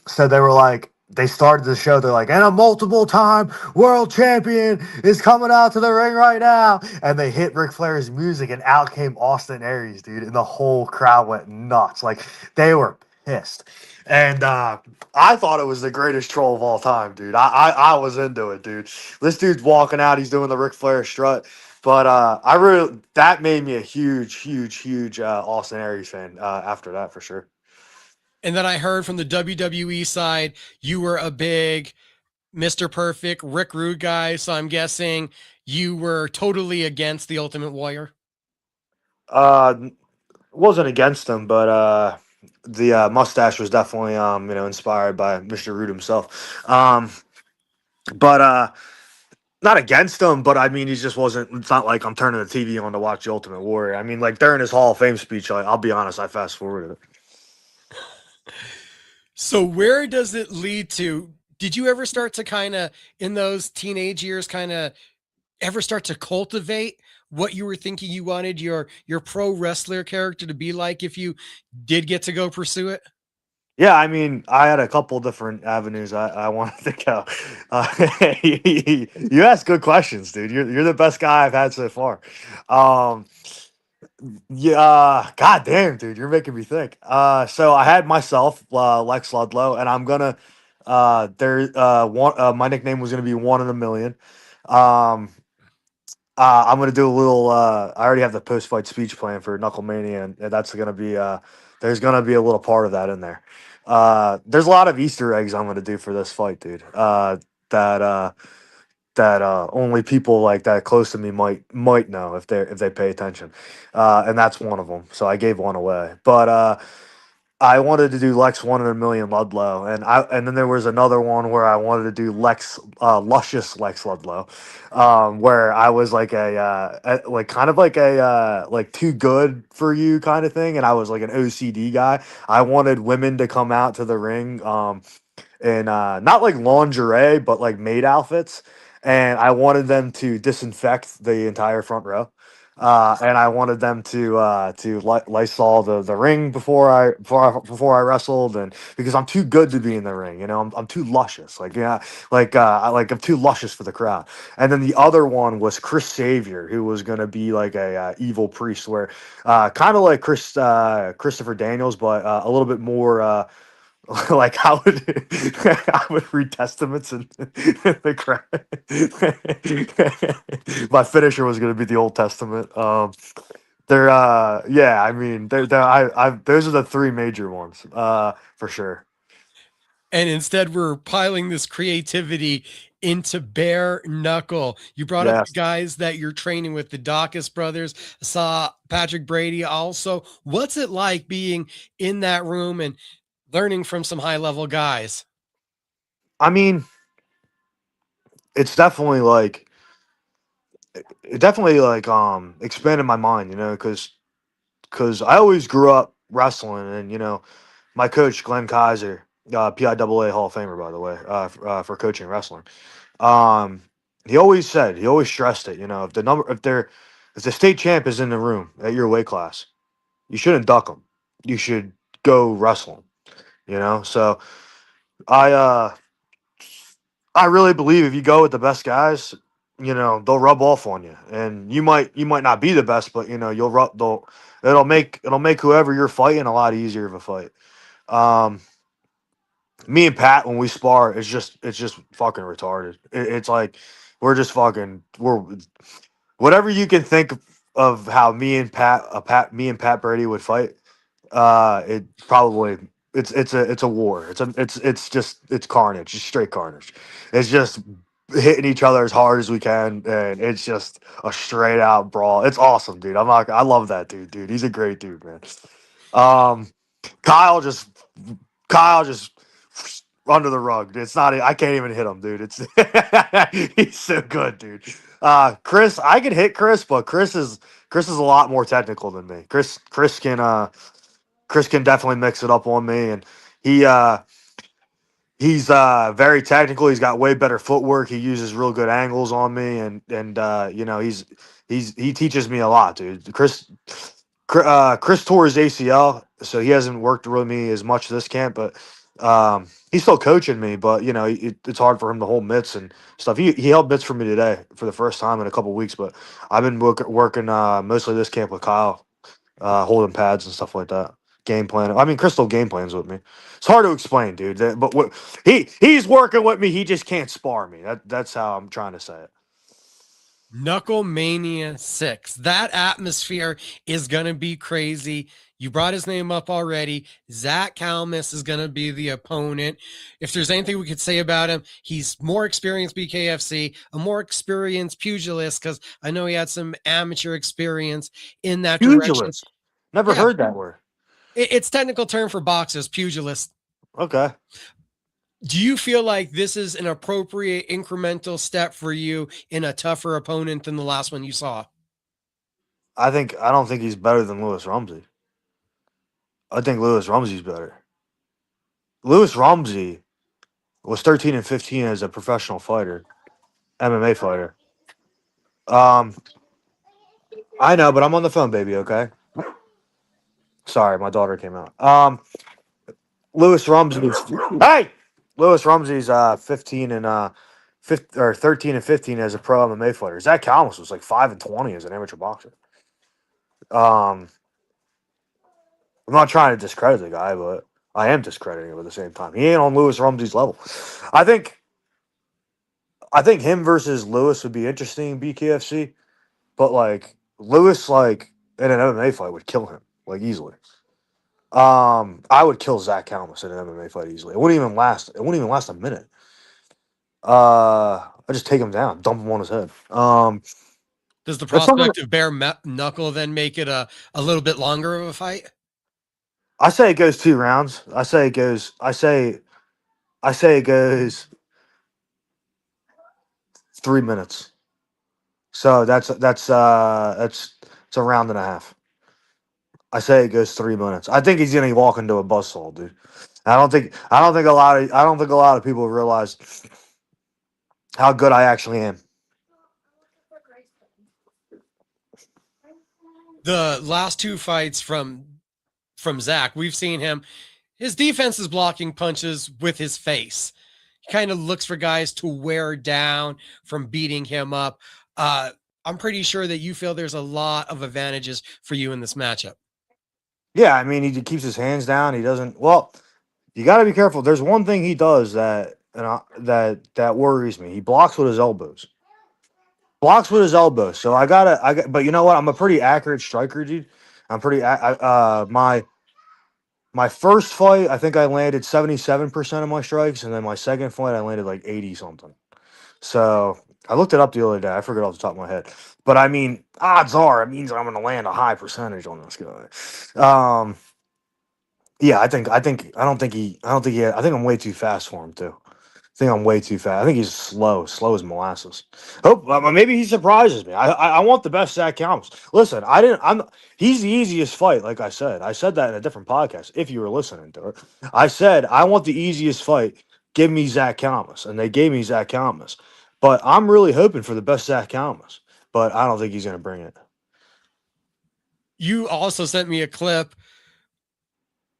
so they were like. They started the show. They're like, and a multiple-time world champion is coming out to the ring right now. And they hit Ric Flair's music, and out came Austin Aries, dude. And the whole crowd went nuts. Like, they were pissed. And I thought it was the greatest troll of all time, dude. I was into it, dude. This dude's walking out. He's doing the Ric Flair strut. But that made me a huge Austin Aries fan after that, for sure. And then I heard from the WWE side, you were a big Mr. Perfect, Rick Rude guy. So I'm guessing you were totally against the Ultimate Warrior. Wasn't against him, but the mustache was definitely inspired by Mr. Rude himself. But not against him, but I mean he just wasn't. It's not like I'm turning the TV on to watch the Ultimate Warrior. I mean, like during his Hall of Fame speech, like, I'll be honest, I fast forwarded it. So where does it lead to? Did you ever start to kind of in those teenage years kind of ever start to cultivate what you were thinking you wanted your pro wrestler character to be like if you did get to go pursue it? Yeah, I mean, I had a couple different avenues I wanted to go. You ask good questions, dude. You're the best guy I've had so far. Um, Yeah, god damn, dude, you're making me think. So I had myself, Lex Ludlow, and I'm gonna, my nickname was gonna be 1 in a million. Um, I'm gonna do a little. I already have the post-fight speech plan for Knucklemania, and that's gonna be. There's gonna be a little part of that in there. There's a lot of Easter eggs I'm gonna do for this fight, dude. That only people like that close to me might know if they pay attention, and that's one of them. So I gave one away, but I wanted to do Lex 1 in a million Ludlow, and then there was another one where I wanted to do luscious Lex Ludlow, where I was like like kind of like like too good for you kind of thing, and I was like an OCD guy. I wanted women to come out to the ring, in not like lingerie, but like maid outfits. And I wanted them to disinfect the entire front row. And I wanted them to Lysol the ring before I wrestled, and because I'm too good to be in the ring, I'm too luscious, like yeah, I'm too luscious for the crowd. And then the other one was Chris Savior, who was gonna be like a evil priest, where kind of like Christopher Daniels, but a little bit more. Like I would read testaments in the crowd. My finisher was going to be the Old Testament. They're yeah, I mean I those are the three major ones for sure. And instead we're piling this creativity into bare knuckle. You brought up the Yes. guys that you're training with, the Dawkins brothers. I saw Patrick Brady also. What's it like being in that room and learning from some high level guys? I mean, it's definitely like it definitely like expanded my mind, because I always grew up wrestling, and my coach Glenn Kaiser, PIAA Hall of Famer, by the way, for coaching wrestling. Um, he always stressed it. If the state champ is in the room at your weight class, you shouldn't duck him. You should go wrestle him. So I uh I really believe if you go with the best guys, they'll rub off on you, and you might not be the best, but you'll rub they'll it'll make whoever you're fighting a lot easier of a fight. Um, Me and Pat, when we spar, it's just fucking retarded. It's like we're whatever you can think of how me and Pat Brady would fight. It it's a war. It's carnage. It's straight carnage. It's just hitting each other as hard as we can, and it's just a straight out brawl. It's awesome, dude. I love that dude. He's a great dude, man. Um, Kyle just Kyle just under the rug. It's not. I can't even hit him, dude. It's he's so good, dude. Chris, I can hit Chris, but Chris is a lot more technical than me. Chris can definitely mix it up on me, and he he's very technical. He's got way better footwork. He uses real good angles on me, and you know he teaches me a lot, dude. Chris tore his ACL, so he hasn't worked with me as much this camp, but he's still coaching me. But you know, it's hard for him to hold mitts and stuff. He held mitts for me today for the first time in a couple weeks, but I've been working mostly this camp with Kyle, holding pads and stuff like that. Game plan. I mean, Crystal game plans with me. It's hard to explain, dude. But what he's working with me, he just can't spar me. That's how I'm trying to say it. Knucklemania VI. That atmosphere is going to be crazy. You brought his name up already. Zach Kalmus is going to be the opponent. If there's anything we could say about him, he's more experienced BKFC, a more experienced pugilist, because I know he had some amateur experience in that direction. Pugilist. Never heard that word. It's technical term for boxers, pugilist. Okay. Do you feel like this is an appropriate incremental step for you in a tougher opponent than the last one you saw? I don't think he's better than Lewis Rumsey. I think Lewis Rumsey's better. Lewis Rumsey was 13 and 15 as a professional fighter, MMA fighter. I know, but I'm on the phone, baby, okay? Sorry, my daughter came out. Lewis Rumsey's hey! Lewis Rumsey's 15 and 13 and 15 as a pro MMA fighter. Zach Kalmus was like 5 and 20 as an amateur boxer. I'm not trying to discredit the guy, but I am discrediting him at the same time. He ain't on Lewis Rumsey's level. I think him versus Lewis would be interesting in BKFC, but like Lewis, like in an MMA fight, would kill him like easily. I would kill Zach Kalmus in an MMA fight easily. It wouldn't even last. It wouldn't even last a minute. I just take him down, dump him on his head. Does the prospect of bare knuckle then make it a little bit longer of a fight? I say it goes 2 rounds. I say it goes 3 minutes. So that's a round and a half. I say it goes 3 minutes. I think he's gonna walk into a buzzsaw, dude. I don't think a lot of people realize how good I actually am. The last 2 fights from Zach, we've seen him. His defense is blocking punches with his face. He kind of looks for guys to wear down from beating him up. I'm pretty sure that you feel there's a lot of advantages for you in this matchup. Yeah, I mean, he keeps his hands down. He doesn't. Well, you got to be careful. There's one thing he does that worries me. He blocks with his elbows. So I got. But you know what? I'm a pretty accurate striker, dude. I'm pretty. My first fight, I think I landed 77% of my strikes, and then my second fight, I landed like 80 something. So I looked it up the other day. I forget off the top of my head, but I mean, odds are it means I'm going to land a high percentage on this guy. Yeah, I think I'm way too fast for him too. I think I'm way too fast. I think he's slow as molasses. Hope maybe he surprises me. I want the best Zach Kalmus. Listen, he's the easiest fight. Like I said that in a different podcast. If you were listening to it, I said I want the easiest fight. Give me Zach Kalmus, and they gave me Zach Kalmus. But I'm really hoping for the best Zach Kalmus. But I don't think he's going to bring it. You also sent me a clip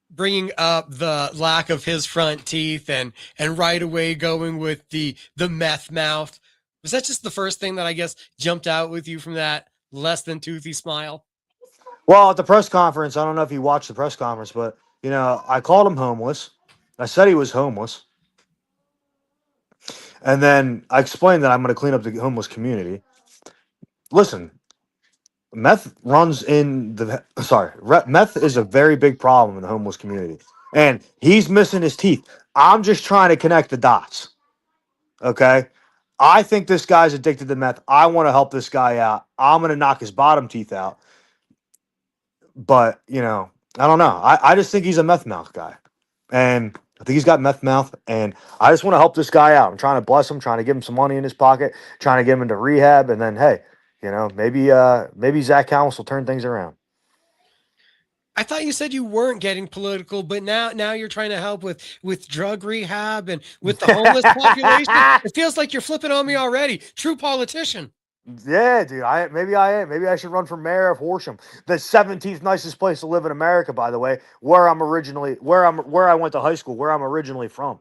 bringing up the lack of his front teeth and right away going with the meth mouth. Was that just the first thing that I guess jumped out with you from that less than toothy smile? Well, at the press conference, I don't know if you watched the press conference, but you know, I called him homeless. I said he was homeless. And then I explained that I'm going to clean up the homeless community. Listen, meth is a very big problem in the homeless community. and he's missing his teeth. I'm just trying to connect the dots. Okay. I think this guy's addicted to meth. I want to help this guy out. I'm going to knock his bottom teeth out. But, I don't know. I just think he's a meth mouth guy. And I think he's got meth mouth. And I just want to help this guy out. I'm trying to bless him, trying to give him some money in his pocket, trying to get him into rehab. And then, hey, maybe Zach Helms will turn things around. I thought you said you weren't getting political, but now you're trying to help with drug rehab and with the homeless population. It feels like you're flipping on me already. True politician. Yeah, dude. Maybe I am. Maybe I should run for mayor of Horsham, the 17th nicest place to live in America, by the way. Where I went to high school, where I'm originally from,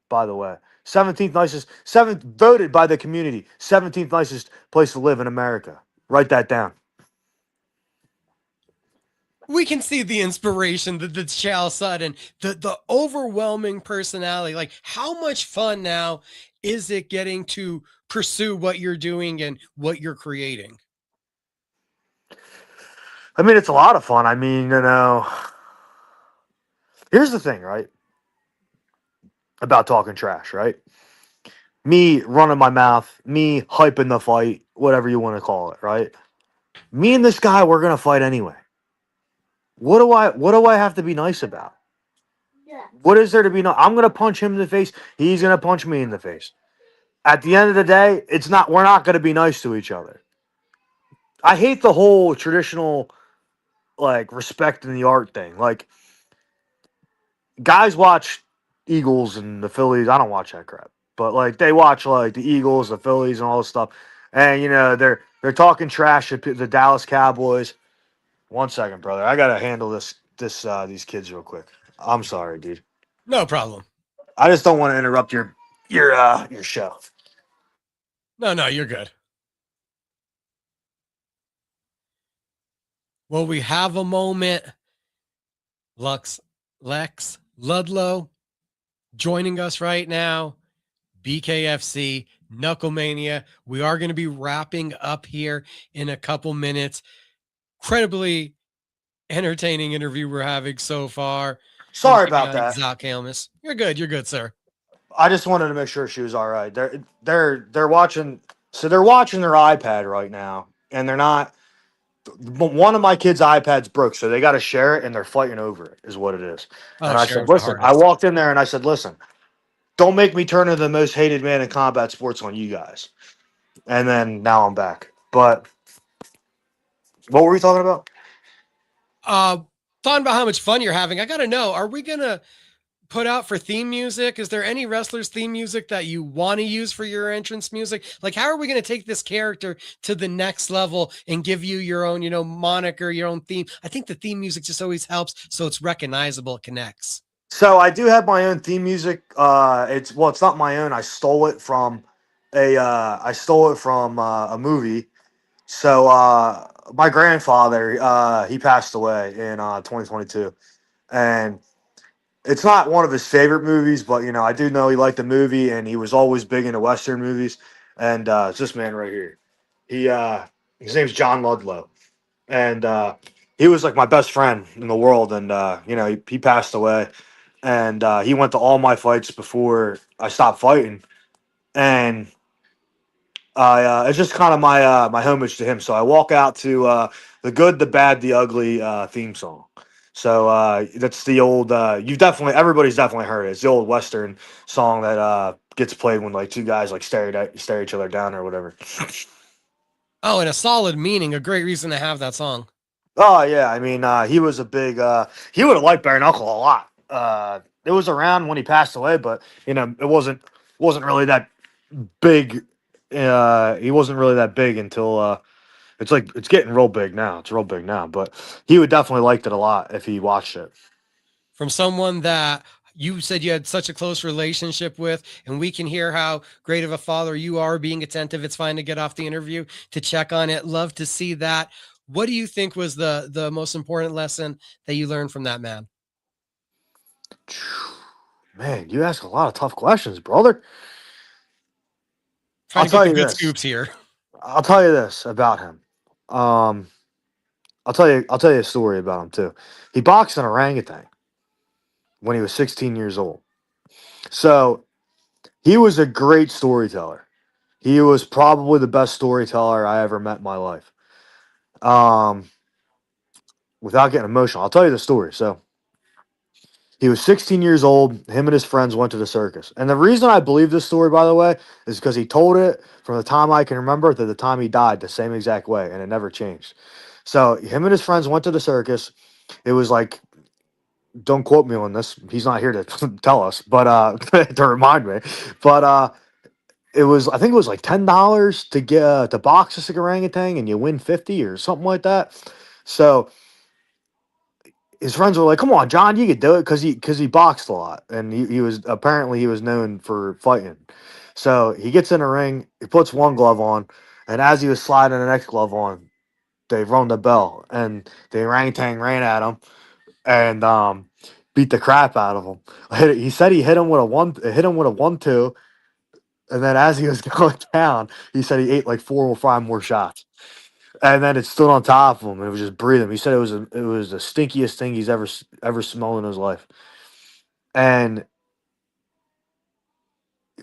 by the way. 17th nicest, seventh voted by the community, 17th nicest place to live in America. Write that down. We can see the inspiration, the Chael Sutton, the overwhelming personality. Like, how much fun now is it getting to pursue what you're doing and what you're creating? I mean, it's a lot of fun. I mean, here's the thing, right? About talking trash, right? Me running my mouth, me hyping the fight, whatever you want to call it, right? Me and this guy, we're gonna fight anyway. What do I have to be nice about? What is there to be nice? I'm gonna punch him in the face. He's gonna punch me in the face. At the end of the day, we're not gonna be nice to each other. I hate the whole traditional like respect in the art thing. Like guys watch Eagles and the Phillies. I don't watch that crap. But like they watch like the Eagles, the Phillies, and all this stuff. And they're talking trash to the Dallas Cowboys. One second, brother. I gotta handle these kids real quick. I'm sorry, dude. No problem. I just don't want to interrupt your show. No, you're good. Well, we have a moment. Lex Ludlow joining us right now. BKFC, Knucklemania. We are going to be wrapping up here in a couple minutes. Incredibly entertaining interview we're having so far. Sorry about that. Zach Helmus. You're good, sir. I just wanted to make sure she was all right. They're watching. So they're watching their iPad right now, and they're not. One of my kids' iPads broke, so they got to share it, and they're fighting over it. Is what it is. Oh, And I sure, said, listen. I walked in there and I said, listen. Don't make me turn into the most hated man in combat sports on you guys. And then now I'm back. But what were we talking about? Talking about how much fun you're having. I got to know, are we going to put out for theme music? Is there any wrestlers theme music that you want to use for your entrance music? Like, how are we going to take this character to the next level and give you your own, moniker, your own theme? I think the theme music just always helps. So it's recognizable. It connects. So I do have my own theme music. It's not my own. I stole it from a movie. So my grandfather, he passed away in 2022, and it's not one of his favorite movies, but I do know he liked the movie, and he was always big into Western movies. And it's this man right here. His name's John Ludlow, and he was like my best friend in the world. And he passed away, and he went to all my fights before I stopped fighting, and it's just kind of my homage to him. So I walk out to the good, the bad, the ugly theme song. So that's the old. Everybody's definitely heard it. It's the old Western song that gets played when like two guys like stare each other down or whatever. Oh, and a solid meaning, a great reason to have that song. Oh yeah, I mean he was a big. He would have liked bare knuckle a lot. It was around when he passed away, but it wasn't really that big. He wasn't really that big until it's getting real big now. It's real big now, but he would definitely liked it a lot if he watched it. From someone that you said you had such a close relationship with, and we can hear how great of a father you are, being attentive. It's fine to get off the interview to check on it. Love to see that. What do you think was the most important lesson that you learned from that man? Man, you ask a lot of tough questions, brother. Trying to get the good scoops here. I'll tell you this about him. I'll tell you a story about him too. He boxed an orangutan. when he was 16 years old. So he was a great storyteller. He was probably the best storyteller I ever met in my life. Without getting emotional, I'll tell you the story. So he was 16 years old. Him and his friends went to the circus. And the reason I believe this story, by the way, is because he told it from the time I can remember to the time he died the same exact way, and it never changed. So him and his friends went to the circus. It was like, don't quote me on this. He's not here to tell us, but to remind me. But it was, I think it was like $10 to get to box a orangutan, and you win 50 or something like that. So his friends were like, "Come on, John, you could do it," because he boxed a lot, and he was apparently he was known for fighting. So he gets in the ring, he puts one glove on, and as he was sliding the next glove on, they rung the bell, and the orangutan ran at him and beat the crap out of him. He said he hit him with a 1-2, and then as he was going down, he said he ate like 4 or 5 more shots. And then it stood on top of him, and it was just breathing. He said it was the stinkiest thing he's ever smelled in his life. And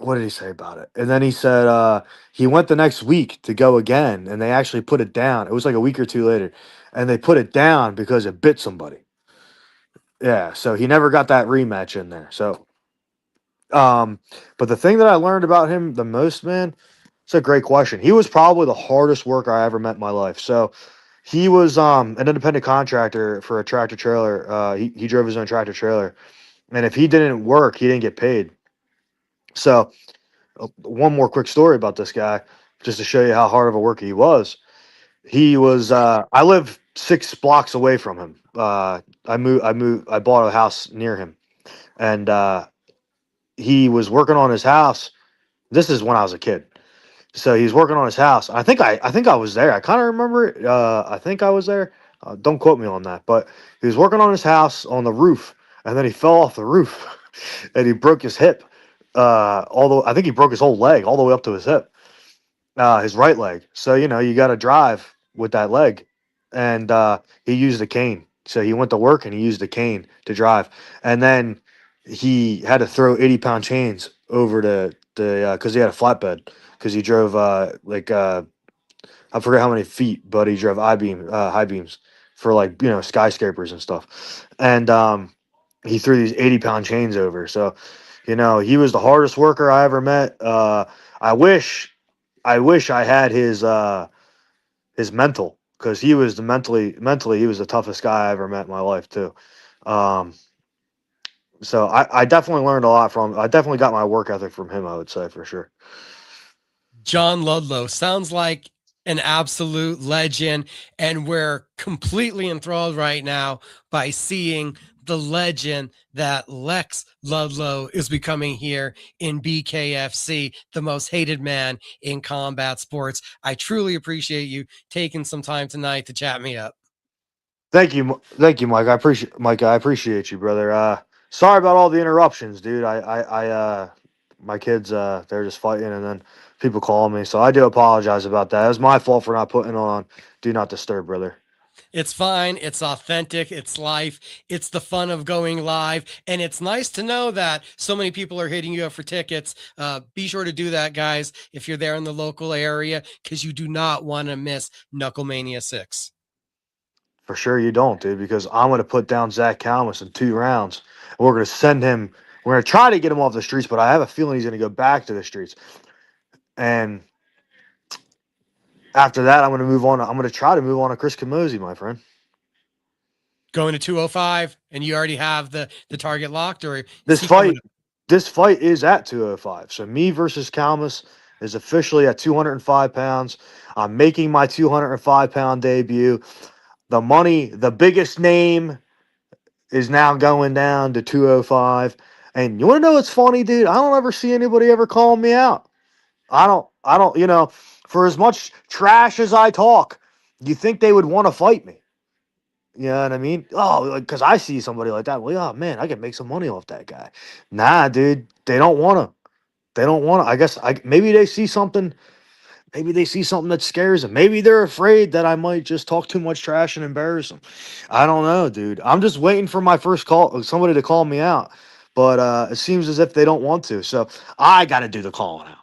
what did he say about it? And then he said he went the next week to go again, and they actually put it down. It was like a week or two later, and they put it down because it bit somebody. Yeah, so he never got that rematch in there. So, but the thing that I learned about him the most, man, it's a great question. He was probably the hardest worker I ever met in my life. So he was an independent contractor for a tractor trailer. He drove his own tractor trailer, and if he didn't work, he didn't get paid. So one more quick story about this guy, just to show you how hard of a worker he was. He was. I live 6 blocks away from him. I bought a house near him, and he was working on his house. This is when I was a kid. So he's working on his house. I think I was there. I kind of remember it. I think I was there. Don't quote me on that. But he was working on his house on the roof, and then he fell off the roof, and he broke his hip. Although I think he broke his whole leg all the way up to his hip, his right leg. So you got to drive with that leg, and he used a cane. So he went to work and he used a cane to drive, and then he had to throw 80-pound chains over the because he had a flatbed because he drove I forget how many feet, but he drove high beams for like skyscrapers and stuff, and he threw these 80-pound chains over. So he was the hardest worker I ever met. I wish I had his mental, because he was the mentally he was the toughest guy I ever met in my life too. Um, so I definitely learned a lot from. I definitely got my work ethic from him, I would say, for sure. John Ludlow sounds like an absolute legend, and we're completely enthralled right now by seeing the legend that Lex Ludlow is becoming here in BKFC, the most hated man in combat sports. I truly appreciate you taking some time tonight to chat me up. Thank you, Mike. I appreciate you, brother. Sorry about all the interruptions, dude. My kids, they're just fighting, and then people call me, so I do apologize about that. It was my fault for not putting on Do Not Disturb, brother. It's fine. It's authentic. It's life. It's the fun of going live. And it's nice to know that so many people are hitting you up for tickets. Be sure to do that, guys, if you're there in the local area, because you do not want to miss Knucklemania 6. For sure you don't, dude, because I'm going to put down Zach Calmus in 2 rounds, and we're going to send him. We're going to try to get him off the streets, but I have a feeling he's going to go back to the streets. And after that, I'm going to move on. I'm going to try to move on to Chris Camozzi, my friend. Going to 205, and you already have the target locked, or This fight is at 205. So me versus Calmus is officially at 205 pounds. I'm making my 205-pound debut. The money, the biggest name, is now going down to 205. And you want to know what's funny, dude? I don't ever see anybody ever calling me out. I don't, for as much trash as I talk, you think they would want to fight me? You know what I mean? Oh, because I see somebody like that. Well, oh man, I can make some money off that guy. Nah, dude, they don't want to. They don't want to. I guess maybe they see something. Maybe they see something that scares them. Maybe they're afraid that I might just talk too much trash and embarrass them. I don't know, dude. I'm just waiting for my first call, somebody to call me out. But it seems as if they don't want to. So I got to do the calling out.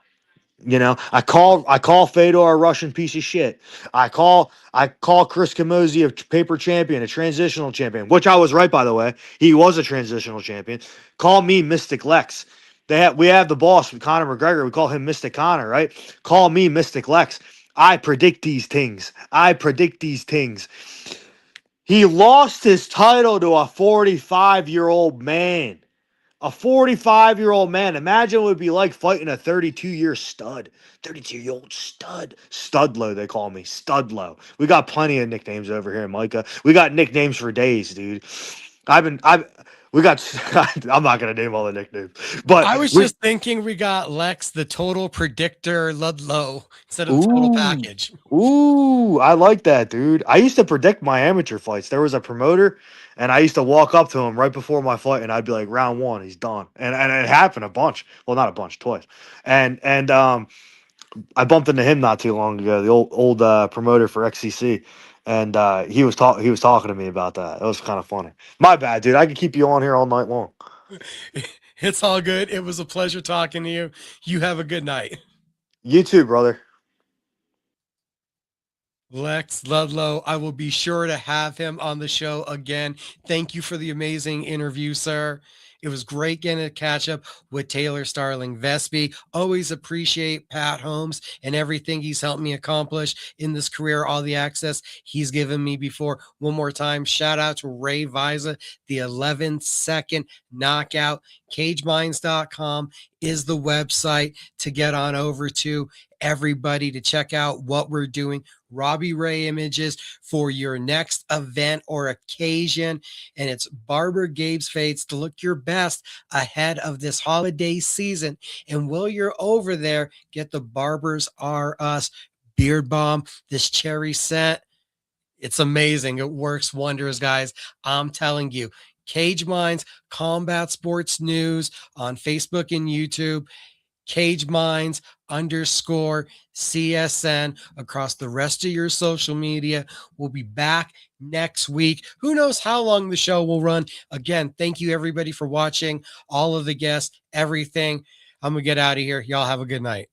You know, I call Fedor a Russian piece of shit. I call Chris Camozzi a paper champion, a transitional champion, which I was right, by the way. He was a transitional champion. Call me Mystic Lex. We have the boss, Conor McGregor. We call him Mystic Conor, right? Call me Mystic Lex. I predict these things. I predict these things. He lost his title to a 45-year-old man. A 45-year-old man. Imagine what it would be like fighting a 32-year stud. 32-year-old stud. Studlow, they call me. Studlow. We got plenty of nicknames over here, Micah. We got nicknames for days, dude. We got, I'm not going to name all the nicknames. But I was just thinking we got Lex, the total predictor Ludlow, instead of the total package. Ooh, I like that, dude. I used to predict my amateur fights. There was a promoter, and I used to walk up to him right before my fight, and I'd be like, "Round one, he's done." And it happened a bunch. Well, not a bunch, twice. And I bumped into him not too long ago, the old promoter for XCC, and he was talking to me about that. It was kind of funny. My bad, dude. I could keep you on here all night long. It's all good. It was a pleasure talking to you. You have a good night. You too, brother. Lex Ludlow, I will be sure to have him on the show again. Thank you for the amazing interview, sir. It was great getting to catch up with Taylor Starling Vespi. Always appreciate Pat Holmes and everything he's helped me accomplish in this career, all the access he's given me before. One more time, shout out to Ray Viaza, the 11-second knockout. CageMinds.com is the website to get on over to. Everybody to check out what we're doing. Robbie Ray images for your next event or occasion. And it's Barber Gabe's Fades to look your best ahead of this holiday season. And while you're over there, get the Barbers R Us Beard Balm, this cherry scent. It's amazing. It works wonders, guys. I'm telling you. Cage Minds, Combat Sports News on Facebook and YouTube. Cage Minds _CSN across the rest of your social media. We'll be back next week. Who knows how long the show will run? Again, thank you everybody for watching, all of the guests, everything. I'm going to get out of here. Y'all have a good night.